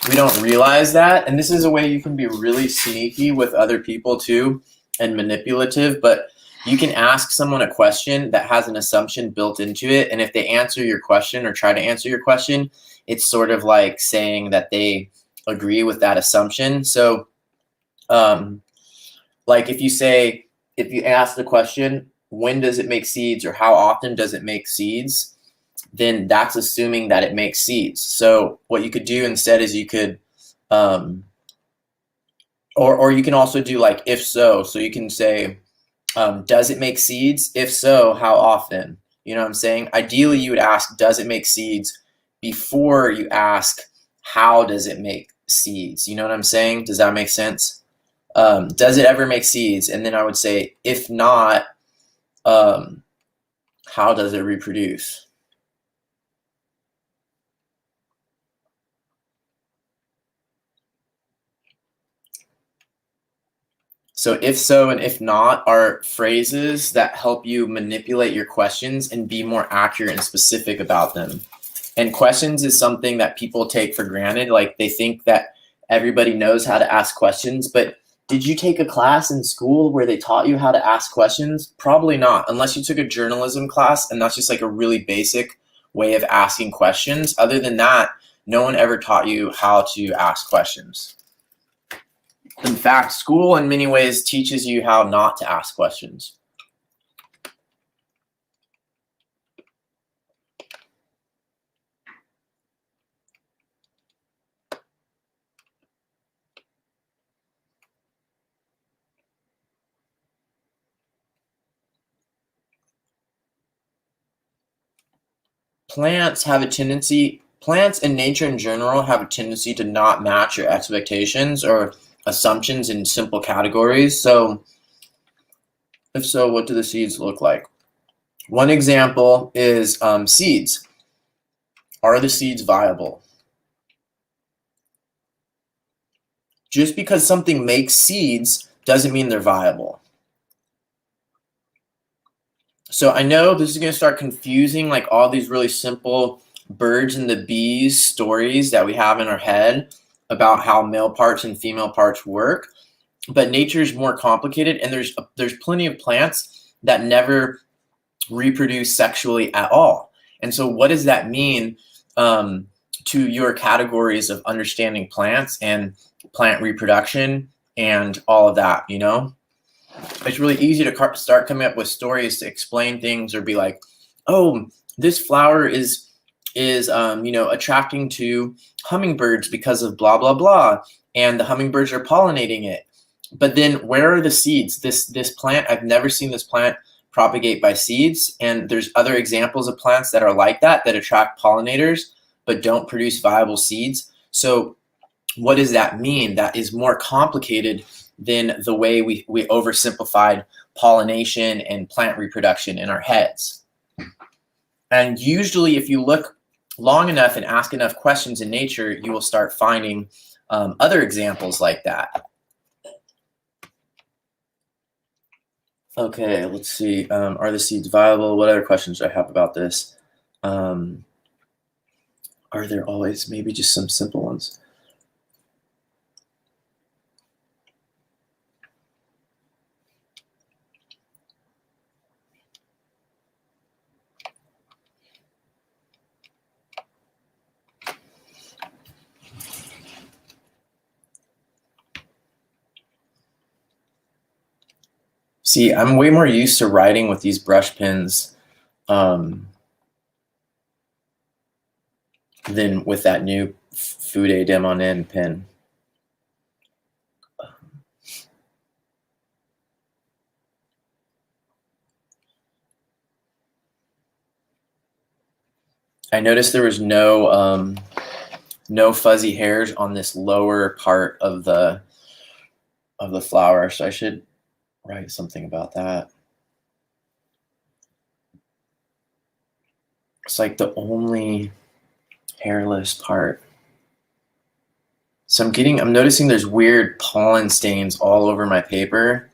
Speaker 1: we don't realize that. And this is a way you can be really sneaky with other people too, and manipulative. But you can ask someone a question that has an assumption built into it, and if they answer your question or try to answer your question, it's sort of like saying that they agree with that assumption. So like if you ask the question, when does it make seeds, or how often does it make seeds, then that's assuming that it makes seeds. So what you could do instead is you could, or you can also do like if so. So you can say, does it make seeds? If so, how often? You know what I'm saying? Ideally, you would ask, does it make seeds, before you ask, how does it make seeds? You know what I'm saying? Does that make sense? Does it ever make seeds? And then I would say, if not, how does it reproduce? So if so and if not are phrases that help you manipulate your questions and be more accurate and specific about them. And questions is something that people take for granted. Like they think that everybody knows how to ask questions, but did you take a class in school where they taught you how to ask questions? Probably not, unless you took a journalism class, and that's just like a really basic way of asking questions. Other than that, no one ever taught you how to ask questions. In fact, school in many ways teaches you how not to ask questions. Plants and nature in general have a tendency to not match your expectations or assumptions in simple categories. So if so, what do the seeds look like? One example is seeds. Are the seeds viable? Just because something makes seeds doesn't mean they're viable. So I know this is going to start confusing like all these really simple birds and the bees stories that we have in our head about how male parts and female parts work, but nature is more complicated, and there's plenty of plants that never reproduce sexually at all. And so what does that mean? to your categories of understanding plants and plant reproduction and all of that, you know? It's really easy to start coming up with stories to explain things or be like, oh, this flower is you know, attracting to hummingbirds because of blah, blah, blah. And the hummingbirds are pollinating it. But then where are the seeds? This plant, I've never seen this plant propagate by seeds. And there's other examples of plants that are like that attract pollinators, but don't produce viable seeds. So what does that mean? That is more complicated than the way we oversimplified pollination and plant reproduction in our heads. And usually if you look long enough and ask enough questions in nature, you will start finding other examples like that. Okay, let's see. Are the seeds viable? What other questions do I have about this? Are there always maybe just some simple ones? See, I'm way more used to writing with these brush pens than with that new Fude Demonin pen. I noticed there was no fuzzy hairs on this lower part of the flower, so I should write something about that. It's like the only hairless part. So I'm noticing there's weird pollen stains all over my paper.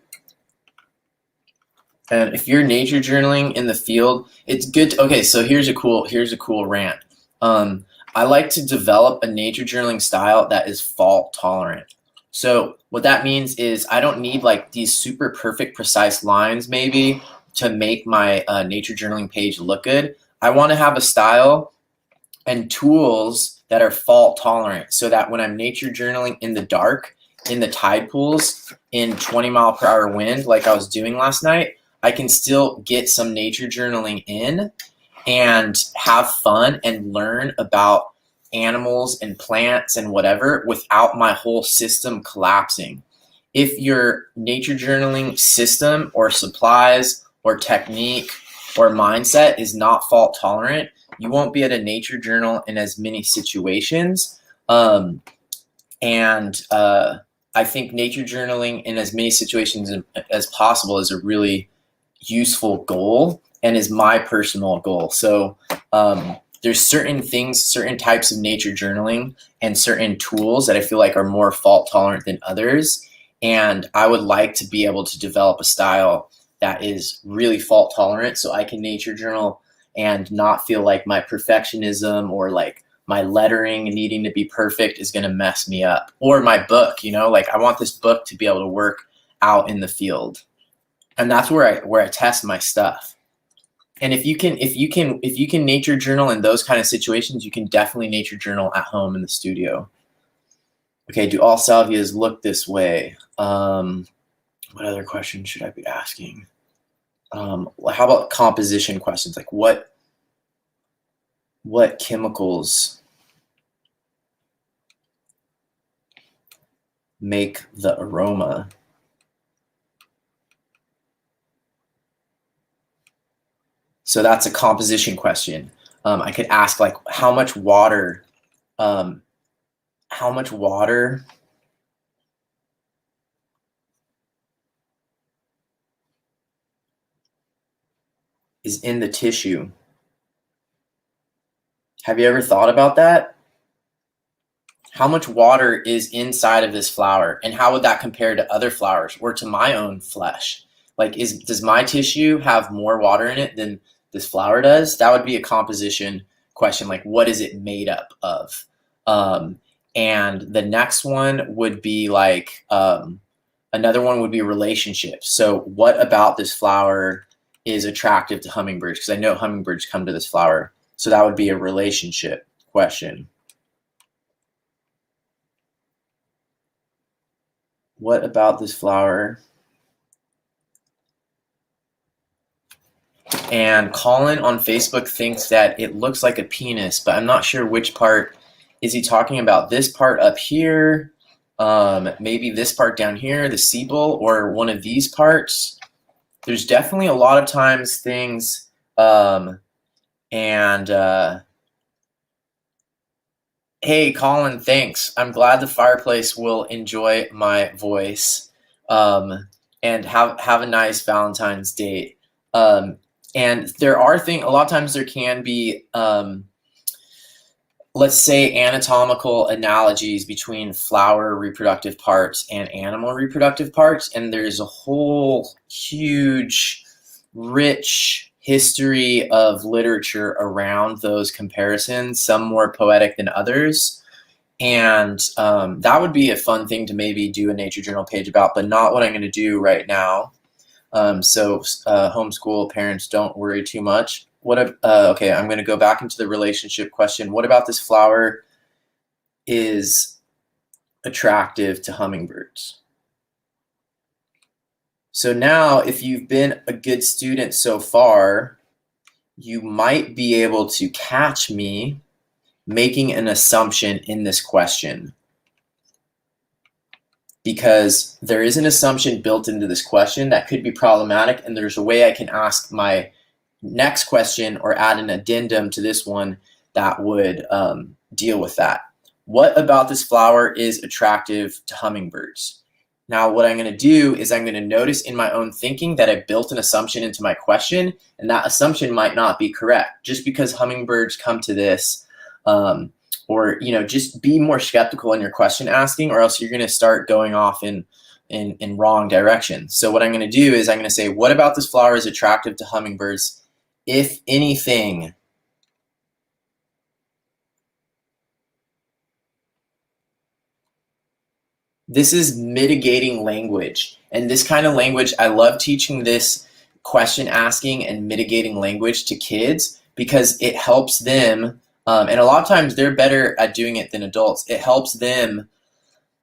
Speaker 1: And if you're nature journaling in the field, it's good. Okay, so here's a cool rant. I like to develop a nature journaling style that is fault tolerant. So what that means is I don't need like these super perfect, precise lines maybe to make my nature journaling page look good. I want to have a style and tools that are fault tolerant so that when I'm nature journaling in the dark, in the tide pools, in 20-mile-per-hour wind, like I was doing last night, I can still get some nature journaling in and have fun and learn about animals and plants and whatever without my whole system collapsing. If your nature journaling system or supplies or technique or mindset is not fault tolerant, you won't be able to nature journal in as many situations. I think nature journaling in as many situations as possible is a really useful goal and is my personal goal. So there's certain things, certain types of nature journaling and certain tools that I feel like are more fault tolerant than others. And I would like to be able to develop a style that is really fault tolerant so I can nature journal and not feel like my perfectionism or like my lettering needing to be perfect is going to mess me up. Or my book, you know, like I want this book to be able to work out in the field. And that's where I test my stuff. And if you can nature journal in those kind of situations, you can definitely nature journal at home in the studio. Okay, do all salvias look this way? What other questions should I be asking? How about composition questions? Like what chemicals make the aroma? So that's a composition question. I could ask like how much water is in the tissue? Have you ever thought about that? How much water is inside of this flower, and how would that compare to other flowers or to my own flesh? Like, does my tissue have more water in it than this flower does? That would be a composition question. Like, what is it made up of? And the next one would be like, another one would be relationships. So what about this flower is attractive to hummingbirds? Because I know hummingbirds come to this flower. So that would be a relationship question. What about this flower? And Colin on Facebook thinks that it looks like a penis, but I'm not sure which part. Is he talking about this part up here? Maybe this part down here, the sepal, or one of these parts? There's definitely a lot of times things, hey, Colin, thanks. I'm glad the fireplace will enjoy my voice, and have a nice Valentine's date. And there are things, a lot of times there can be, let's say, anatomical analogies between flower reproductive parts and animal reproductive parts. And there's a whole huge, rich history of literature around those comparisons, some more poetic than others. And that would be a fun thing to maybe do a Nature Journal page about, but not what I'm going to do right now. So homeschool parents, don't worry too much. Okay, I'm going to go back into the relationship question. What about this flower is attractive to hummingbirds? So now, if you've been a good student so far, you might be able to catch me making an assumption in this question, because there is an assumption built into this question that could be problematic, and there's a way I can ask my next question or add an addendum to this one that would deal with that. What about this flower is attractive to hummingbirds? Now, what I'm going to do is I'm going to notice in my own thinking that I built an assumption into my question, and that assumption might not be correct. Just because hummingbirds come to this, or just be more skeptical in your question asking, or else you're going to start going off in wrong direction. So what I'm going to do is I'm going to say, what about this flower is attractive to hummingbirds, if anything? This is mitigating language, and this kind of language, I love teaching this question asking and mitigating language to kids, because it helps them, and a lot of times they're better at doing it than adults. It helps them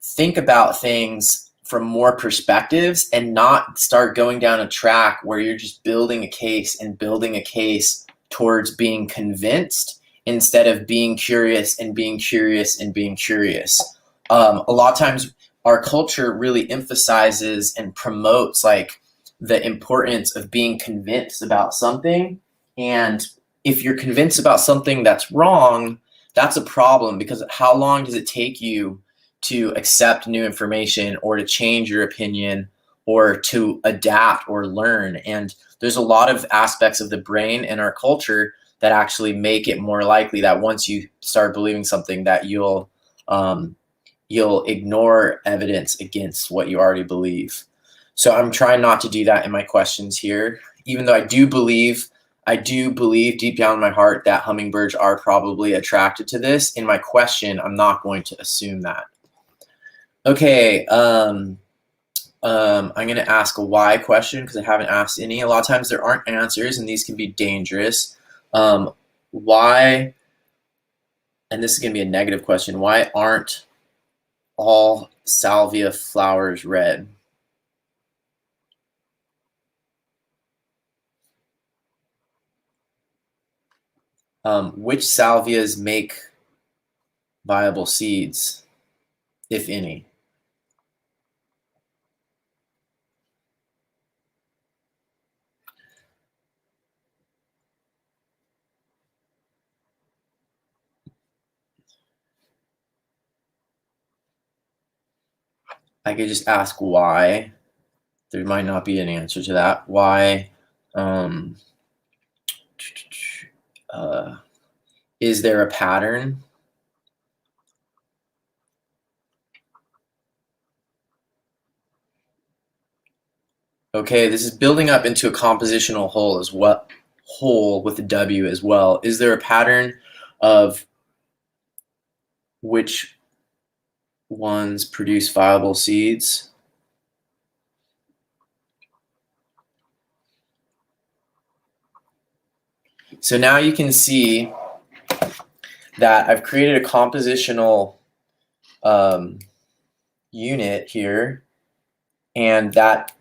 Speaker 1: think about things from more perspectives and not start going down a track where you're just building a case and building a case towards being convinced, instead of being curious and being curious and being curious. A lot of times our culture really emphasizes and promotes like the importance of being convinced about something. And if you're convinced about something that's wrong, that's a problem, because how long does it take you to accept new information, or to change your opinion, or to adapt or learn? And there's a lot of aspects of the brain and our culture that actually make it more likely that once you start believing something, that you'll ignore evidence against what you already believe. So I'm trying not to do that in my questions here, even though I do believe deep down in my heart that hummingbirds are probably attracted to this. In my question, I'm not going to assume that. Okay, I'm going to ask a why question, because I haven't asked any. A lot of times there aren't answers, and these can be dangerous. Why, and this is going to be a negative question, why aren't all salvia flowers red? Which salvias make viable seeds, if any? I could just ask why. There might not be an answer to that. Why? Is there a pattern? Okay, this is building up into a compositional whole as well, whole with a W as well. Is there a pattern of which ones produce viable seeds? So now you can see that I've created a compositional unit here, and that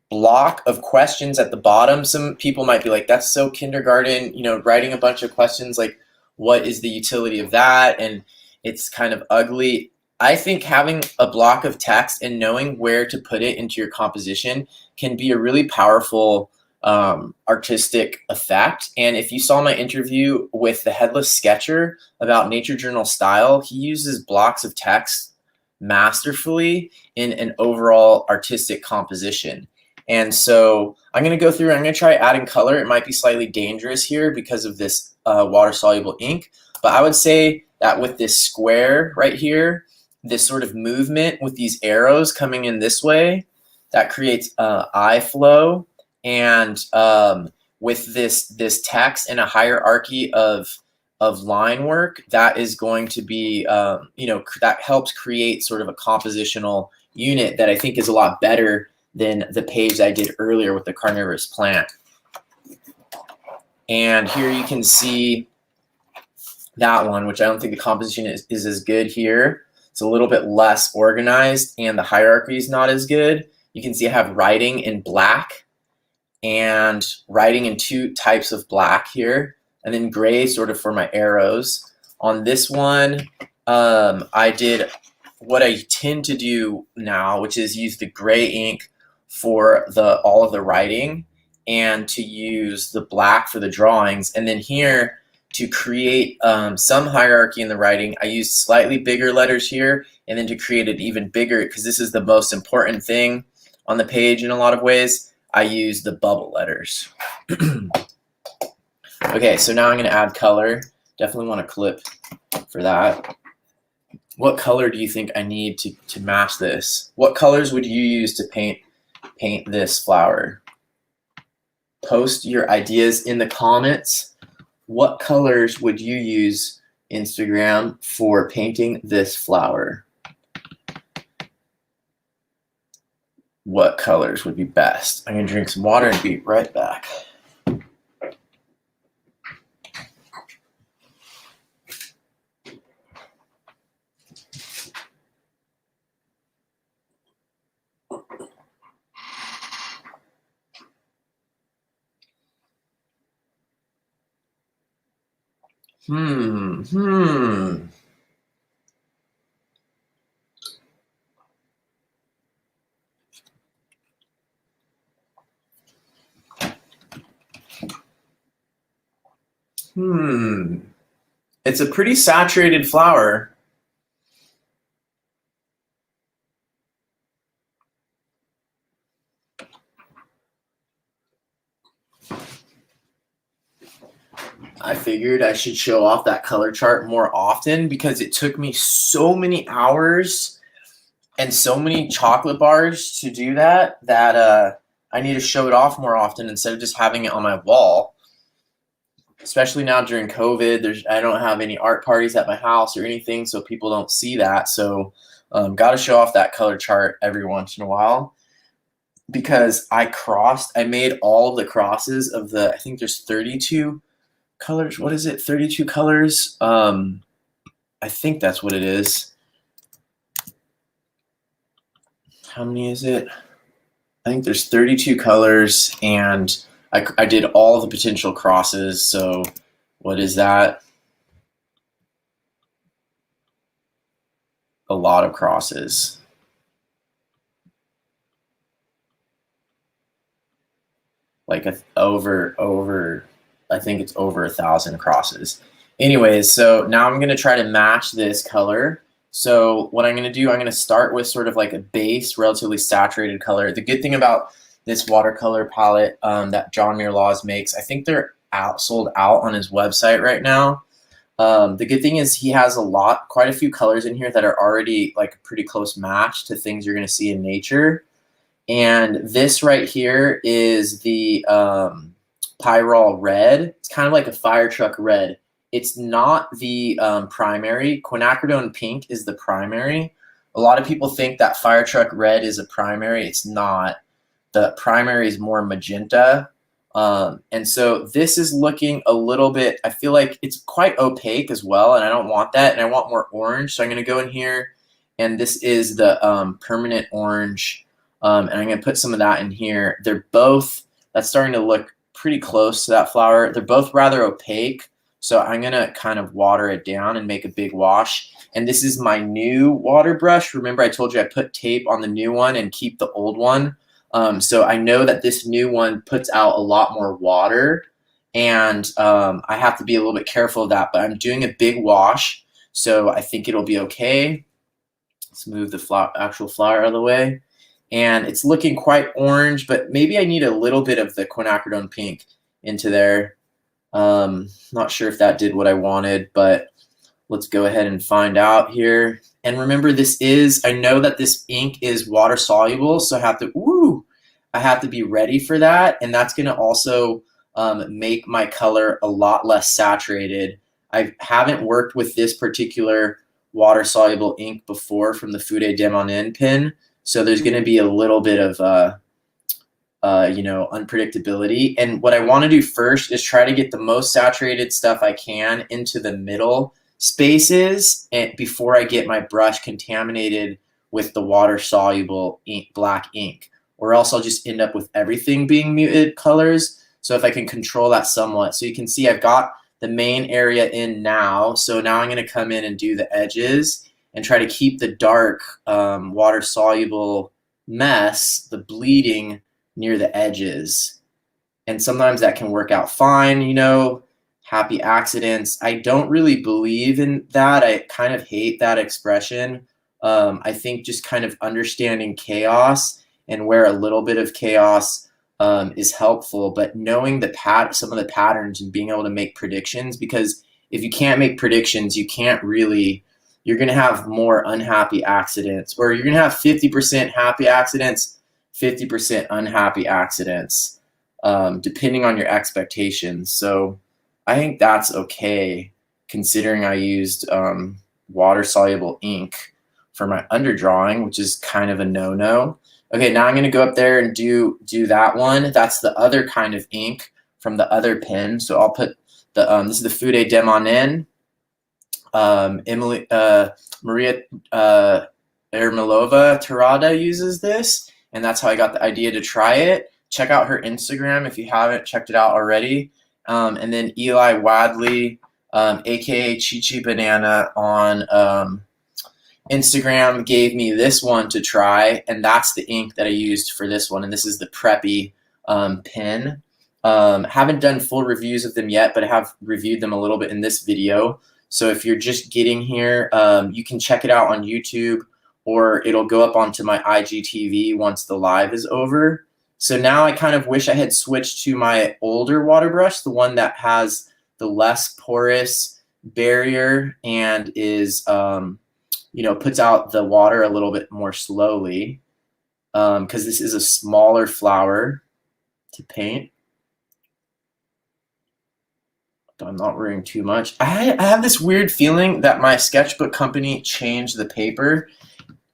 Speaker 1: block of questions at the bottom, some people might be like, that's so kindergarten, you know, writing a bunch of questions like, what is the utility of that? And it's kind of ugly. I think having a block of text and knowing where to put it into your composition can be a really powerful artistic effect. And if you saw my interview with the Headless Sketcher about nature journal style, he uses blocks of text masterfully in an overall artistic composition. And so I'm going to go through, I'm going to try adding color. It might be slightly dangerous here because of this water-soluble ink, but I would say that with this square right here, this sort of movement with these arrows coming in this way, that creates eye flow. And with this text and a hierarchy of line work, that is going to be, you know, that helps create sort of a compositional unit that I think is a lot better than the page I did earlier with the carnivorous plant. And here you can see that one, which I don't think the composition is as good here. It's a little bit less organized and the hierarchy is not as good. You can see I have writing in black and writing in two types of black here, and then gray sort of for my arrows. On this one, I did what I tend to do now, which is use the gray ink for all of the writing and to use the black for the drawings. And then here, to create some hierarchy in the writing, I used slightly bigger letters here, and then to create it even bigger, because this is the most important thing on the page in a lot of ways, I use the bubble letters. Okay, so now I'm going to add color. Definitely want a clip for that. What color do you think I need to match this? What colors would you use to paint this flower? Post your ideas in the comments. What colors would you use, Instagram, for painting this flower? What colors would be best? I'm going to drink some water and be right back. It's a pretty saturated flower. I figured I should show off that color chart more often because it took me so many hours and so many chocolate bars to do that I need to show it off more often instead of just having it on my wall. Especially now during COVID, I don't have any art parties at my house or anything, so people don't see that. So got to show off that color chart every once in a while, because I made all of the crosses of I think there's 32 colors. What is it? 32 colors? I think that's what it is. How many is it? I think there's 32 colors, and I did all the potential crosses. So what is that? A lot of crosses. Like I think it's over 1,000 crosses. Anyways, so now I'm going to try to match this color. So what I'm going to do, I'm going to start with sort of like a base, relatively saturated color. The good thing about this watercolor palette that John Muir Laws makes, I think they're sold out on his website right now. The good thing is he has quite a few colors in here that are already like a pretty close match to things you're going to see in nature. And this right here is the Pyrrole red. It's kind of like a fire truck red. It's not the primary. Quinacridone pink is the primary. A lot of people think that fire truck red is a primary. It's not. The primary is more magenta, And so this is looking a little bit, I feel like it's quite opaque as well, and I don't want that, and I want more orange. So I'm gonna go in here, and this is the permanent orange, and I'm gonna put some of that in here. They're both, that's starting to look pretty close to that flower. They're both rather opaque, so I'm gonna kind of water it down and make a big wash. And this is my new water brush. Remember I told you I put tape on the new one and keep the old one. So I know that this new one puts out a lot more water, and I have to be a little bit careful of that, but I'm doing a big wash, so I think it'll be okay. Let's move the actual flower out of the way. And it's looking quite orange, but maybe I need a little bit of the quinacridone pink into there. Not sure if that did what I wanted, but let's go ahead and find out here. And remember, I know that this ink is water soluble, so I have to be ready for that. And that's gonna also make my color a lot less saturated. I haven't worked with this particular water soluble ink before from the Fude Demonin pen. So there's gonna be a little bit of unpredictability. And what I wanna do first is try to get the most saturated stuff I can into the middle spaces before I get my brush contaminated with the water soluble black ink, or else I'll just end up with everything being muted colors. So if I can control that somewhat. So you can see I've got the main area in now. So now I'm gonna come in and do the edges and try to keep the dark water soluble mess, the bleeding, near the edges. And sometimes that can work out fine, happy accidents. I don't really believe in that. I kind of hate that expression. I think just kind of understanding chaos and where a little bit of chaos is helpful, but knowing some of the patterns and being able to make predictions, because if you can't make predictions, you're going to have more unhappy accidents, or you're going to have 50% happy accidents, 50% unhappy accidents, depending on your expectations. So I think that's okay, considering I used water-soluble ink for my underdrawing, which is kind of a no-no. Okay, now I'm going to go up there and do that one. That's the other kind of ink from the other pen. So I'll put this is the Fude Demonin. Maria Ermilova Terada uses this, and that's how I got the idea to try it. Check out her Instagram if you haven't checked it out already. And then Eli Wadley, aka Chi Banana on Instagram, gave me this one to try, and that's the ink that I used for this one. And this is the Preppy pen. Haven't done full reviews of them yet, but I have reviewed them a little bit in this video. So if you're just getting here, you can check it out on YouTube, or it'll go up onto my IGTV once the live is over. So now I kind of wish I had switched to my older water brush, the one that has the less porous barrier and is, puts out the water a little bit more slowly, because this is a smaller flower to paint. I'm not worrying too much. I have this weird feeling that my sketchbook company changed the paper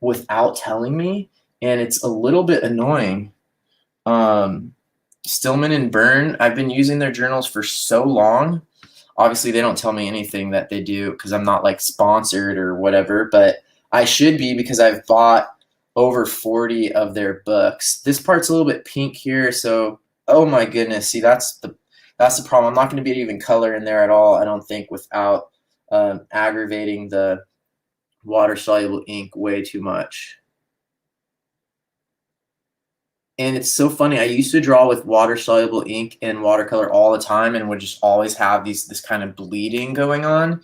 Speaker 1: without telling me, and it's a little bit annoying. Stillman and Byrne, I've been using their journals for so long. Obviously, they don't tell me anything that they do because I'm not like sponsored or whatever, but I should be, because I've bought over 40 of their books. This part's a little bit pink here, so oh my goodness, see, that's the problem. I'm not going to be even color in there at all, I don't think, without aggravating the water-soluble ink way too much. And it's so funny. I used to draw with water-soluble ink and watercolor all the time, and would just always have this kind of bleeding going on.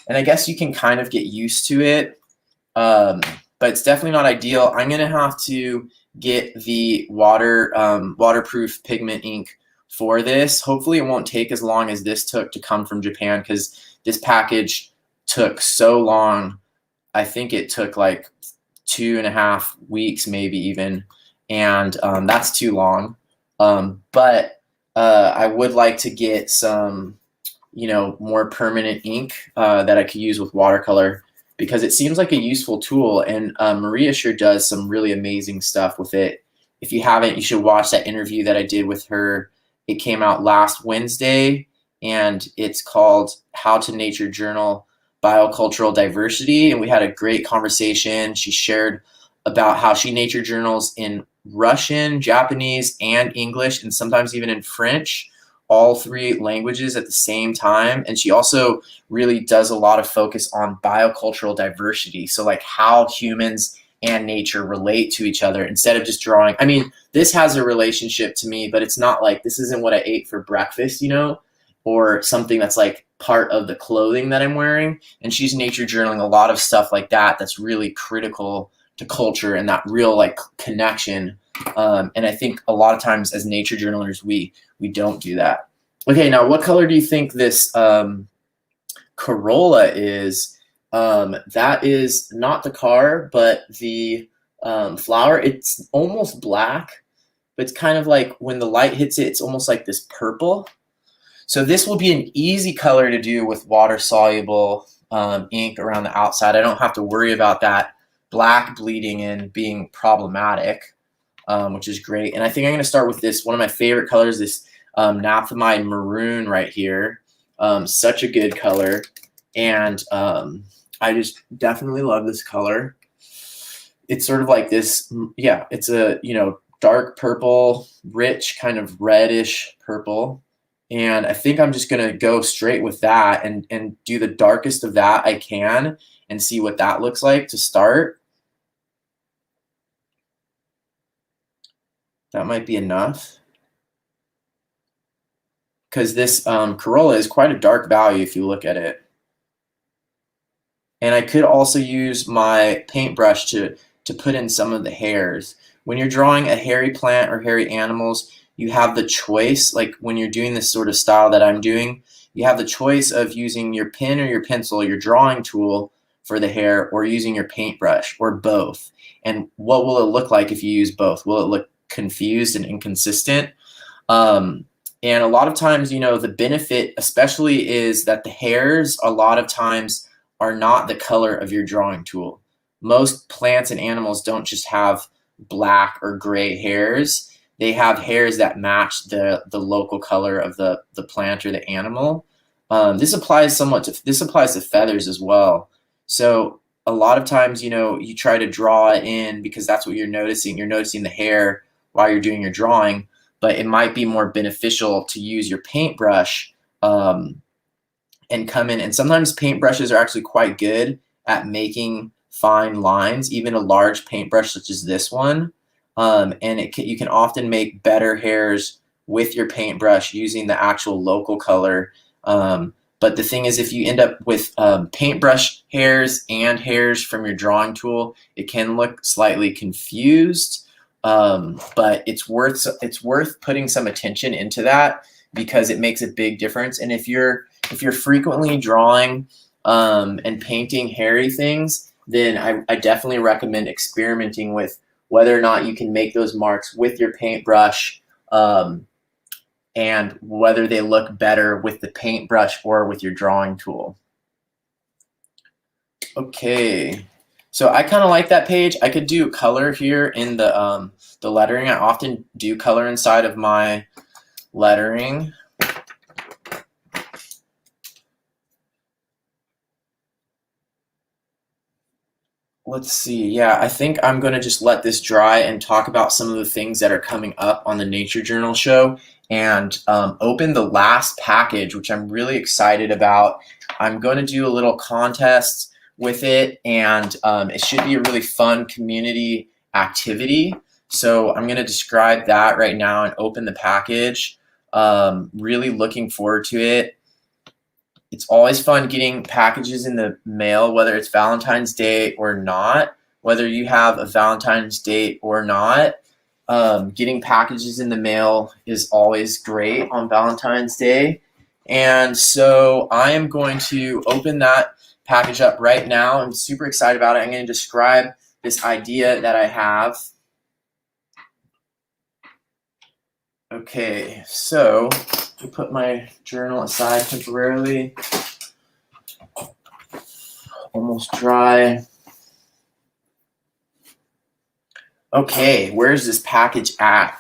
Speaker 1: And I guess you can kind of get used to it, but it's definitely not ideal. I'm going to have to get the waterproof pigment ink for this. Hopefully it won't take as long as this took to come from Japan, because this package took so long. I think it took like 2.5 weeks, maybe even, and that's too long. But I would like to get some, more permanent ink that I could use with watercolor, because it seems like a useful tool, and Maria sure does some really amazing stuff with it. If you haven't, you should watch that interview that I did with her It came out last Wednesday, and it's called How to Nature Journal Biocultural Diversity. And we had a great conversation. She shared about how she nature journals in Russian, Japanese, and English, and sometimes even in French, all 3 languages at the same time. And she also really does a lot of focus on biocultural diversity. So like how humans and nature relate to each other instead of just drawing. I mean, this has a relationship to me, but it's not like this isn't what I ate for breakfast, you know, or something that's like part of the clothing that I'm wearing. And she's nature journaling a lot of stuff like that that's really critical to culture and that real like connection. And I think a lot of times as nature journalers, we don't do that. Okay, now what color do you think this corolla is? That is not the car, but the flower. It's almost black, but it's kind of like when the light hits it, it's almost like this purple. So this will be an easy color to do with water-soluble ink around the outside. I don't have to worry about that black bleeding in being problematic, which is great. And I think I'm going to start with this, one of my favorite colors, this naphthalene maroon right here. Such a good color. And I just definitely love this color. It's sort of like this, yeah, it's a, you know, dark purple, rich kind of reddish purple. And I think I'm just going to go straight with that and do the darkest of that I can and see what that looks like to start. That might be enough. Because this corolla is quite a dark value if you look at it. And I could also use my paintbrush to put in some of the hairs. When you're drawing a hairy plant or hairy animals, you have the choice, like when you're doing this sort of style that I'm doing, you have the choice of using your pen or your pencil, your drawing tool for the hair, or using your paintbrush, or both. And what will it look like if you use both? Will it look confused and inconsistent? And a lot of times, you know, the benefit especially is that the hairs a lot of times are not the color of your drawing tool. Most plants and animals don't just have black or gray hairs. They have hairs that match the local color of the plant or the animal. This applies to feathers as well. So a lot of times, you know, you try to draw it in because that's what you're noticing. You're noticing the hair while you're doing your drawing, but it might be more beneficial to use your paintbrush and come in. And sometimes paintbrushes are actually quite good at making fine lines, even a large paintbrush such as this one. And you can often make better hairs with your paintbrush using the actual local color. But the thing is, if you end up with paintbrush hairs and hairs from your drawing tool, it can look slightly confused. But it's worth putting some attention into that because it makes a big difference. And if you're frequently drawing and painting hairy things, then I definitely recommend experimenting with whether or not you can make those marks with your paintbrush and whether they look better with the paintbrush or with your drawing tool. Okay, so I kind of like that page. I could do color here in the lettering. I often do color inside of my lettering. Let's see. Yeah, I think I'm going to just let this dry and talk about some of the things that are coming up on the Nature Journal show and open the last package, which I'm really excited about. I'm going to do a little contest with it, and it should be a really fun community activity. So I'm going to describe that right now and open the package. Really looking forward to it. It's always fun getting packages in the mail, whether it's Valentine's Day or not, whether you have a Valentine's date or not. Getting packages in the mail is always great on Valentine's Day. And so I am going to open that package up right now. I'm super excited about it. I'm going to describe this idea that I have. Okay, so I put my journal aside temporarily. Almost dry. Okay, where's this package at?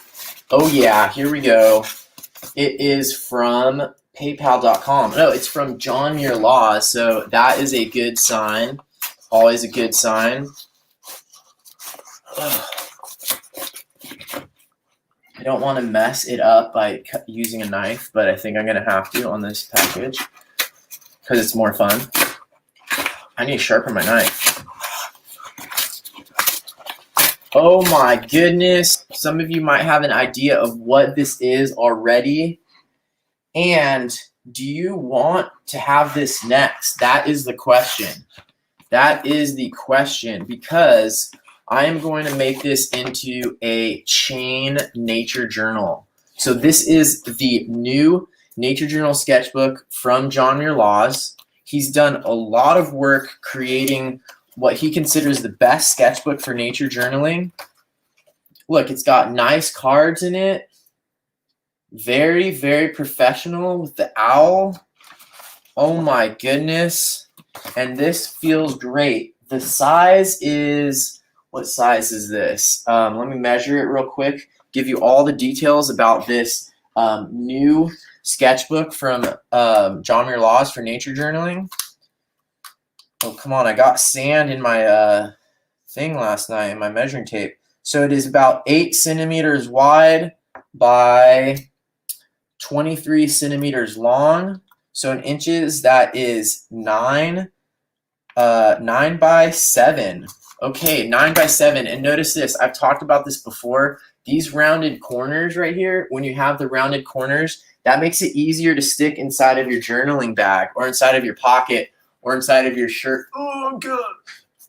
Speaker 1: Oh yeah, here we go. It is from PayPal.com. No, it's from John Muir Law, so that is a good sign. Always a good sign. I don't want to mess it up by using a knife, but I think I'm going to have to on this package because it's more fun. I need to sharpen my knife. Oh my goodness. Some of you might have an idea of what this is already. And do you want to have this next? That is the question. That is the question, because I am going to make this into a chain nature journal. So this is the new nature journal sketchbook from John Muir Laws. He's done a lot of work creating what he considers the best sketchbook for nature journaling. Look, it's got nice cards in it. Very, very professional with the owl. Oh my goodness. And this feels great. The size is, what size is this? Let me measure it real quick. Give you all the details about this new sketchbook from John Muir Laws for nature journaling. Oh, come on. I got sand in my thing last night in my measuring tape. So it is about 8 centimeters wide by 23 centimeters long. So in inches, that is 9 by 7. Okay, 9 by 7. And notice this. I've talked about this before. These rounded corners right here, when you have the rounded corners, that makes it easier to stick inside of your journaling bag or inside of your pocket or inside of your shirt. Oh, God.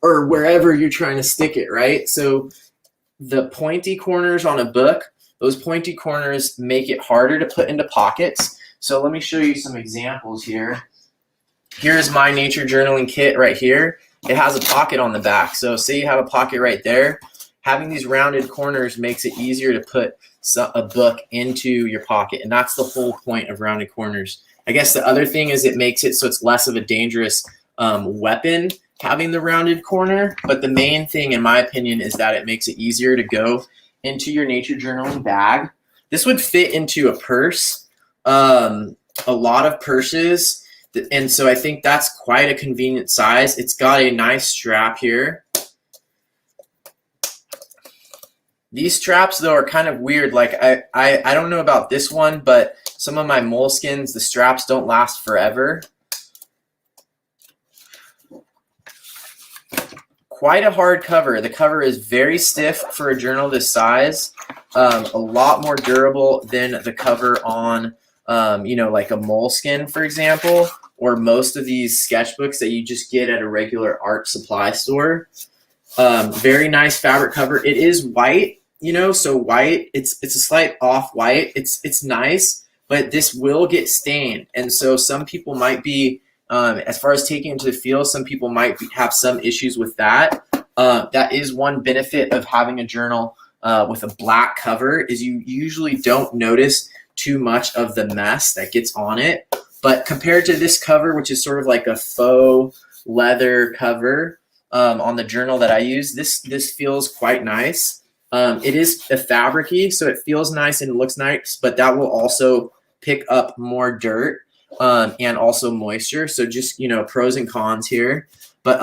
Speaker 1: Or wherever you're trying to stick it, right? So the pointy corners on a book, those pointy corners make it harder to put into pockets. So let me show you some examples here. Here's my nature journaling kit right here. It has a pocket on the back. So say you have a pocket right there. Having these rounded corners makes it easier to put a book into your pocket. And that's the whole point of rounded corners. I guess the other thing is it makes it so it's less of a dangerous weapon having the rounded corner. But the main thing, in my opinion, is that it makes it easier to go into your nature journaling bag. This would fit into a purse, a lot of purses. And so I think that's quite a convenient size. It's got a nice strap here. These straps, though, are kind of weird. Like, I don't know about this one, but some of my moleskins, the straps don't last forever. Quite a hard cover. The cover is very stiff for a journal this size. A lot more durable than the cover on, like a moleskin, for example, or most of these sketchbooks that you just get at a regular art supply store. Very nice fabric cover. It is white, so white. It's a slight off-white. It's nice, but this will get stained, and so some people might be. As far as taking it to the field, some people might have some issues with that. That is one benefit of having a journal with a black cover, is you usually don't notice too much of the mess that gets on it. But compared to this cover, which is sort of like a faux leather cover on the journal that I use, this feels quite nice. It is a fabric-y, so it feels nice and looks nice, but that will also pick up more dirt. And also moisture. So just, pros and cons here. But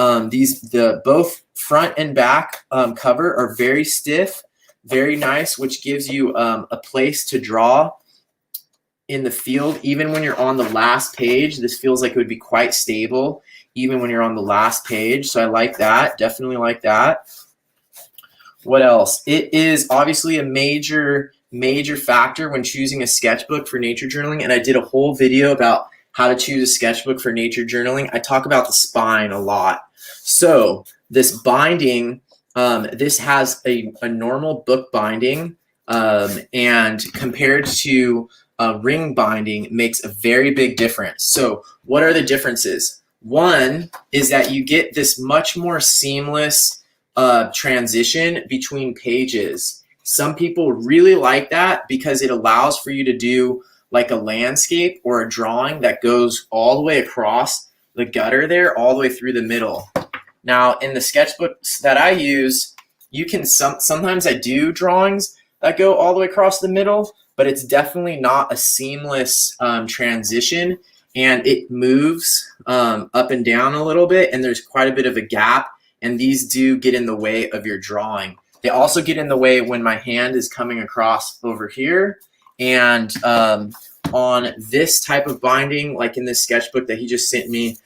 Speaker 1: both front and back cover are very stiff, very nice, which gives you a place to draw in the field. Even when you're on the last page, this feels like it would be quite stable, even when you're on the last page. So I like that. Definitely like that. What else? It is obviously a major factor when choosing a sketchbook for nature journaling, and I did a whole video about how to choose a sketchbook for nature journaling. I talk about the spine a lot. So this binding, this has a normal book binding, and compared to a ring binding, makes a very big difference. So what are the differences? One is that you get this much more seamless transition between pages. Some people really like that because it allows for you to do like a landscape or a drawing that goes all the way across the gutter there, all the way through the middle. Now, in the sketchbooks that I use, you can sometimes I do drawings that go all the way across the middle, but it's definitely not a seamless transition, and it moves up and down a little bit, and there's quite a bit of a gap, and these do get in the way of your drawing. They also get in the way when my hand is coming across over here, and on this type of binding, like in this sketchbook that he just sent me,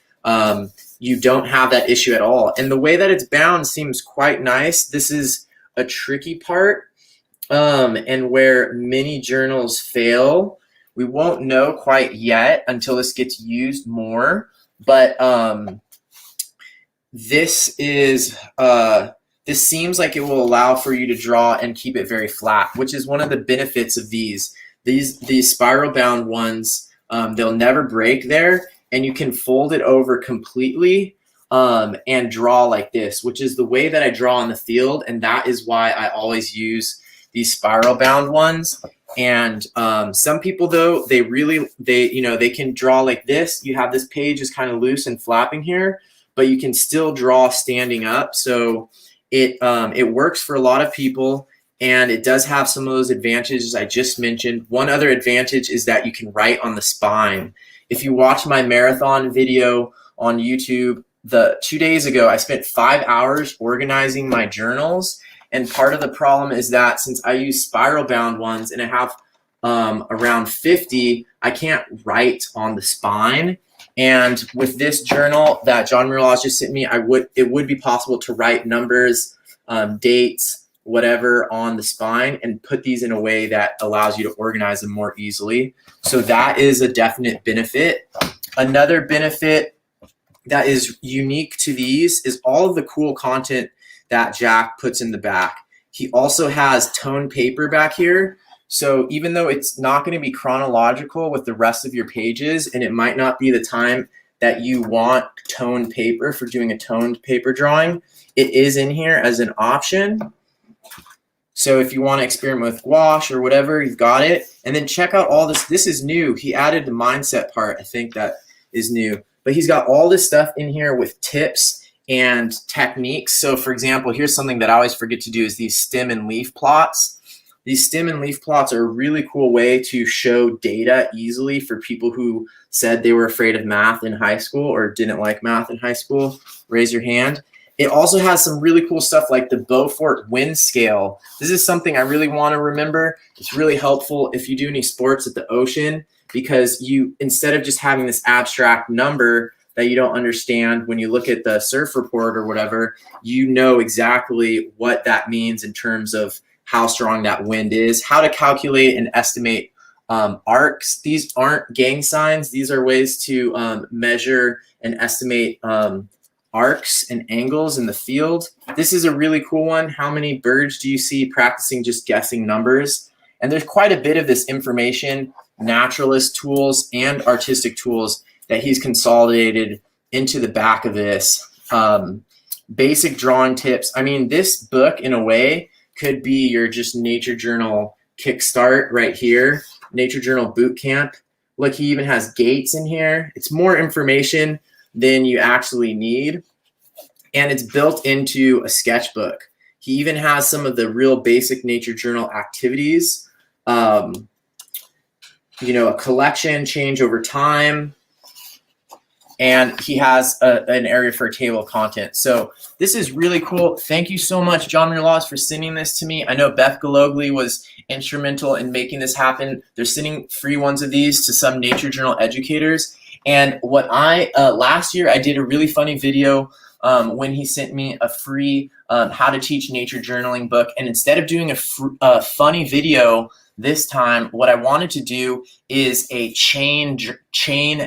Speaker 1: you don't have that issue at all. And the way that it's bound seems quite nice. This is a tricky part, and where many journals fail. We won't know quite yet until this gets used more, but this seems like it will allow for you to draw and keep it very flat, which is one of the benefits of these spiral bound ones. They'll never break there, and you can fold it over completely and draw like this, which is the way that I draw in the field, and that is why I always use these spiral bound ones. And some people, though, they can draw like this. You have this page is kind of loose and flapping here, but you can still draw standing up. So it works for a lot of people, and it does have some of those advantages I just mentioned. One other advantage is that you can write on the spine. If you watch my marathon video on YouTube, 2 days ago, I spent 5 hours organizing my journals. And part of the problem is that since I use spiral bound ones and I have around 50, I can't write on the spine. And with this journal that John Muir just sent me, it would be possible to write numbers, dates, whatever on the spine, and put these in a way that allows you to organize them more easily. So that is a definite benefit. Another benefit that is unique to these is all of the cool content that Jack puts in the back. He also has toned paper back here. So even though it's not going to be chronological with the rest of your pages, and it might not be the time that you want toned paper for doing a toned paper drawing, it is in here as an option. So if you want to experiment with gouache or whatever, you've got it. And then check out all this. This is new. He added the mindset part. I think that is new. But he's got all this stuff in here with tips and techniques. So for example, here's something that I always forget to do is these stem and leaf plots. These stem and leaf plots are a really cool way to show data easily for people who said they were afraid of math in high school or didn't like math in high school. Raise your hand. It also has some really cool stuff like the Beaufort wind scale. This is something I really want to remember. It's really helpful if you do any sports at the ocean, because you, instead of just having this abstract number that you don't understand when you look at the surf report or whatever, you know exactly what that means in terms of how strong that wind is, how to calculate and estimate arcs. These aren't gang signs. These are ways to measure and estimate arcs and angles in the field. This is a really cool one. How many birds do you see practicing just guessing numbers? And there's quite a bit of this information, naturalist tools and artistic tools that he's consolidated into the back of this. Basic drawing tips. I mean, this book in a way could be your just nature journal kickstart right here. Nature journal boot camp. Look, he even has gates in here. It's more information than you actually need. And it's built into a sketchbook. He even has some of the real basic nature journal activities. A collection, change over time. And he has an area for a table of content. So this is really cool. Thank you so much, John Muir, for sending this to me. I know Beth Galogli was instrumental in making this happen. They're sending free ones of these to some nature journal educators. And what last year I did a really funny video when he sent me a free how to teach nature journaling book. And instead of doing a funny video this time, what I wanted to do is a chain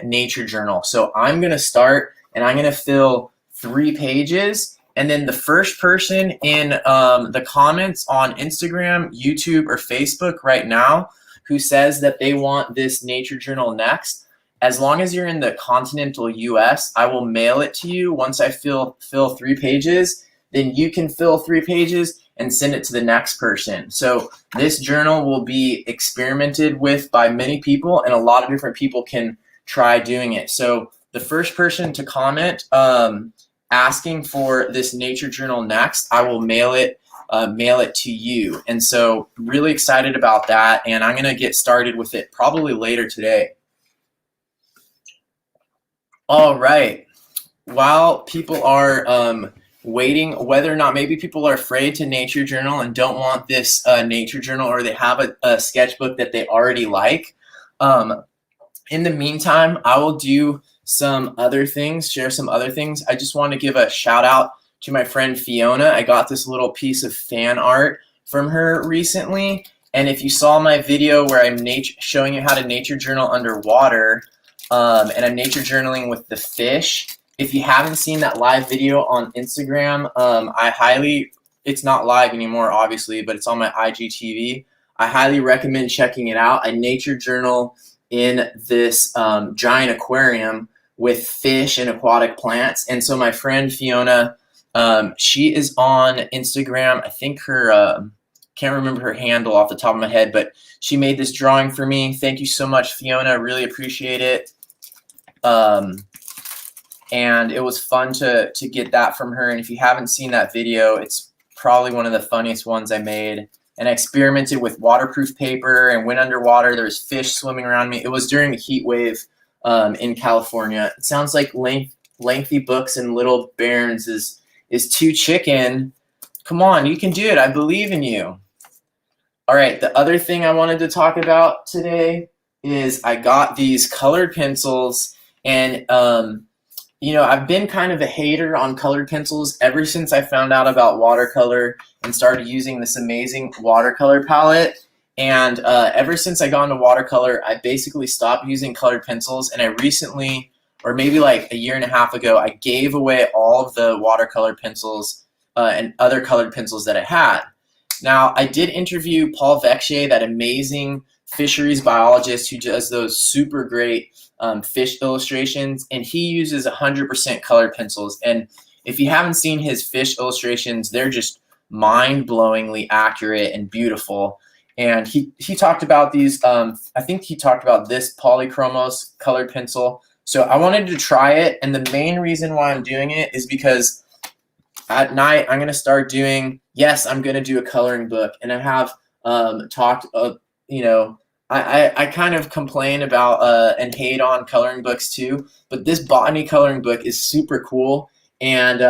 Speaker 1: nature journal. So I'm going to start and I'm going to fill 3 pages. And then the first person in the comments on Instagram, YouTube, or Facebook right now who says that they want this nature journal next, as long as you're in the continental US, I will mail it to you once I fill 3 pages. Then you can fill 3 pages and send it to the next person. So this journal will be experimented with by many people, and a lot of different people can try doing it. So the first person to comment asking for this nature journal next, I will mail it mail it to you. And so really excited about that, and I'm gonna get started with it probably later today. All right, while people are waiting, whether or not maybe people are afraid to nature journal and don't want this nature journal, or they have a sketchbook that they already like, in the meantime, I will do some other things, share some other things. I just want to give a shout out to my friend Fiona. I got this little piece of fan art from her recently, and if you saw my video where I'm showing you how to nature journal underwater, and I'm nature journaling with the fish, if you haven't seen that live video on Instagram, it's not live anymore obviously, but it's on my IGTV. I highly recommend checking it out. I nature journal in this giant aquarium with fish and aquatic plants. And so my friend Fiona, she is on Instagram. I think her, can't remember her handle off the top of my head, but she made this drawing for me. Thank you so much, Fiona. I really appreciate it. And it was fun to get that from her. And if you haven't seen that video, it's probably one of the funniest ones I made. And I experimented with waterproof paper and went underwater. There was fish swimming around me. It was during the heat wave in California. It sounds like lengthy books and little bairns is too chicken. Come on, you can do it. I believe in you. All right, the other thing I wanted to talk about today is I got these colored pencils, and you know, I've been kind of a hater on colored pencils ever since I found out about watercolor and started using this amazing watercolor palette. And ever since I got into watercolor, I basically stopped using colored pencils. And I recently, or maybe like a year and a half ago, I gave away all of the watercolor pencils and other colored pencils that I had. Now, I did interview Paul Vecchier, that amazing fisheries biologist who does those super great fish illustrations, and he uses 100% colored pencils. And if you haven't seen his fish illustrations, they're just mind-blowingly accurate and beautiful. And he talked about these, I think he talked about this polychromos colored pencil. So I wanted to try it, and the main reason why I'm doing it is because at night I'm going to start doing, yes, I'm going to do a coloring book. And I have talked, you know, I kind of complain about and hate on coloring books too, but this botany coloring book is super cool. And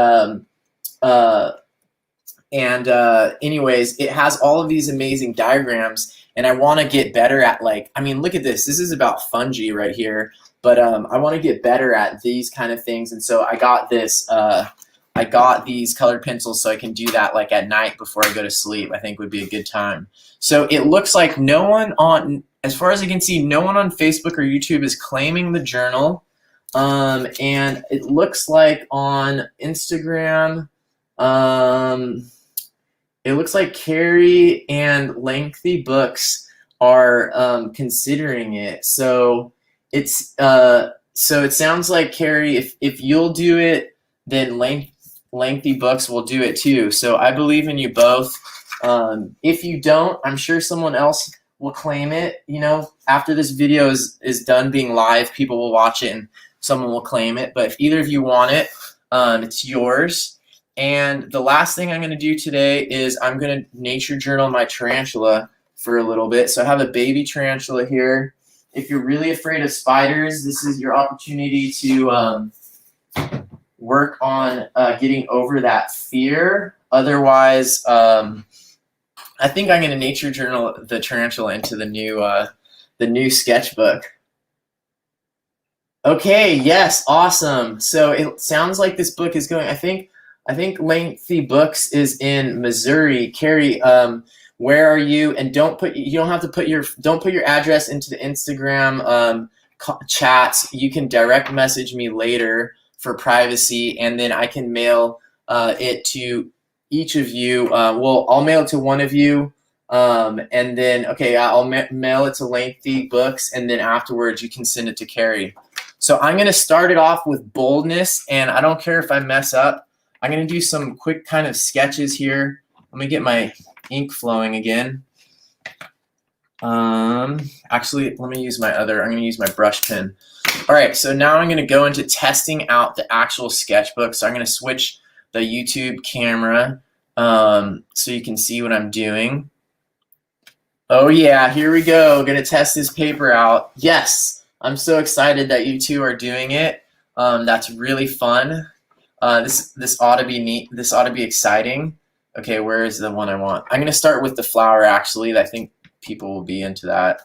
Speaker 1: anyways, it has all of these amazing diagrams, and I want to get better at, like, I mean, look at this. This is about fungi right here, but I want to get better at these kind of things. And so I got this, I got these colored pencils so I can do that like at night before I go to sleep. I think would be a good time. So it looks like no one on, as far as I can see, no one on Facebook or YouTube is claiming the journal. And it looks like on Instagram, it looks like Carrie and Lengthy Books are considering it. So it's so it sounds like, Carrie, if you'll do it, then Lengthy Books will do it too. So I believe in you both. If you don't, I'm sure someone else will claim it. You know, after this video is done being live, people will watch it and someone will claim it. But if either of you want it, it's yours. And the last thing I'm going to do today is I'm going to nature journal my tarantula for a little bit. So I have a baby tarantula here. If you're really afraid of spiders, this is your opportunity to work on getting over that fear. Otherwise, I think I'm going to nature journal the tarantula into the new sketchbook. Okay, yes, awesome. So it sounds like this book is going, I think Lengthy Books is in Missouri. Carrie, where are you? And don't put your address into the Instagram chats. You can direct message me later for privacy, and then I can mail it to each of you. Well, I'll mail it to one of you, and then I'll mail it to Lengthy Books, and then afterwards you can send it to Carrie. So I'm going to start it off with boldness, and I don't care if I mess up. I'm going to do some quick kind of sketches here. Let me get my ink flowing again. Actually, let me use I'm going to use my brush pen. All right, so now I'm going to go into testing out the actual sketchbook. So I'm going to switch the YouTube camera so you can see what I'm doing. Oh yeah, here we go. Gonna test this paper out. Yes, I'm so excited that you two are doing it. That's really fun. This ought to be neat. This ought to be exciting. Okay, where is the one I want? I'm gonna start with the flower actually. I think people will be into that.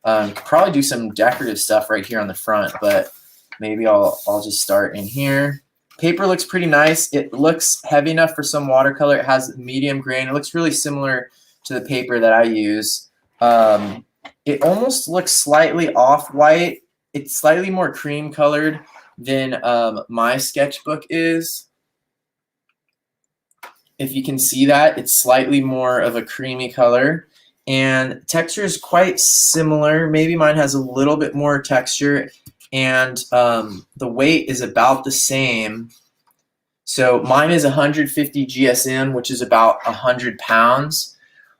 Speaker 1: Could probably do some decorative stuff right here on the front, but maybe I'll just start in here. Paper looks pretty nice. It looks heavy enough for some watercolor. It has medium grain. It looks really similar to the paper that I use. It almost looks slightly off-white. It's slightly more cream colored than my sketchbook is. If you can see that, it's slightly more of a creamy color. And texture is quite similar. Maybe mine has a little bit more texture. And the weight is about the same. So mine is 150 GSM, which is about 100 pounds.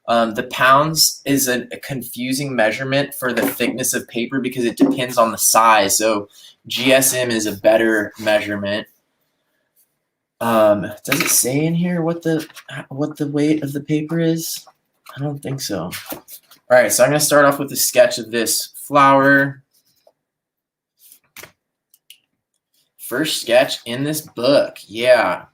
Speaker 1: The pounds is a confusing measurement for the thickness of paper because it depends on the size. So GSM is a better measurement. Does it say in here what the weight of the paper is? I don't think so. All right, so I'm going to start off with a sketch of this flower. First sketch in this book, yeah.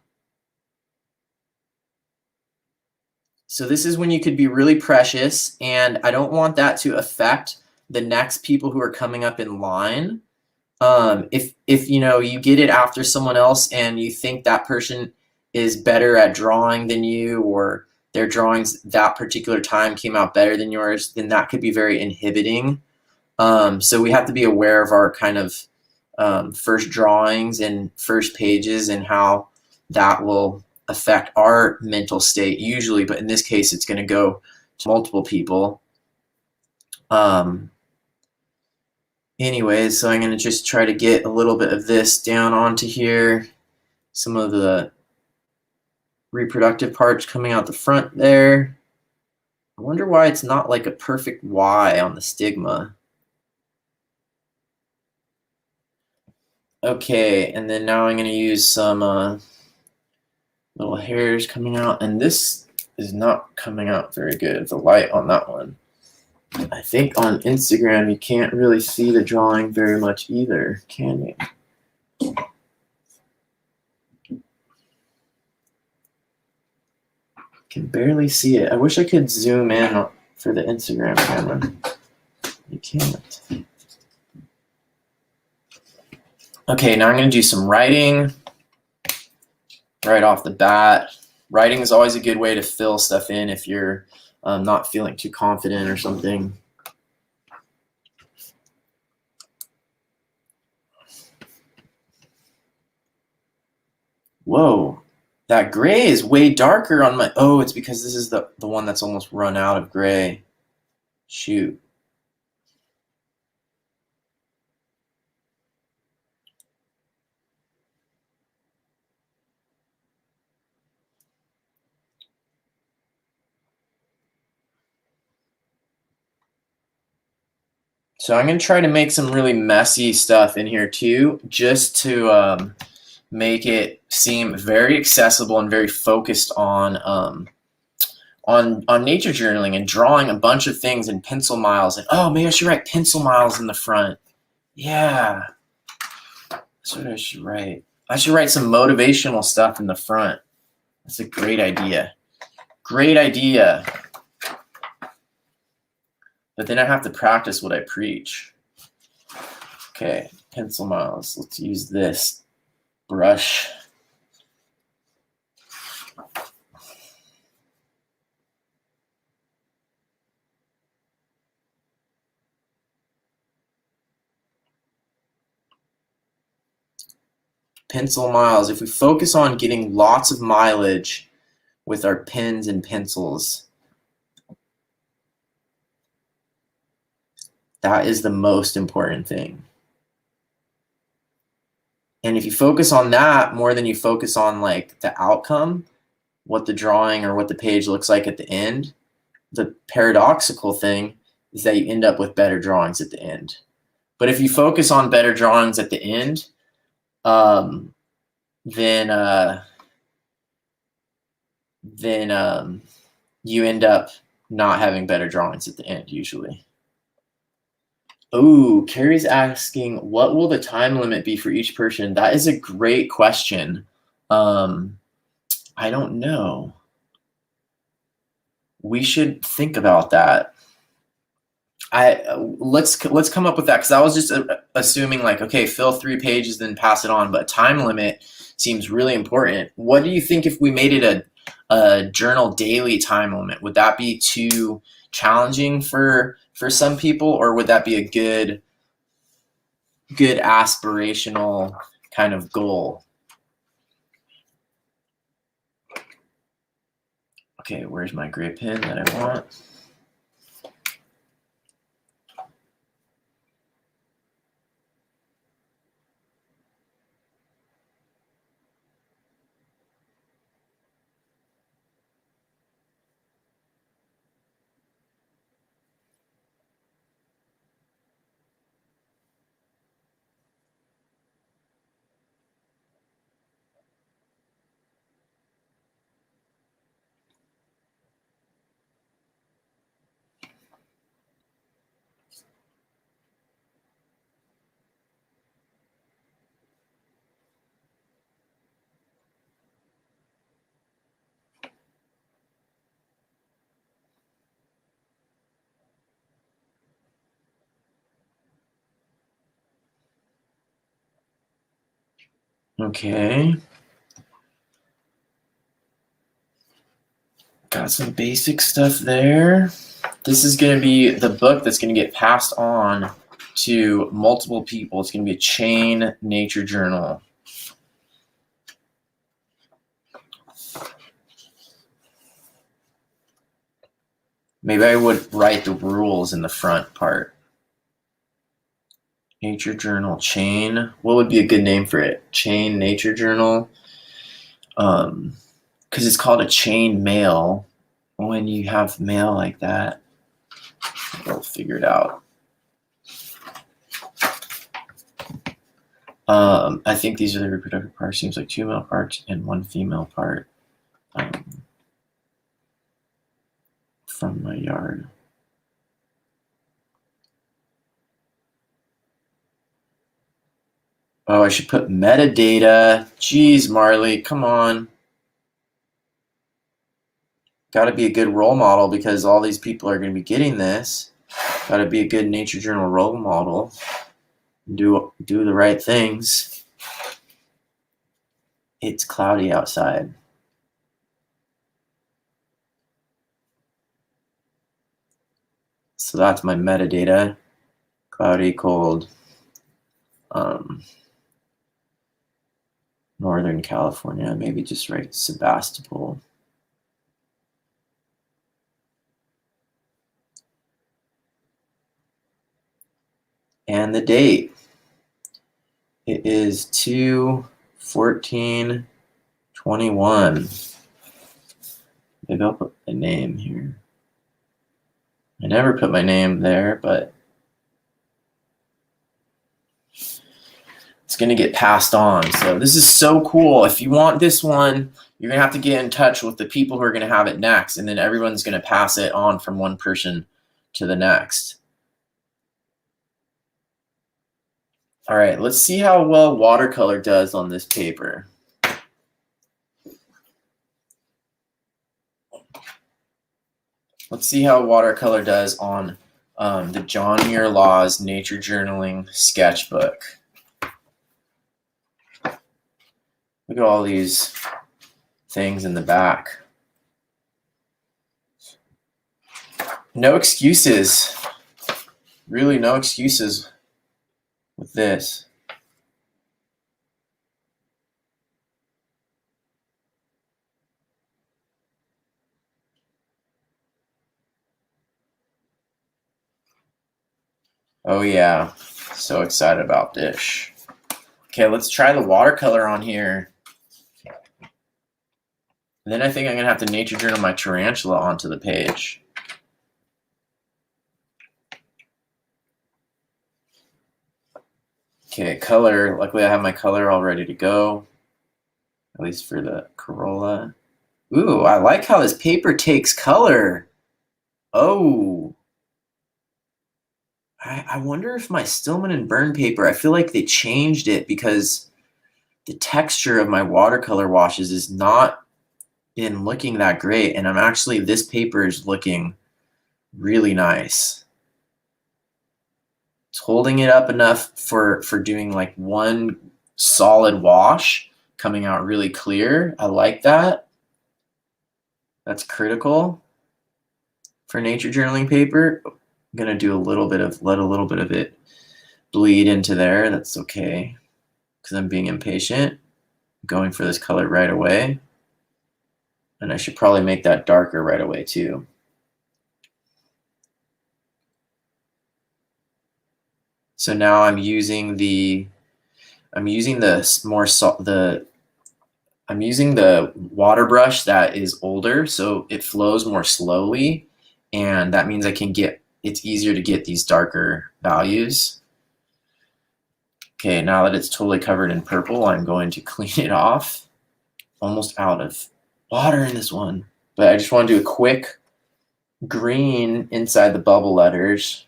Speaker 1: So this is when you could be really precious, and I don't want that to affect the next people who are coming up in line. If you know you get it after someone else and you think that person is better at drawing than you, or their drawings that particular time came out better than yours, then that could be very inhibiting. So we have to be aware of our kind of first drawings and first pages and how that will affect our mental state usually, but in this case it's going to go to multiple people. Anyways, so I'm going to just try to get a little bit of this down onto here. Some of the reproductive parts coming out the front there. I wonder why it's not like a perfect Y on the stigma. Okay, and then now I'm going to use some little hairs coming out, and this is not coming out very good, the light on that one. I think on Instagram you can't really see the drawing very much either, can you? Can barely see it. I wish I could zoom in for the Instagram camera. You can't. Okay, now I'm going to do some writing right off the bat. Writing is always a good way to fill stuff in if you're not feeling too confident or something. Whoa, that gray is way darker on my, oh, it's because this is the one that's almost run out of gray. Shoot. So I'm going to try to make some really messy stuff in here too, just to make it seem very accessible and very focused on nature journaling and drawing a bunch of things in pencil miles. And oh, maybe I should write pencil miles in the front. Yeah, that's what I should write. I should write some motivational stuff in the front. That's a great idea. Great idea. But then I have to practice what I preach. Okay, pencil miles. Let's use this brush. Pencil miles. If we focus on getting lots of mileage with our pens and pencils, that is the most important thing. And if you focus on that more than you focus on like the outcome, what the drawing or what the page looks like at the end, the paradoxical thing is that you end up with better drawings at the end. But if you focus on better drawings at the end, then then you end up not having better drawings at the end usually. Oh, Carrie's asking, what will the time limit be for each person? That is a great question. I don't know. We should think about that. Let's come up with that, because I was just assuming like, okay, fill 3 pages, then pass it on. But time limit seems really important. What do you think if we made it a journal daily time limit? Would that be too challenging for some people, or would that be a good aspirational kind of goal? Okay, where's my gray pen that I want? Okay. Got some basic stuff there. This is going to be the book that's going to get passed on to multiple people. It's going to be a chain nature journal. Maybe I would write the rules in the front part. Nature journal chain. What would be a good name for it? Chain nature journal. Because it's called a chain mail. When you have mail like that, we'll figure it out. I think these are the reproductive parts. Seems like 2 male parts and 1 female part from my yard. Oh, I should put metadata. Jeez, Marley, come on. Got to be a good role model, because all these people are going to be getting this. Got to be a good nature journal role model. Do the right things. It's cloudy outside. So that's my metadata. Cloudy, cold. Northern California. Maybe just write Sebastopol. And the date. It is 2/14/21. Maybe I'll put my name here. I never put my name there, but it's going to get passed on. So this is so cool. If you want this one, you're going to have to get in touch with the people who are going to have it next, and then everyone's going to pass it on from one person to the next. All right, let's see how well watercolor does on this paper. Let's see how watercolor does on the John Muir Laws Nature Journaling Sketchbook. Look at all these things in the back. No excuses. Really no excuses with this. Oh yeah, so excited about this. Okay, let's try the watercolor on here. And then I think I'm gonna have to nature journal my tarantula onto the page. Okay, color. Luckily I have my color all ready to go, at least for the Corolla. Ooh, I like how this paper takes color. Oh, I wonder if my Stillman and Burn paper, I feel like they changed it because the texture of my watercolor washes is not been looking that great. And this paper is looking really nice. It's holding it up enough for doing like one solid wash, coming out really clear. I like that. That's critical for nature journaling paper. I'm gonna do let a little bit of it bleed into there. That's okay, because I'm being impatient. I'm going for this color right away. And I should probably make that darker right away too. So now I'm using the water brush that is older, so it flows more slowly, and that means it's easier to get these darker values. Okay, now that it's totally covered in purple, I'm going to clean it off. Almost out of water in this one, but I just want to do a quick green inside the bubble letters,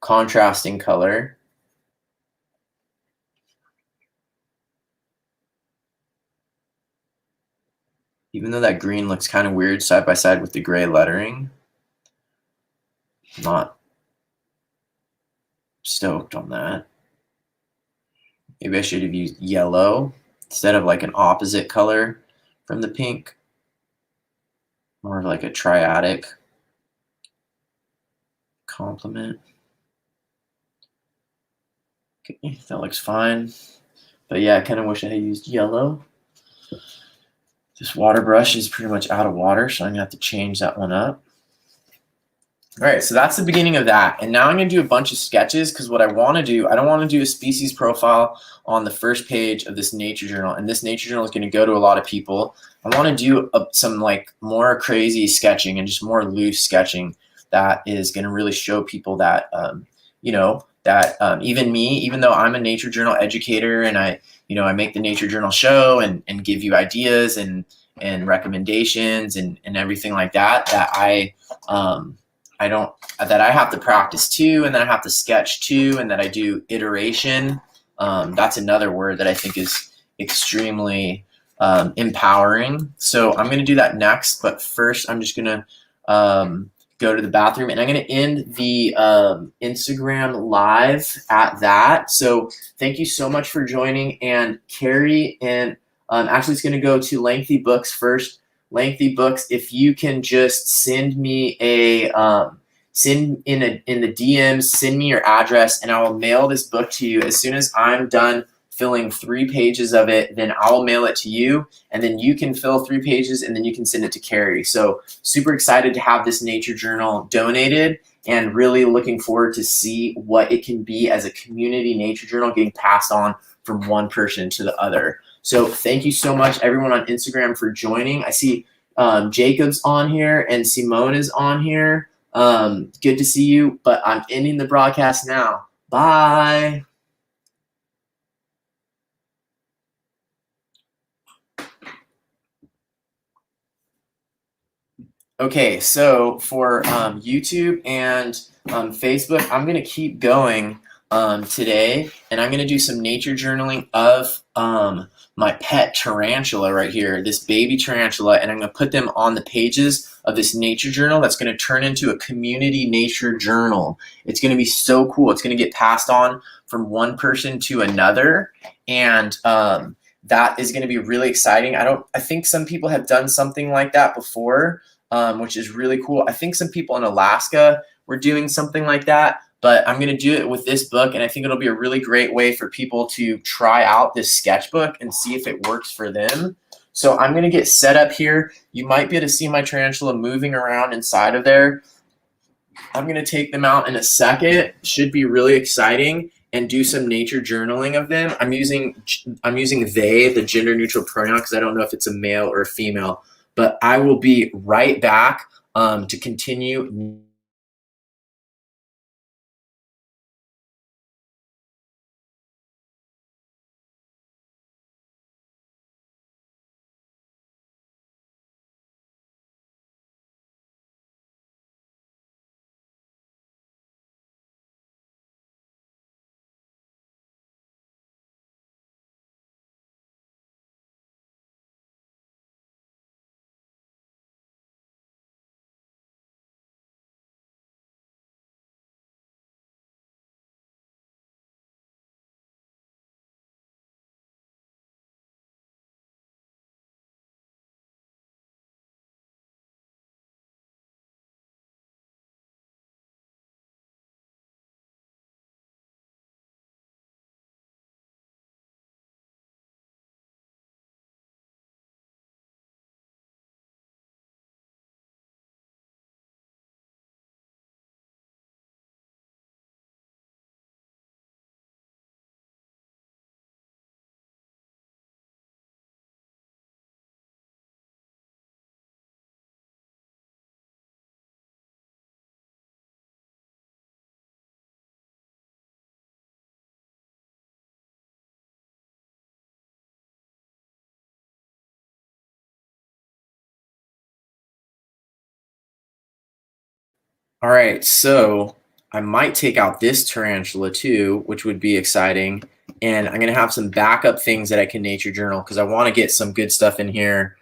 Speaker 1: contrasting color. Even though that green looks kind of weird side by side with the gray lettering, I'm not stoked on that. Maybe I should have used yellow instead of like an opposite color from the pink. More of like a triadic complement. Okay, that looks fine. But yeah, I kind of wish I had used yellow. This water brush is pretty much out of water, so I'm gonna have to change that one up. All right, so that's the beginning of that. And now I'm gonna do a bunch of sketches because what I wanna do, I don't wanna do a species profile on the first page of this nature journal. And this nature journal is gonna go to a lot of people. I wanna do some like more crazy sketching and just more loose sketching that is gonna really show people that, even me, even though I'm a nature journal educator and I make the nature journal show and give you ideas and recommendations and everything like that, that I have to practice too, and then I have to sketch too, and that I do iteration. That's another word that I think is extremely empowering. So I'm going to do that next, but first I'm just going to go to the bathroom, and I'm going to end the Instagram live at that. So thank you so much for joining, and Carrie and actually it's going to go to Lengthy Books first. Lengthy Books, if you can just send me a send in the DMs, send me your address, and I will mail this book to you as soon as I'm done filling 3 pages of it. Then I'll mail it to you, and then you can fill 3 pages, and then you can send it to Carrie. So super excited to have this nature journal donated, and really looking forward to see what it can be as a community nature journal getting passed on from one person to the other. So thank you so much, everyone on Instagram, for joining. I see Jacob's on here and Simone is on here. Good to see you, but I'm ending the broadcast now. Bye. Okay, so for YouTube and Facebook, I'm going to keep going today, and I'm going to do some nature journaling of my pet tarantula right here, this baby tarantula, and I'm going to put them on the pages of this nature journal that's going to turn into a community nature journal. It's going to be so cool. It's going to get passed on from one person to another, and that is going to be really exciting. I think some people have done something like that before, which is really cool. I think some people in Alaska were doing something like that, but I'm going to do it with this book, and I think it'll be a really great way for people to try out this sketchbook and see if it works for them. So I'm going to get set up here. You might be able to see my tarantula moving around inside of there. I'm going to take them out in a second. Should be really exciting, and do some nature journaling of them. I'm using they, the gender neutral pronoun, because I don't know if it's a male or a female. But I will be right back to continue. All right, so I might take out this tarantula too, which would be exciting. And I'm gonna have some backup things that I can nature journal because I want to get some good stuff in here.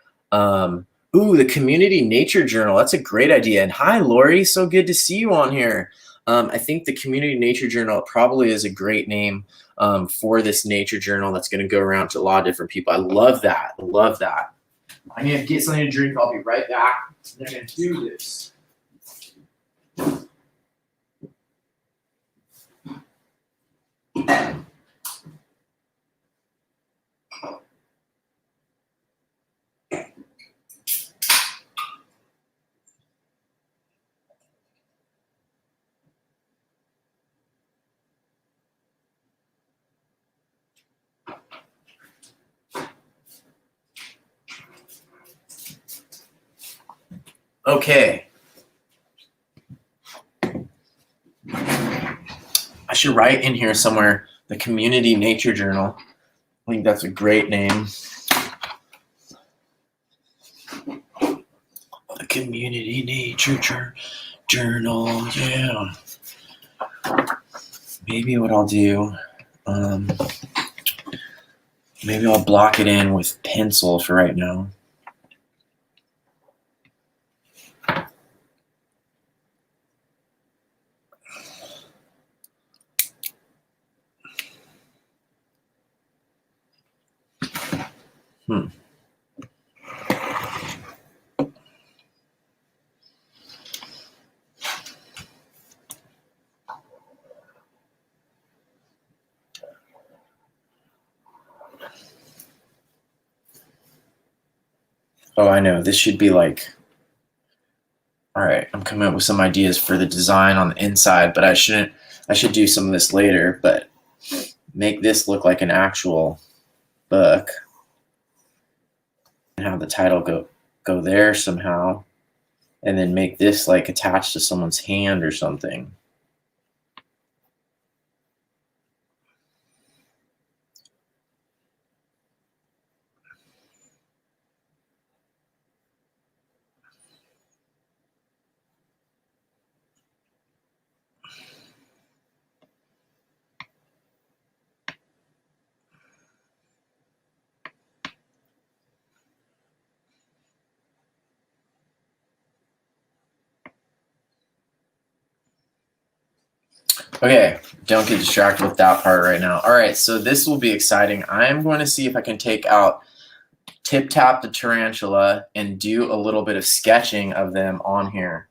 Speaker 1: Ooh, the community nature journal. That's a great idea. And hi, Lori. So good to see you on here. I think the community nature journal probably is a great name for this nature journal that's going to go around to a lot of different people. I love that. I love that. I'm going to get something to drink. I'll be right back. I'm going to do this. Okay. I should write in here somewhere the community nature journal. I think that's a great name. The community nature journal, yeah. Maybe what I'll do, maybe I'll block it in with pencil for right now. Oh, I know. This should be like, all right, I'm coming up with some ideas for the design on the inside, but I should do some of this later, but make this look like an actual book and have the title go there somehow, and then make this like attached to someone's hand or something. Okay, don't get distracted with that part right now. All right, so this will be exciting. I'm going to see if I can take out Tip Tap the tarantula and do a little bit of sketching of them on here.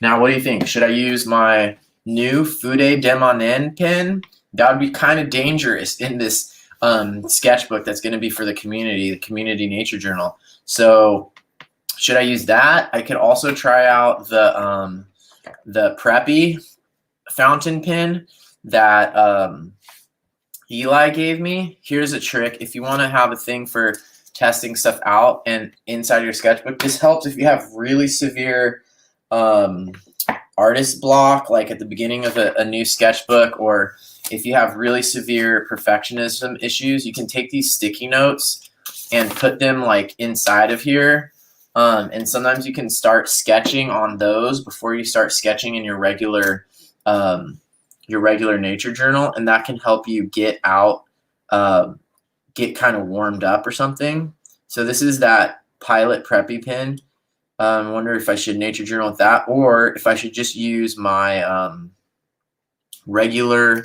Speaker 1: Now, what do you think? Should I use my new Fude Demanen pen? That would be kind of dangerous in this sketchbook that's going to be for the community nature journal. So should I use that? I could also try out the Preppy fountain pen that Eli gave me. Here's a trick. If you want to have a thing for testing stuff out and inside your sketchbook, this helps if you have really severe artist block, like at the beginning of a new sketchbook, or if you have really severe perfectionism issues, you can take these sticky notes and put them like inside of here. And sometimes you can start sketching on those before you start sketching in your regular nature journal, and that can help you get out, get kind of warmed up or something. So this is that Pilot Preppy pen. I wonder if I should nature journal with that, or if I should just use my regular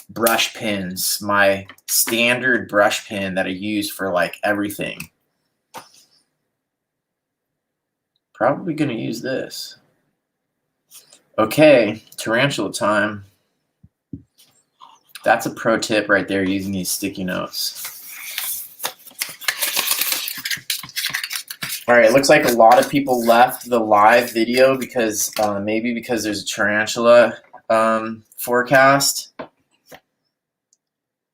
Speaker 1: brush pens, my standard brush pen that I use for like everything. Probably going to use this. Okay, tarantula time. That's a pro tip right there, using these sticky notes. All right, it looks like a lot of people left the live video because maybe because there's a tarantula forecast.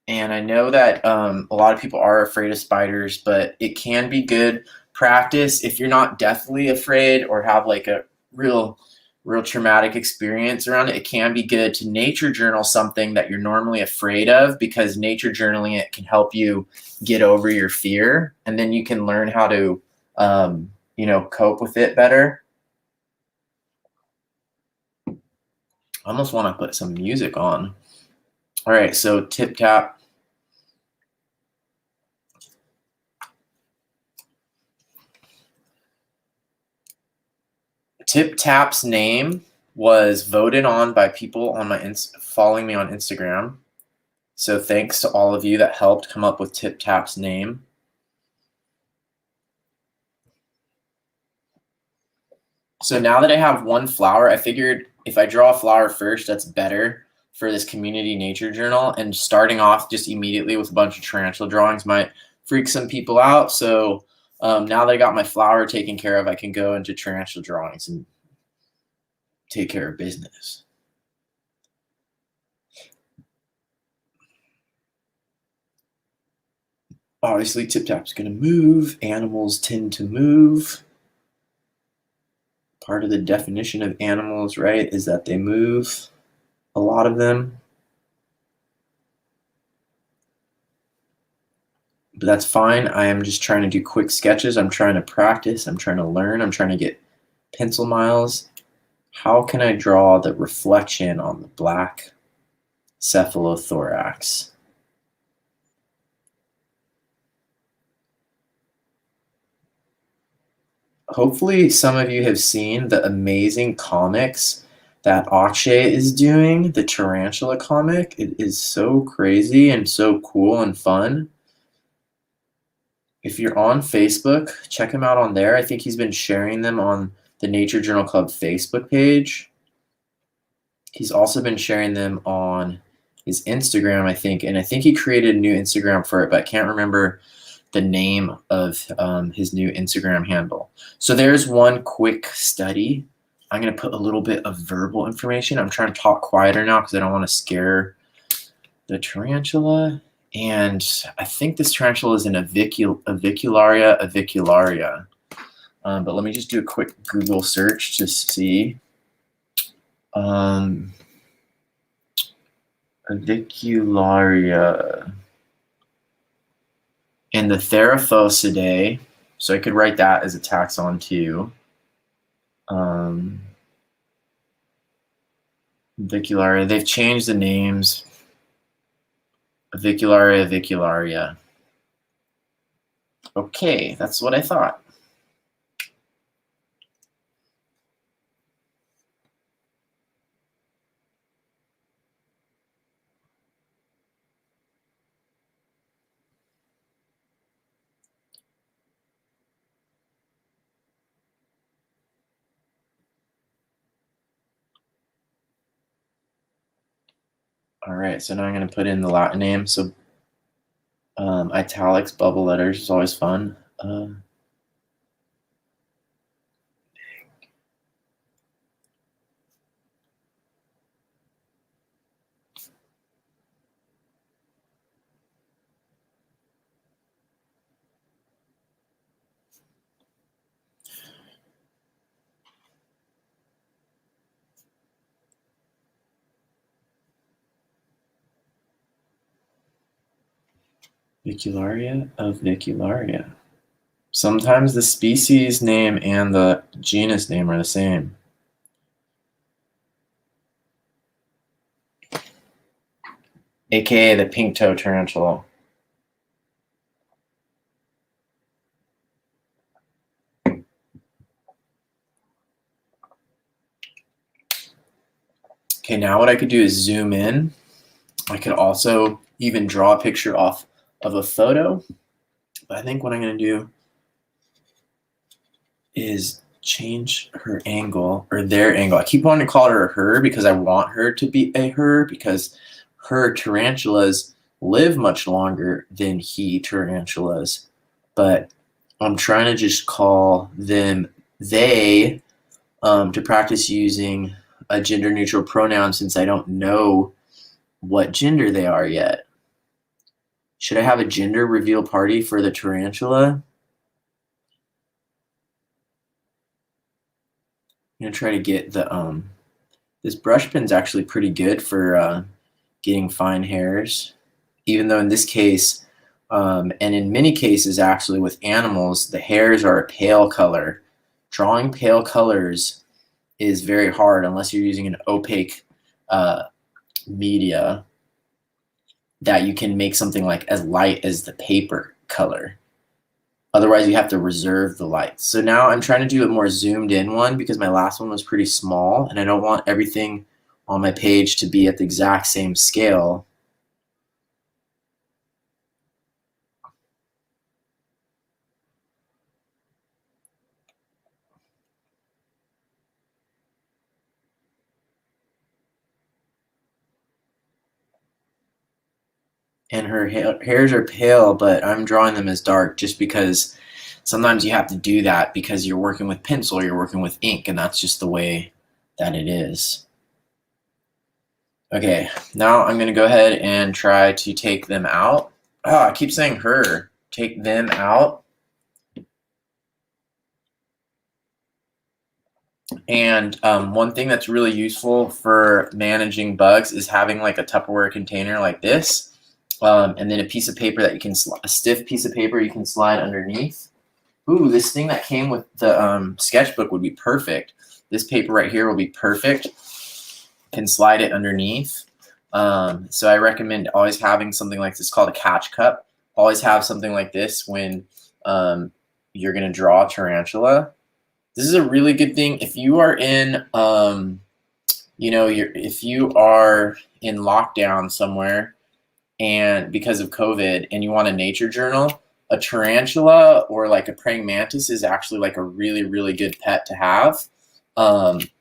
Speaker 1: And I know that a lot of people are afraid of spiders, but it can be good practice if you're not deathly afraid or have like a real traumatic experience around it. It can be good to nature journal something that you're normally afraid of, because nature journaling it can help you get over your fear, and then you can learn how to cope with it better. I almost want to put some music on. All right, so Tip Tap. Tip Tap's name was voted on by people on my following me on Instagram. So thanks to all of you that helped come up with Tip Tap's name. So now that I have one flower, I figured if I draw a flower first, that's better for this community nature journal. And starting off just immediately with a bunch of tarantula drawings might freak some people out. So now that I got my flower taken care of, I can go into tarantula drawings and take care of business. Obviously, Tip Tap's going to move. Animals tend to move. Part of the definition of animals, right, is that they move. A lot of them. But that's fine. I am just trying to do quick sketches. I'm trying to practice. I'm trying to learn. I'm trying to get pencil miles. How can I draw the reflection on the black cephalothorax? Hopefully some of you have seen the amazing comics that Akshay is doing, the tarantula comic. It is so crazy and so cool and fun. If you're on Facebook, check him out on there. I think he's been sharing them on the Nature Journal Club Facebook page. He's also been sharing them on his Instagram, I think, and I think he created a new Instagram for it, but I can't remember the name of his new Instagram handle. So there's one quick study. I'm going to put a little bit of verbal information. I'm trying to talk quieter now because I don't want to scare the tarantula. And I think this tarantula is an avicularia avicularia. But let me just do a quick Google search to see. Avicularia. And the Theraphosidae, so I could write that as a taxon too. Avicularia, they've changed the names. Avicularia, avicularia. Okay, that's what I thought. All right, so now I'm going to put in the Latin name. So italics, bubble letters is always fun. Avicularia of Vicularia. Sometimes the species name and the genus name are the same. AKA the pink toe tarantula. Okay, now what I could do is zoom in. I could also even draw a picture off of a photo. But I think what I'm going to do is change her angle, or their angle. I keep wanting to call her a her because I want her to be a her, because her tarantulas live much longer than he tarantulas. But I'm trying to just call them they to practice using a gender neutral pronoun since I don't know what gender they are yet. Should I have a gender reveal party for the tarantula? I'm gonna try to get the this brush pen's actually pretty good for getting fine hairs, even though in this case and in many cases actually with animals the hairs are a pale color. Drawing pale colors is very hard unless you're using an opaque media that you can make something like as light as the paper color. Otherwise, you have to reserve the light. So now I'm trying to do a more zoomed in one because my last one was pretty small and I don't want everything on my page to be at the exact same scale. And her hairs are pale, but I'm drawing them as dark just because sometimes you have to do that because you're working with pencil, you're working with ink, and that's just the way that it is. Okay, now I'm going to go ahead and try to take them out. Oh, I keep saying her. Take them out. And one thing that's really useful for managing bugs is having like a Tupperware container like this. And then a piece of paper that you can, a stiff piece of paper you can slide underneath. Ooh, this thing that came with the sketchbook would be perfect. This paper right here will be perfect. Can slide it underneath. So I recommend always having something like this called a catch cup. Always have something like this when you're going to draw a tarantula. This is a really good thing if you are in, if you are in lockdown somewhere and because of COVID and you want a nature journal, a tarantula or like a praying mantis is actually like a really, really good pet to have.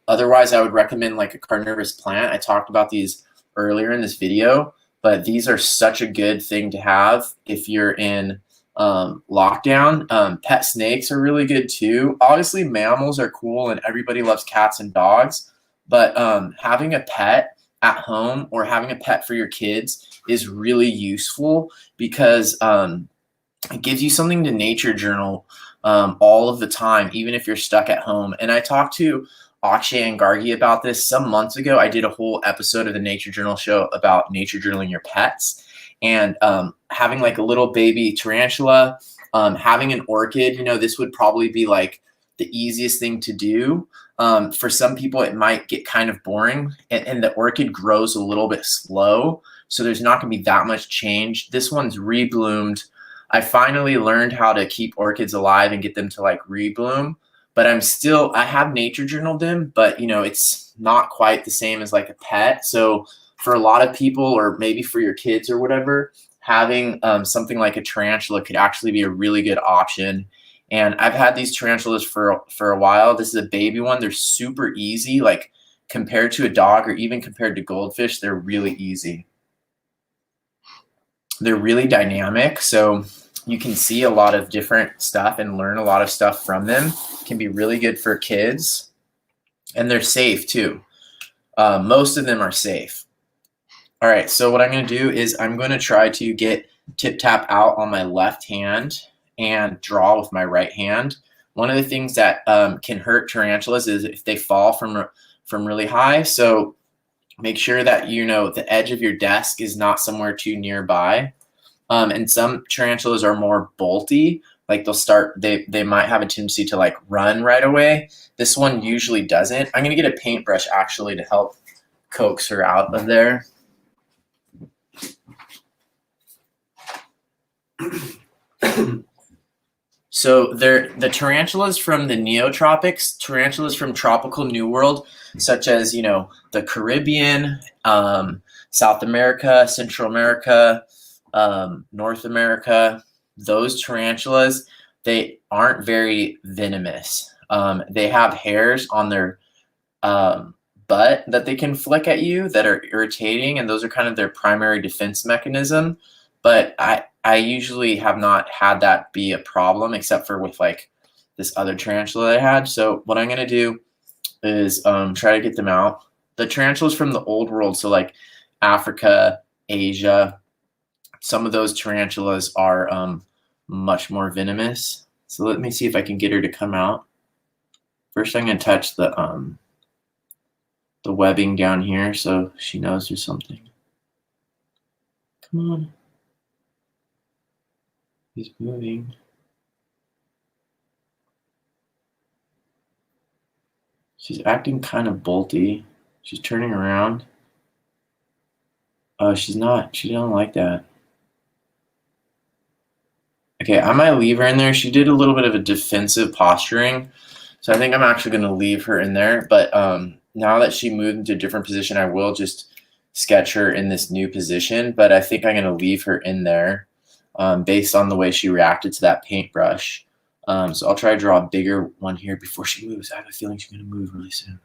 Speaker 1: Otherwise, I would recommend like a carnivorous plant. I talked about these earlier in this video, but these are such a good thing to have if you're in lockdown. Pet snakes are really good too. Obviously, mammals are cool and everybody loves cats and dogs, but having a pet at home or having a pet for your kids is really useful because it gives you something to nature journal all of the time, even if you're stuck at home. And I talked to Akshay and Gargi about this some months ago. I did a whole episode of the Nature Journal show about nature journaling your pets. And having like a little baby tarantula, having an orchid, this would probably be like the easiest thing to do. For some people, it might get kind of boring, and the orchid grows a little bit slow. So there's not going to be that much change. This one's rebloomed. I finally learned how to keep orchids alive and get them to like rebloom. But I have nature journaled them, but it's not quite the same as like a pet. So for a lot of people, or maybe for your kids or whatever, having something like a tarantula could actually be a really good option. And I've had these tarantulas for a while. This is a baby one. They're super easy, like compared to a dog or even compared to goldfish, they're really easy. They're really dynamic, so you can see a lot of different stuff and learn a lot of stuff from them. Can be really good for kids, and they're safe too. Most of them are safe. All right, so what I'm going to do is I'm going to try to get tip tap out on my left hand and draw with my right hand. One of the things that can hurt tarantulas is if they fall from really high. So make sure that the edge of your desk is not somewhere too nearby. And some tarantulas are more bolty. Like they might have a tendency to like run right away. This one usually doesn't. I'm gonna get a paintbrush actually to help coax her out of there. So the tarantulas from the neotropics, tarantulas from tropical New World, such as the Caribbean, South America, Central America, North America, those tarantulas, they aren't very venomous. They have hairs on their butt that they can flick at you that are irritating, and those are kind of their primary defense mechanism. But I usually have not had that be a problem, except for with like this other tarantula I had. So what I'm gonna do is try to get them out. The tarantulas from the old world, so like Africa, Asia, some of those tarantulas are much more venomous. So let me see if I can get her to come out. First, I'm going to touch the webbing down here so she knows there's something. Come on. He's moving. She's acting kind of bolty. She's turning around. Oh, she's not. She don't like that. Okay, I might leave her in there. She did a little bit of a defensive posturing, so I think I'm actually going to leave her in there. But now that she moved into a different position, I will just sketch her in this new position. But I think I'm going to leave her in there based on the way she reacted to that paintbrush. So I'll try to draw a bigger one here before she moves. I have a feeling she's going to move really soon.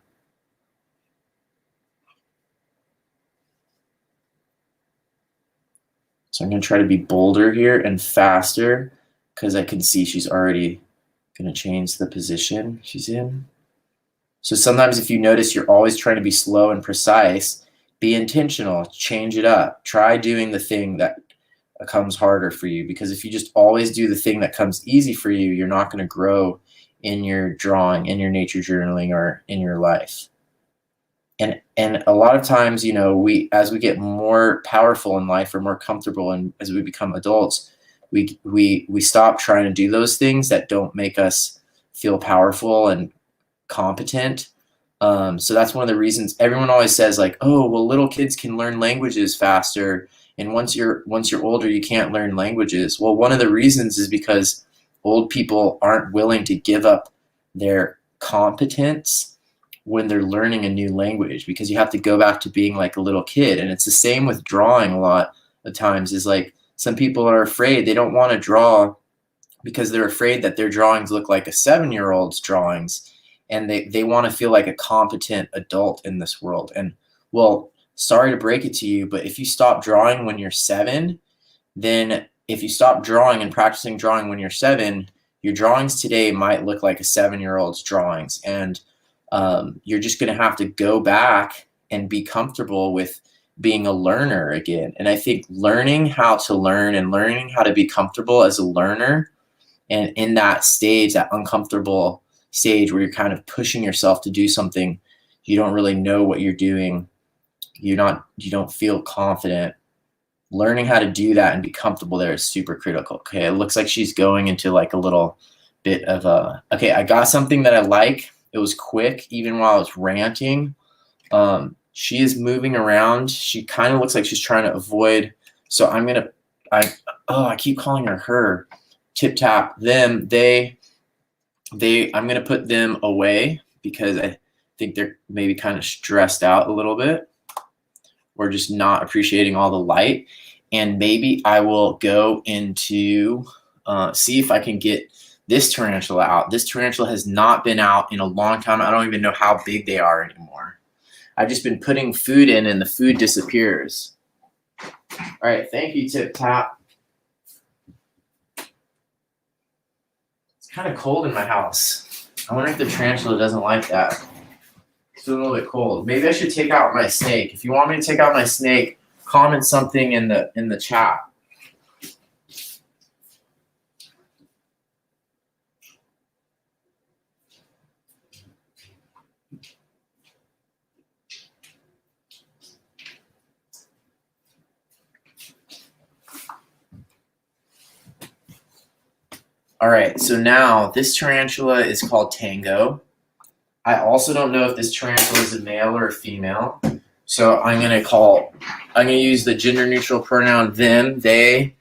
Speaker 1: So I'm going to try to be bolder here and faster because I can see she's already going to change the position she's in. So sometimes if you notice you're always trying to be slow and precise, be intentional, change it up. Try doing the thing that comes harder for you, because if you just always do the thing that comes easy for you, you're not going to grow in your drawing, in your nature journaling, or in your life. And a lot of times, you know, as we get more powerful in life or more comfortable, and as we become adults, we stop trying to do those things that don't make us feel powerful and competent. So that's one of the reasons everyone always says, like, oh, well, little kids can learn languages faster, and once you're older, you can't learn languages. Well, one of the reasons is because old people aren't willing to give up their competence when they're learning a new language, because you have to go back to being like a little kid. And it's the same with drawing. A lot of times is like, some people are afraid, they don't want to draw because they're afraid that their drawings look like a 7-year-old's drawings, and they want to feel like a competent adult in this world. And well, sorry to break it to you, but if you stop drawing when you're 7, then if you stop drawing and practicing drawing when you're 7, your drawings today might look like a 7-year-old's drawings. And you're just going to have to go back and be comfortable with being a learner again. And I think learning how to learn and learning how to be comfortable as a learner, and in that stage, that uncomfortable stage where you're kind of pushing yourself to do something you don't really know what you're doing, you don't feel confident, learning how to do that and be comfortable there is super critical. Okay, it looks like she's going into like a little bit of a, okay, I got something that I like. It was quick, even while I was ranting. She is moving around. She kind of looks like she's trying to avoid. So I'm going to, I keep calling her, tip tap them, I'm going to put them away because I think they're maybe kind of stressed out a little bit, or just not appreciating all the light. And maybe I will go into, see if I can get this tarantula out. This tarantula has not been out in a long time. I don't even know how big they are anymore. I've just been putting food in and the food disappears. All right, thank you, Tip Tap. It's kind of cold in my house. I wonder if the tarantula doesn't like that. It's feeling a little bit cold. Maybe I should take out my snake. If you want me to take out my snake, comment something in the chat. All right, so now this tarantula is called Tango. I also don't know if this tarantula is a male or a female. So I'm gonna use the gender neutral pronoun them, they,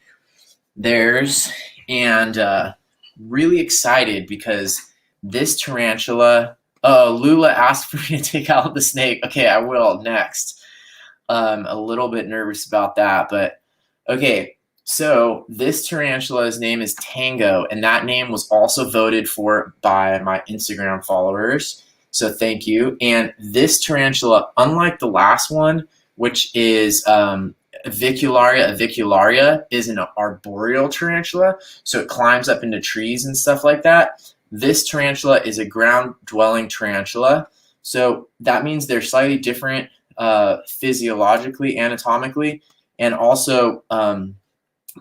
Speaker 1: theirs, and really excited because this tarantula, oh, Lula asked for me to take out the snake. Okay, I will next. A little bit nervous about that, but okay. So this tarantula's name is Tango, and that name was also voted for by my Instagram followers. So thank you. And this tarantula, unlike the last one, which is avicularia is an arboreal tarantula, so it climbs up into trees and stuff like that. This tarantula is a ground-dwelling tarantula, so that means they're slightly different physiologically, anatomically, and also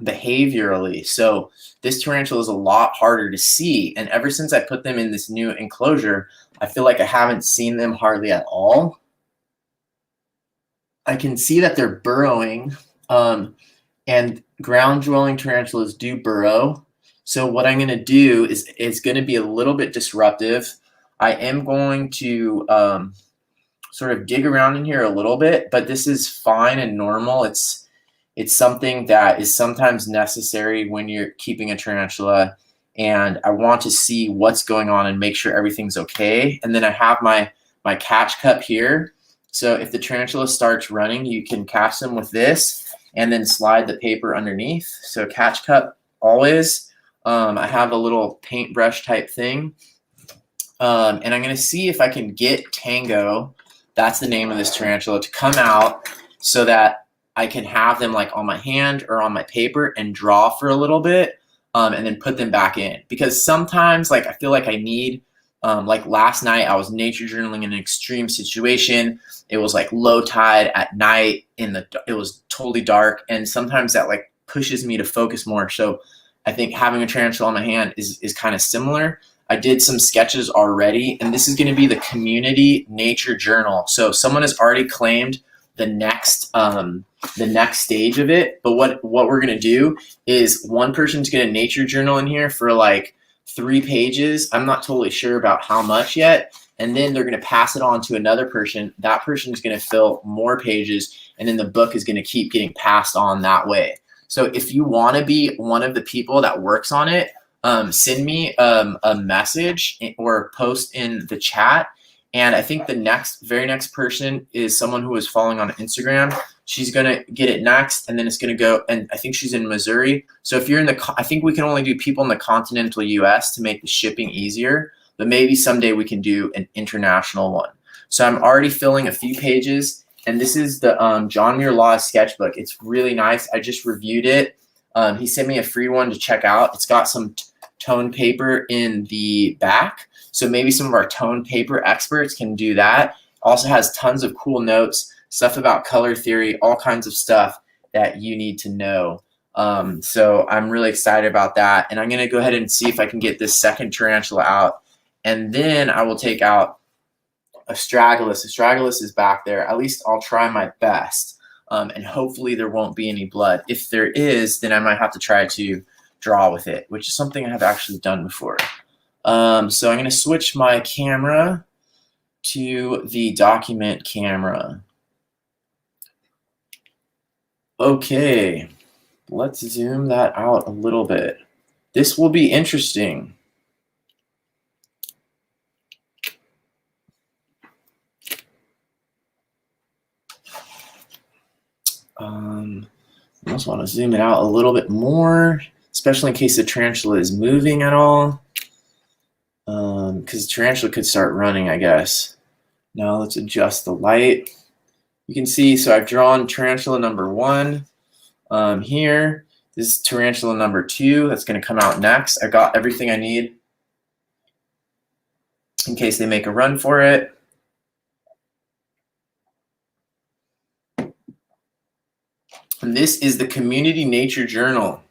Speaker 1: behaviorally. So this tarantula is a lot harder to see, and ever since I put them in this new enclosure, I feel like I haven't seen them hardly at all. I can see that they're burrowing, and ground-dwelling tarantulas do burrow. So what I'm going to do is it's going to be a little bit disruptive. I am going to sort of dig around in here a little bit, but this is fine and normal. It's something that is sometimes necessary when you're keeping a tarantula, and I want to see what's going on and make sure everything's okay. And then I have my catch cup here. So if the tarantula starts running, you can catch them with this and then slide the paper underneath. So catch cup always. I have a little paintbrush type thing. And I'm going to see if I can get Tango, that's the name of this tarantula, to come out so that I can have them like on my hand or on my paper and draw for a little bit, and then put them back in. Because sometimes like I feel like I need, like last night I was nature journaling in an extreme situation. It was like low tide at night, it was totally dark, and sometimes that like pushes me to focus more. So I think having a tarantula on my hand is kind of similar. I did some sketches already, and this is going to be the community nature journal. So someone has already claimed the next stage of it. But what we're going to do is one person's going to nature journal in here for like 3 pages. I'm not totally sure about how much yet. And then they're going to pass it on to another person. That person is going to fill more pages, and then the book is going to keep getting passed on that way. So if you want to be one of the people that works on it, send me a message or post in the chat. And I think the very next person is someone who is following on Instagram. She's going to get it next, and then it's going to go, and I think she's in Missouri. So if you're I think we can only do people in the continental US to make the shipping easier, but maybe someday we can do an international one. So I'm already filling a few pages, and this is the John Muir Laws sketchbook. It's really nice. I just reviewed it. He sent me a free one to check out. It's got some tone paper in the back. So maybe some of our tone paper experts can do that. Also has tons of cool notes, stuff about color theory, all kinds of stuff that you need to know. So I'm really excited about that. And I'm going to go ahead and see if I can get this second tarantula out. And then I will take out Astragalus. Astragalus is back there. At least I'll try my best. And hopefully there won't be any blood. If there is, then I might have to try to draw with it, which is something I have actually done before. So I'm going to switch my camera to the document camera. Okay, let's zoom that out a little bit. This will be interesting. I also want to zoom it out a little bit more, especially in case the tarantula is moving at all. Because the tarantula could start running, I guess. Now let's adjust the light. You can see, so I've drawn tarantula number 1 here. This is tarantula number 2 that's going to come out next. I got everything I need in case they make a run for it. And this is the Community Nature Journal.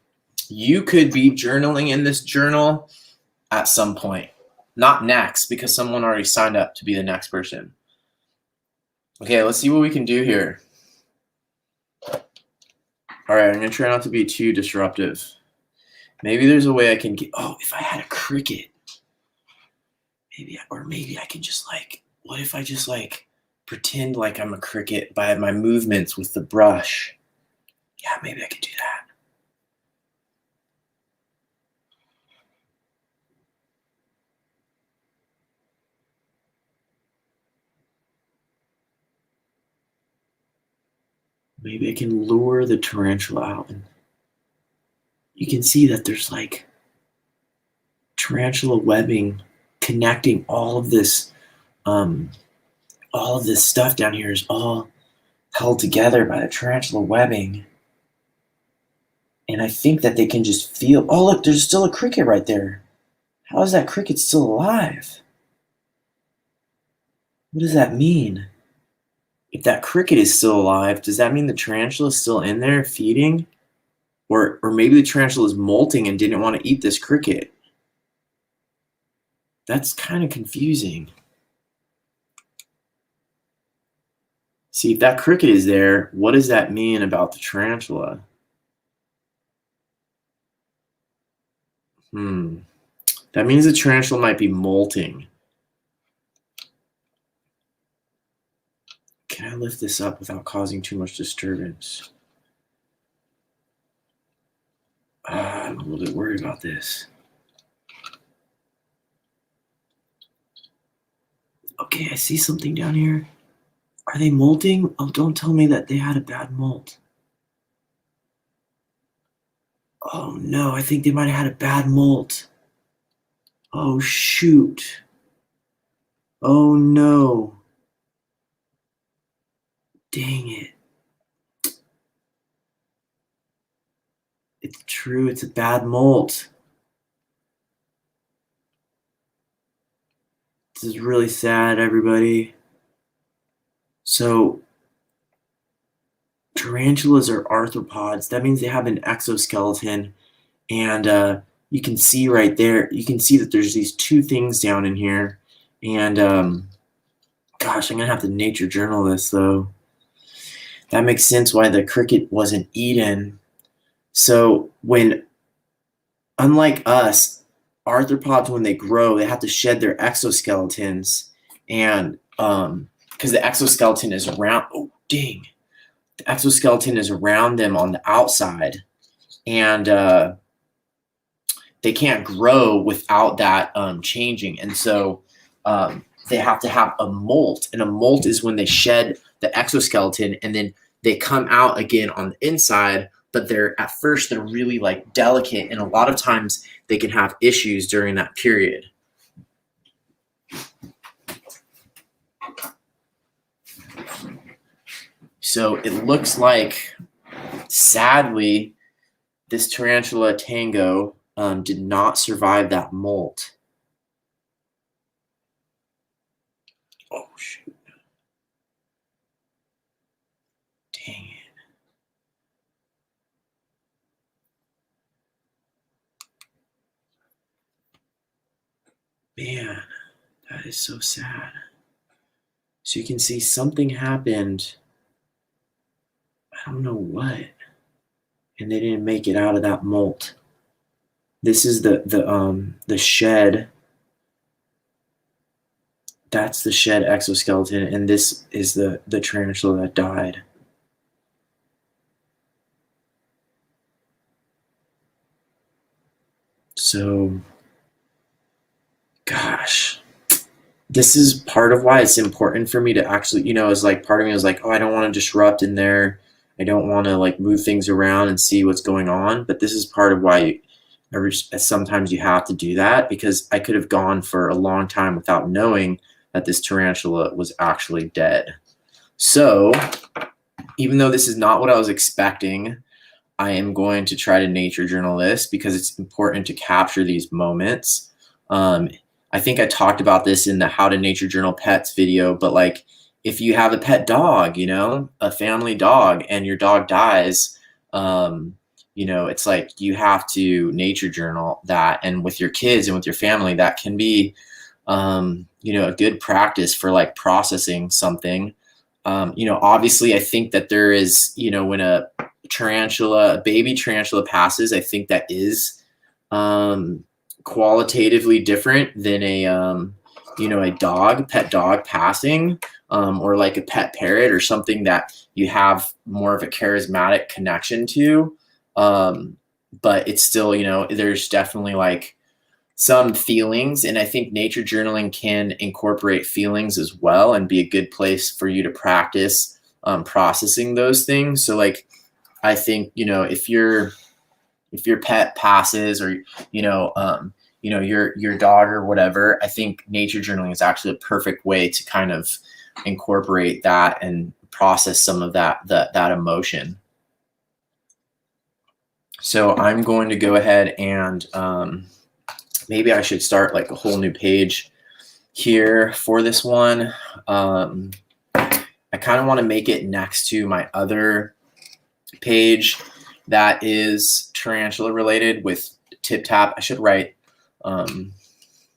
Speaker 1: You could be journaling in this journal at some point. Not next, because someone already signed up to be the next person. Okay, let's see what we can do here. All right, I'm going to try not to be too disruptive. Maybe there's a way I can get, oh, if I had a cricket. Maybe I can just like, what if I just like pretend like I'm a cricket by my movements with the brush? Yeah, maybe I could do that. Maybe I can lure the tarantula out. And you can see that there's like tarantula webbing connecting all of this stuff down here is all held together by the tarantula webbing. And I think that they can just feel, oh look, there's still a cricket right there. How is that cricket still alive? What does that mean? If that cricket is still alive, does that mean the tarantula is still in there feeding? Or maybe the tarantula is molting and didn't want to eat this cricket. That's kind of confusing. See, if that cricket is there, what does that mean about the tarantula? That means the tarantula might be molting. Can I lift this up without causing too much disturbance? I'm a little bit worried about this. Okay, I see something down here. Are they molting? Oh, don't tell me that they had a bad molt. Oh no, I think they might have had a bad molt. Oh shoot. Oh no. Dang it. It's true, it's a bad molt. This is really sad, everybody. So, tarantulas are arthropods. That means they have an exoskeleton. And you can see right there, you can see that there's these two things down in here. And gosh, I'm going to have to nature journal this, though. That makes sense why the cricket wasn't eaten. So unlike us, arthropods, when they grow, they have to shed their exoskeletons. And because the exoskeleton is around, the exoskeleton is around them on the outside. And they can't grow without that changing. And so they have to have a molt. And a molt is when they shed the exoskeleton and then they come out again on the inside, but at first they're really like delicate. And a lot of times they can have issues during that period. So it looks like, sadly, this tarantula tango did not survive that molt. Oh, shoot. Dang it. Man, that is so sad. So you can see something happened. I don't know what. And they didn't make it out of that molt. This is the shed. That's the shed exoskeleton, and this is the tarantula that died. So, gosh, this is part of why it's important for me to actually, it's like part of me is like, oh, I don't want to disrupt in there. I don't want to like move things around and see what's going on. But this is part of why sometimes you have to do that, because I could have gone for a long time without knowing that this tarantula was actually dead. So even though this is not what I was expecting, I am going to try to nature journal this because it's important to capture these moments. I think I talked about this in the How to Nature Journal Pets video, but like if you have a pet dog, a family dog, and your dog dies, it's like you have to nature journal that. And with your kids and with your family, that can be, a good practice for like processing something. Obviously I think that there is, when a baby tarantula passes, I think that is qualitatively different than a pet dog passing, or like a pet parrot or something that you have more of a charismatic connection to. But it's still, there's definitely like some feelings, and I think nature journaling can incorporate feelings as well and be a good place for you to practice processing those things. So like, I think, if your pet passes, or, your dog or whatever, I think nature journaling is actually a perfect way to kind of incorporate that and process some of that emotion. So I'm going to go ahead and maybe I should start like a whole new page here for this one. I kind of want to make it next to my other page that is tarantula related with tip tap. I should write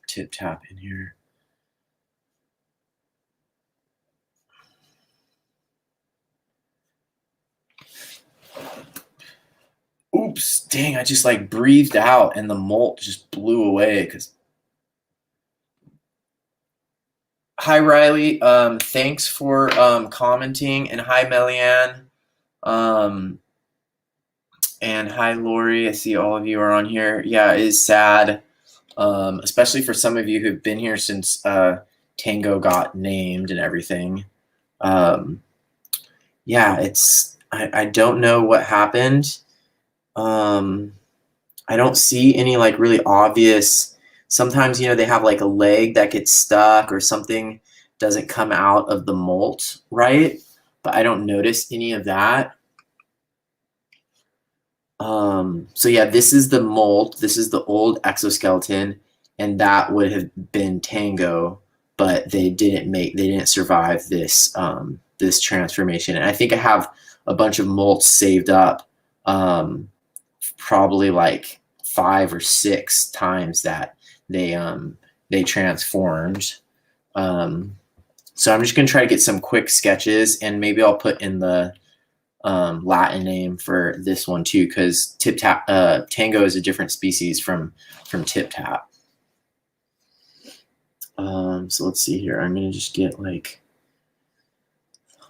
Speaker 1: tip tap in here. Oops, dang, I just like breathed out and the molt just blew away because Hi, Riley. Thanks for commenting, and hi, Melianne. And hi, Lori. I see all of you are on here. Yeah, it is sad, especially for some of you who've been here since Tango got named and everything. Yeah, I don't know what happened. I don't see any like really obvious. Sometimes, they have like a leg that gets stuck or something doesn't come out of the molt, right? But I don't notice any of that. So yeah, this is the molt. This is the old exoskeleton, and that would have been Tango, but they didn't survive this transformation. And I think I have a bunch of molts saved up, probably like 5 or 6 times that they transformed. So I'm just gonna try to get some quick sketches, and maybe I'll put in the Latin name for this one too, because Tango is a different species from Tip Tap. So let's see here. I'm gonna just get like,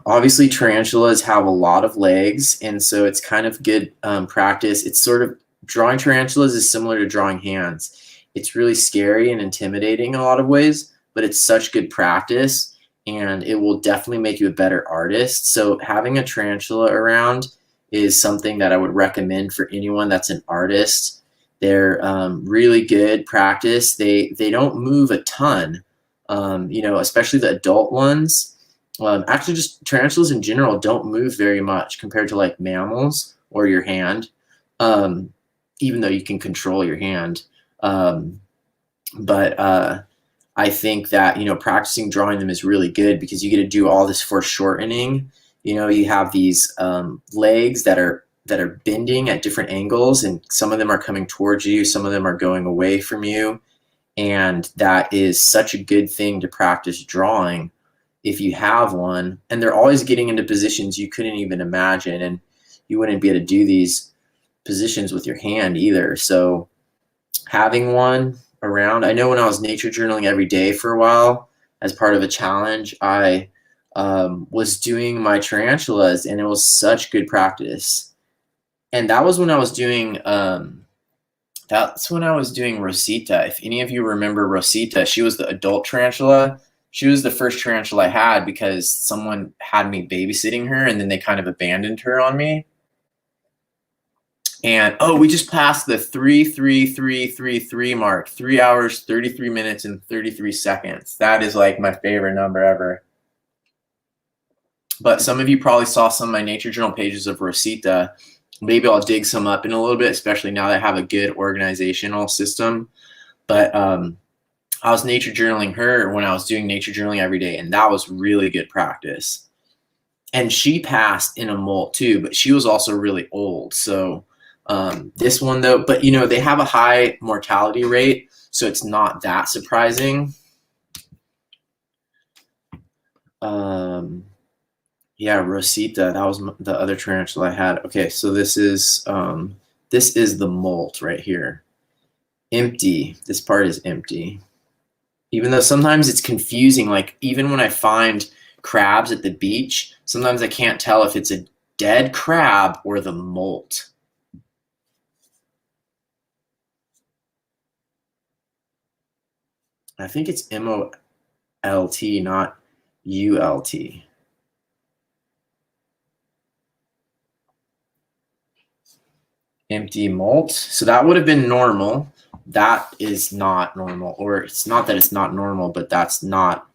Speaker 1: obviously tarantulas have a lot of legs, and so it's kind of good practice. It's sort of, drawing tarantulas is similar to drawing hands. It's really scary and intimidating in a lot of ways, but it's such good practice, and it will definitely make you a better artist. So having a tarantula around is something that I would recommend for anyone that's an artist. They're really good practice. They don't move a ton, especially the adult ones. Actually, just tarantulas in general don't move very much compared to like mammals or your hand, even though you can control your hand. But I think that, practicing drawing them is really good because you get to do all this foreshortening. You have these legs that are bending at different angles, and some of them are coming towards you, some of them are going away from you. And that is such a good thing to practice drawing if you have one. And they're always getting into positions you couldn't even imagine, and you wouldn't be able to do these positions with your hand either. So having one around, I know when I was nature journaling every day for a while as part of a challenge, I was doing my tarantulas, and it was such good practice. And that was when I was doing Rosita. If any of you remember Rosita, she was the adult tarantula. She was the first tarantula I had because someone had me babysitting her, and then they kind of abandoned her on me. And we just passed the 3:33:33 mark. 3 hours, 33 minutes, and 33 seconds. That is like my favorite number ever. But some of you probably saw some of my nature journal pages of Rosita. Maybe I'll dig some up in a little bit, especially now that I have a good organizational system. But I was nature journaling her when I was doing nature journaling every day, and that was really good practice. And she passed in a molt too, but she was also really old. So this one though, but they have a high mortality rate, so it's not that surprising. Yeah, Rosita, that was the other tarantula I had. Okay, so this is the molt right here. Empty. This part is empty. Even though sometimes it's confusing, like even when I find crabs at the beach, sometimes I can't tell if it's a dead crab or the molt. I think it's M-O-L-T, not U-L-T. Empty molt. So that would have been normal. That is not normal. Or it's not that it's not normal, but that's not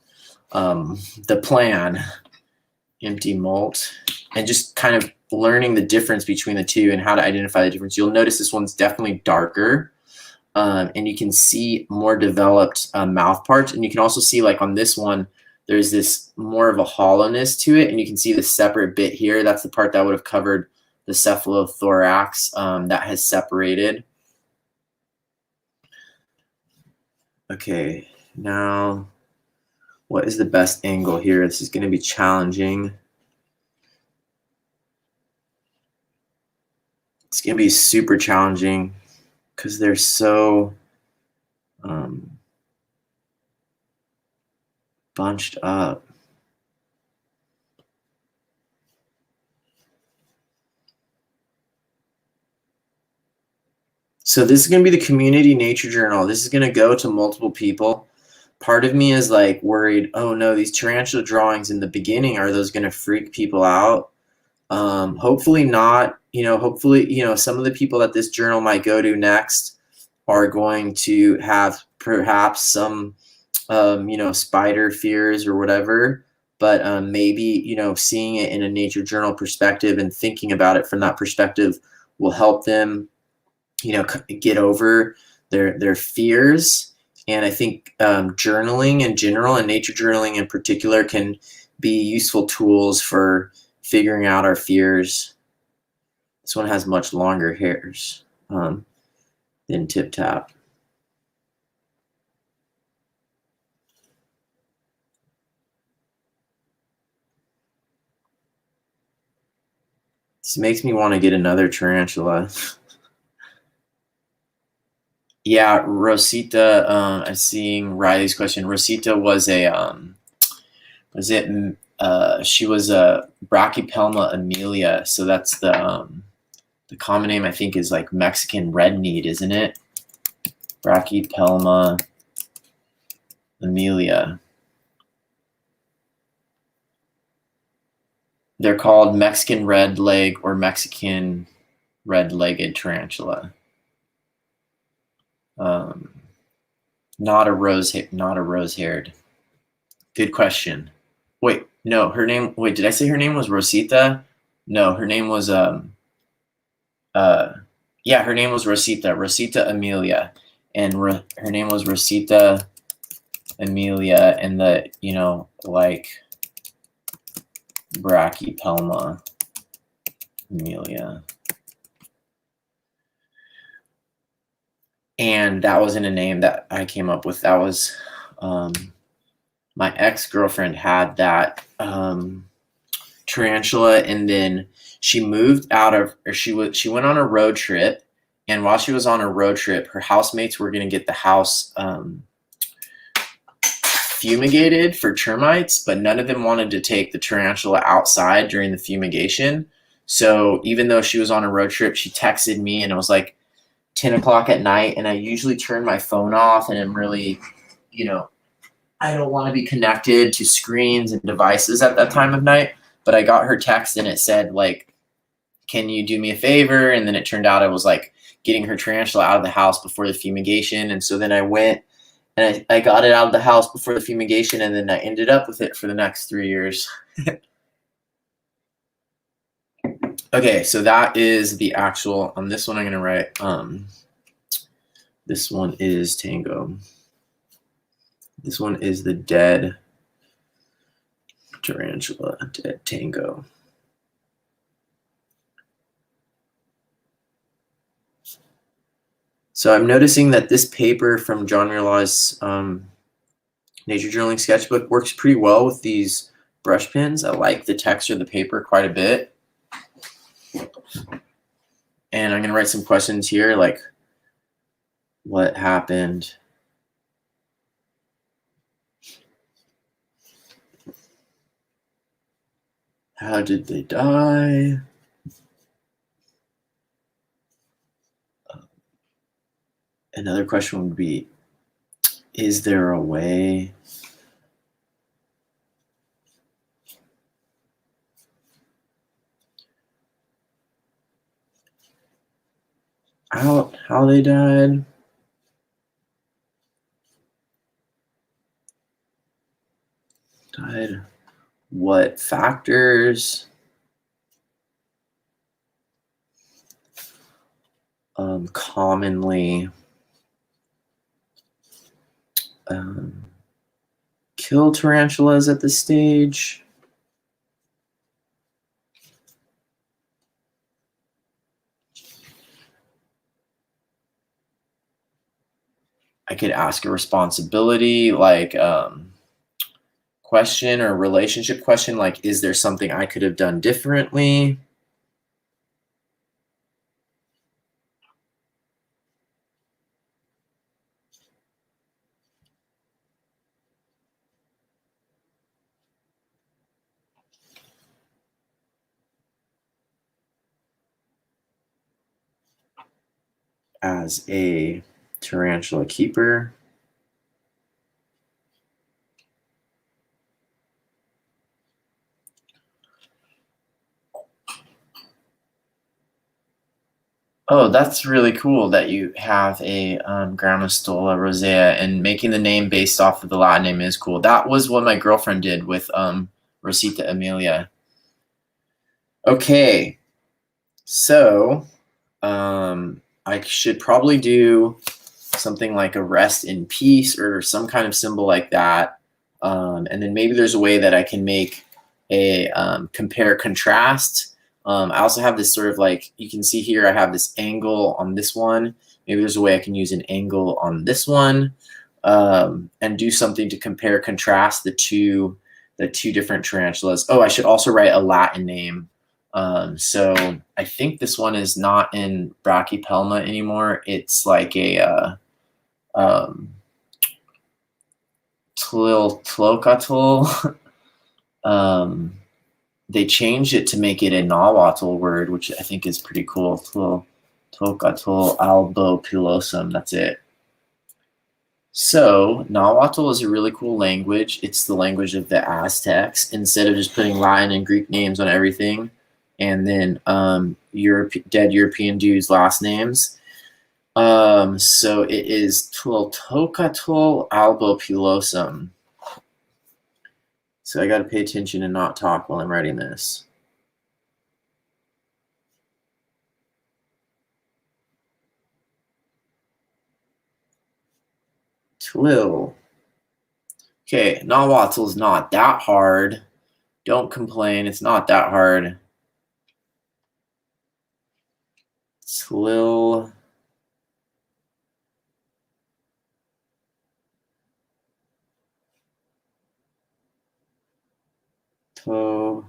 Speaker 1: the plan. Empty molt. And just kind of learning the difference between the two and how to identify the difference. You'll notice this one's definitely darker. And you can see more developed mouth parts. And you can also see, like on this one, there's this more of a hollowness to it. And you can see the separate bit here. That's the part that would have covered the cephalothorax that has separated. Okay, now what is the best angle here? This is going to be challenging. It's going to be super challenging because they're so bunched up. So this is going to be the community nature journal. This is going to go to multiple people. Part of me is like worried, oh no, these tarantula drawings in the beginning, are those going to freak people out? Hopefully not. Hopefully, some of the people that this journal might go to next are going to have perhaps some, spider fears or whatever. But maybe, seeing it in a nature journal perspective and thinking about it from that perspective will help them, get over their fears. And I think journaling in general and nature journaling in particular can be useful tools for figuring out our fears. This one has much longer hairs than Tip Tap. This makes me want to get another tarantula. Yeah, Rosita, I'm seeing Riley's question. Rosita was she was a Brachypelma amelia, so that's the common name, I think, is like Mexican red kneed, isn't it? Brachypelma amelia. They're called Mexican red leg or Mexican red-legged tarantula. Not a rose-haired. Good question. Wait, no, her name. Wait, did I say her name was Rosita? No, her name was yeah, her name was Rosita Amelia, and her name was Rosita Amelia, and the like Brachypelma Amelia. And that wasn't a name that I came up with. That was my ex-girlfriend had that tarantula, and then she moved out of, or she went on a road trip, and while she was on a road trip, her housemates were going to get the house fumigated for termites, but none of them wanted to take the tarantula outside during the fumigation. So even though she was on a road trip, she texted me, and it was like 10 o'clock at night, and I usually turn my phone off, and I'm really, I don't want to be connected to screens and devices at that time of night. But I got her text, and it said, like, can you do me a favor? And then it turned out it was like getting her tarantula out of the house before the fumigation. And so then I went and I got it out of the house before the fumigation, and then I ended up with it for the next 3 years. Okay, so that is the actual, on this one I'm going to write, this one is Tango. This one is the dead tarantula, dead Tango. So I'm noticing that this paper from John Muir Law's Nature Journaling Sketchbook works pretty well with these brush pens. I like the texture of the paper quite a bit. And I'm going to write some questions here, like what happened? How did they die? Another question would be, is there a way? How they died? Died. What factors? Commonly kill tarantulas at this stage. I could ask a responsibility, like question or relationship question, like, is there something I could have done differently? as a tarantula keeper. Oh, that's really cool that you have a Grammostola rosea, and making the name based off of the Latin name is cool. That was what my girlfriend did with Rosita Amelia. Okay, so I should probably do something like a rest in peace or some kind of symbol like that. And then maybe there's a way that I can make a compare contrast. I also have this sort of like, you can see here, I have this angle on this one. Maybe there's a way I can use an angle on this one and do something to compare contrast the two different tarantulas. Oh, I should also write a Latin name. So I think this one is not in Brachypelma anymore. It's like a Tlilocatl. They changed it to make it a Nahuatl word, which I think is pretty cool. Tlilocatl albopilosum. That's it. So Nahuatl is a really cool language. It's the language of the Aztecs. Instead of just putting Latin and Greek names on everything, and then dead European dudes' last names. So it is Tlilocatl albopilosum. So I got to pay attention and not talk while I'm writing this. Tlil. Okay, Nahuatl is not that hard. Don't complain, it's not that hard. Tlil. To.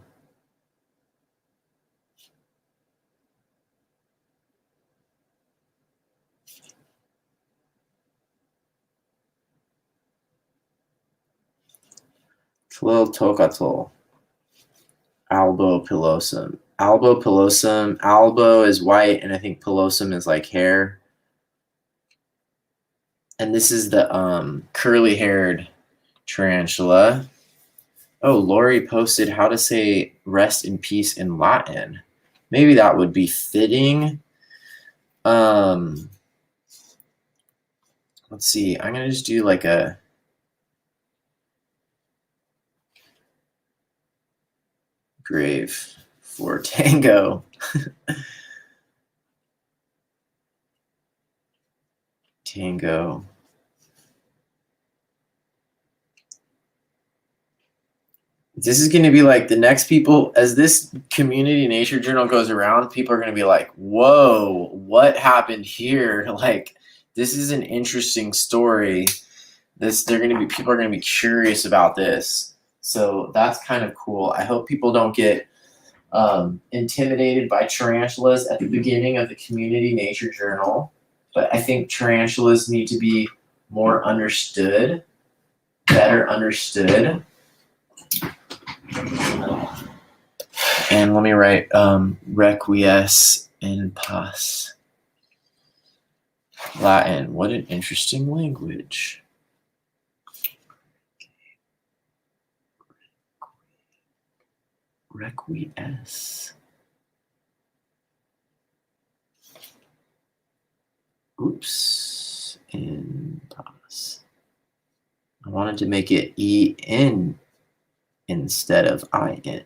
Speaker 1: Tlilocatl. Albopilosum. Albopilosum. Albo is white, and I think pilosum is like hair. And this is the curly-haired tarantula. Oh, Lori posted how to say rest in peace in Latin. Maybe that would be fitting. Let's see. I'm going to just do like a grave for Tango. Tango. This is going to be like the next people, as this community nature journal goes around, people are going to be like, whoa, what happened here? Like, this is an interesting story. People are going to be curious about this. So that's kind of cool. I hope people don't get intimidated by tarantulas at the beginning of the community nature journal. But I think tarantulas need to be more understood, better understood. And let me write requies in paz. Latin. What an interesting language. Requies. Oops. In paz. I wanted to make it EN instead of IN.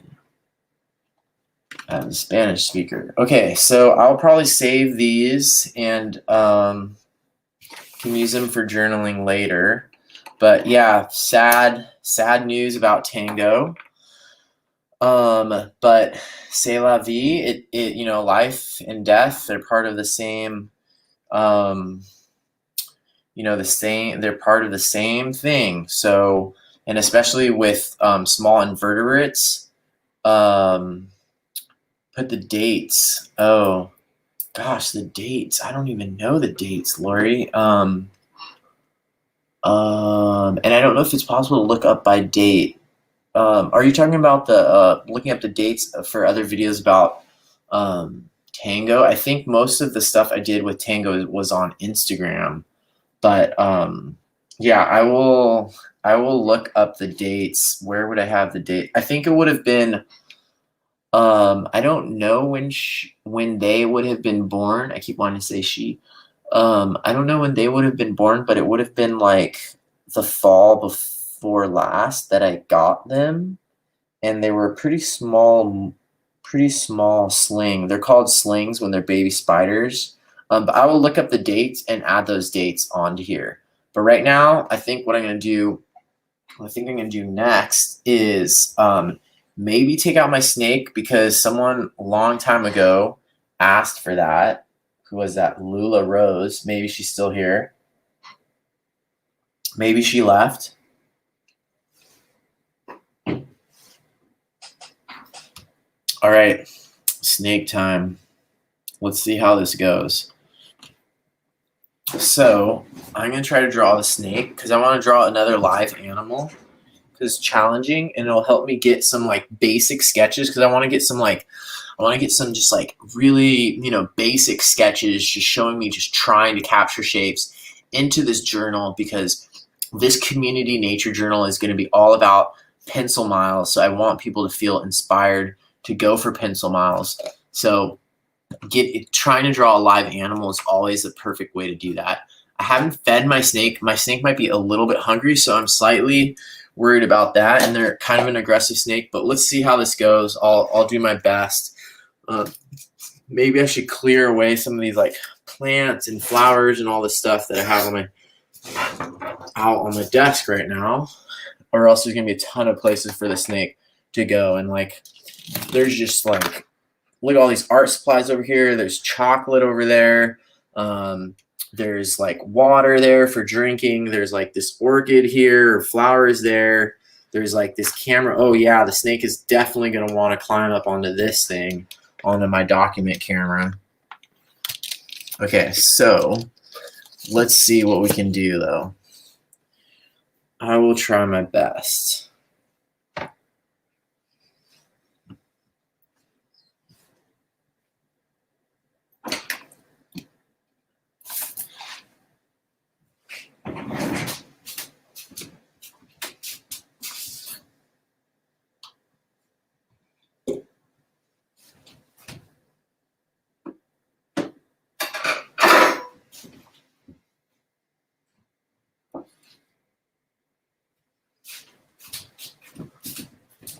Speaker 1: As a Spanish speaker. Okay, so I'll probably save these and can use them for journaling later. But yeah, sad news about Tango. But c'est la vie. It you know, life and death, they're part of the same you know, they're part of the same thing. So, and especially with small invertebrates, put the dates. Oh gosh, the dates. I don't even know the dates, Lori. And I don't know if it's possible to look up by date. Are you talking about the looking up the dates for other videos about Tango. I think most of the stuff I did with Tango was on Instagram, but yeah, I will look up the dates. Where would I have the date? I think it would have been I don't know when they would have been born. I keep wanting to say she. I don't know when they would have been born, but it would have been like the fall before last that I got them, and they were pretty small sling. They're called slings when they're baby spiders. But I will look up the dates and add those dates onto here. But right now, I think what I'm going to do, what I think I'm going to do next is maybe take out my snake, because someone a long time ago asked for that. Who was that? Lula Rose. Maybe she's still here. Maybe she left. All right, snake time. Let's see how this goes. So I'm going to try to draw the snake because I want to draw another live animal, because it's challenging, and it'll help me get some like basic sketches, because I want to get some just like really, basic sketches, just showing me just trying to capture shapes into this journal, because this community nature journal is going to be all about pencil miles. So I want people to feel inspired to go for pencil miles. So trying to draw a live animal is always the perfect way to do that. I haven't fed my snake. My snake might be a little bit hungry, so I'm slightly worried about that. And they're kind of an aggressive snake, but let's see how this goes. I'll do my best. Maybe I should clear away some of these like plants and flowers and all the stuff that I have out on my desk right now, or else there's gonna be a ton of places for the snake to go. And like, there's just like, look at all these art supplies over here. There's chocolate over there. There's like water there for drinking. There's like this orchid here, flowers there. There's like this camera. Oh yeah, the snake is definitely going to want to climb up onto this thing, onto my document camera. Okay, so let's see what we can do though. I will try my best.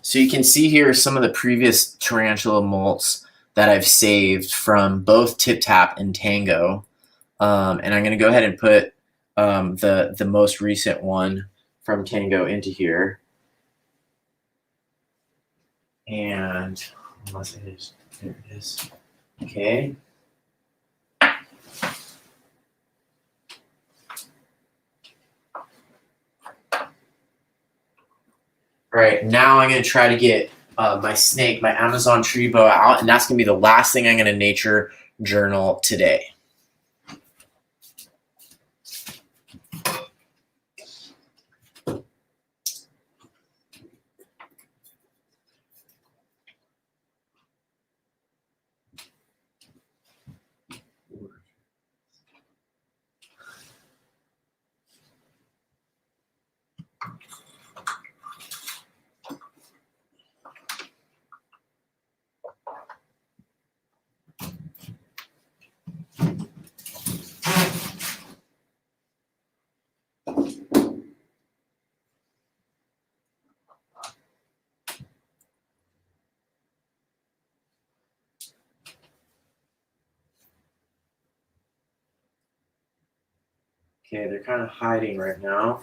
Speaker 1: So you can see here some of the previous tarantula molts that I've saved from both Tip Tap and Tango. And I'm going to go ahead and put the most recent one from Tango into here. And unless it is, there it is. Okay. All right, now I'm going to try to get my snake, my Amazon tree boa out, and that's going to be the last thing I'm going to nature journal today. Okay, they're kind of hiding right now.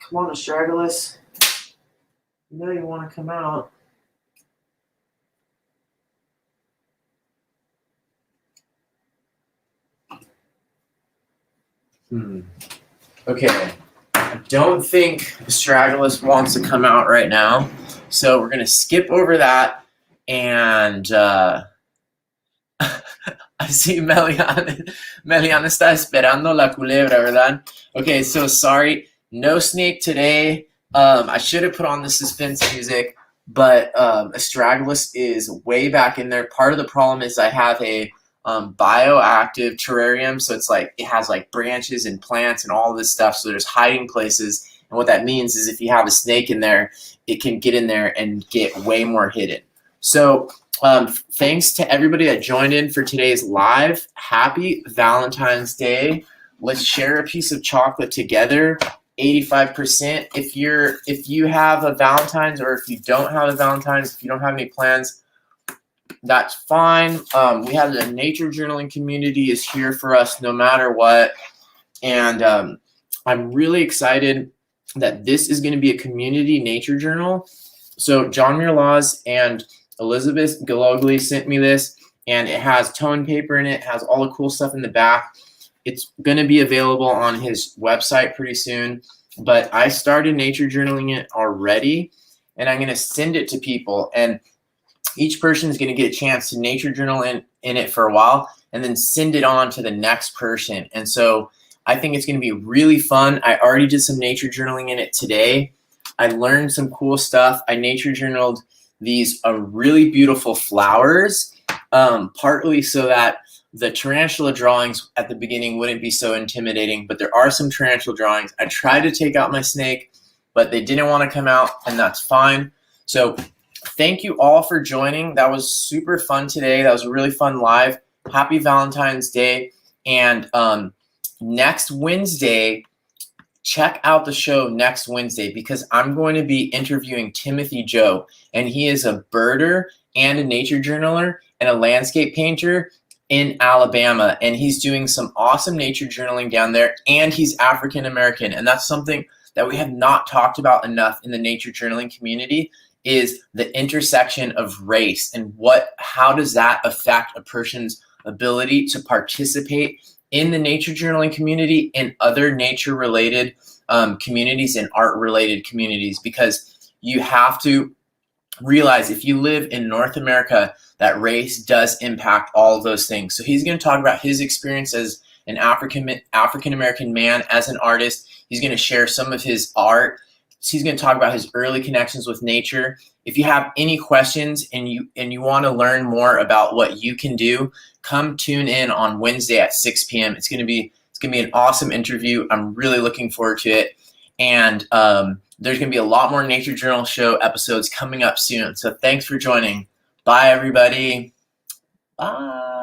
Speaker 1: Come on, Astragalus. You know you want to come out. Okay. I don't think Astragalus wants to come out right now. So we're going to skip over that. And I see Melian. Melian está esperando la culebra, ¿verdad? Okay, so sorry. No snake today. I should have put on the suspense music, but Astragalus is way back in there. Part of the problem is I have a bioactive terrarium, so it's like it has like branches and plants and all this stuff, so there's hiding places. And what that means is if you have a snake in there, it can get in there and get way more hidden. So thanks to everybody that joined in for today's live. Happy Valentine's Day. Let's share a piece of chocolate together. 85%. If you have a Valentine's, or if you don't have a Valentine's, if you don't have any plans, that's fine. We have the nature journaling community is here for us no matter what. And I'm really excited that this is going to be a community nature journal. So John Muir Laws and Elizabeth Galogli sent me this, and it has tone paper in it, has all the cool stuff in the back. It's going to be available on his website pretty soon, but I started nature journaling it already, and I'm going to send it to people, and each person is going to get a chance to nature journal in it for a while and then send it on to the next person. And so I think it's going to be really fun. I already did some nature journaling in it today. I learned some cool stuff. I nature journaled these really beautiful flowers, partly so that the tarantula drawings at the beginning wouldn't be so intimidating, but there are some tarantula drawings. I tried to take out my snake, but they didn't want to come out, and that's fine. So thank you all for joining. That was super fun today. That was a really fun live. Happy Valentine's Day. And next Wednesday, check out the show next Wednesday, because I'm going to be interviewing Timothy Joe, and he is a birder and a nature journaler and a landscape painter in Alabama, and he's doing some awesome nature journaling down there, and he's African American, and that's something that we have not talked about enough in the nature journaling community, is the intersection of race and how does that affect a person's ability to participate in the nature journaling community and other nature related communities and art related communities, because you have to realize if you live in North America that race does impact all of those things. So he's going to talk about his experience as an African American man as an artist. He's going to share some of his art. He's going to talk about his early connections with nature. If you have any questions and you want to learn more about what you can do, come tune in on Wednesday at 6 p.m. It's going to be an awesome interview. I'm really looking forward to it. And there's going to be a lot more Nature Journal Show episodes coming up soon. So thanks for joining. Bye, everybody. Bye.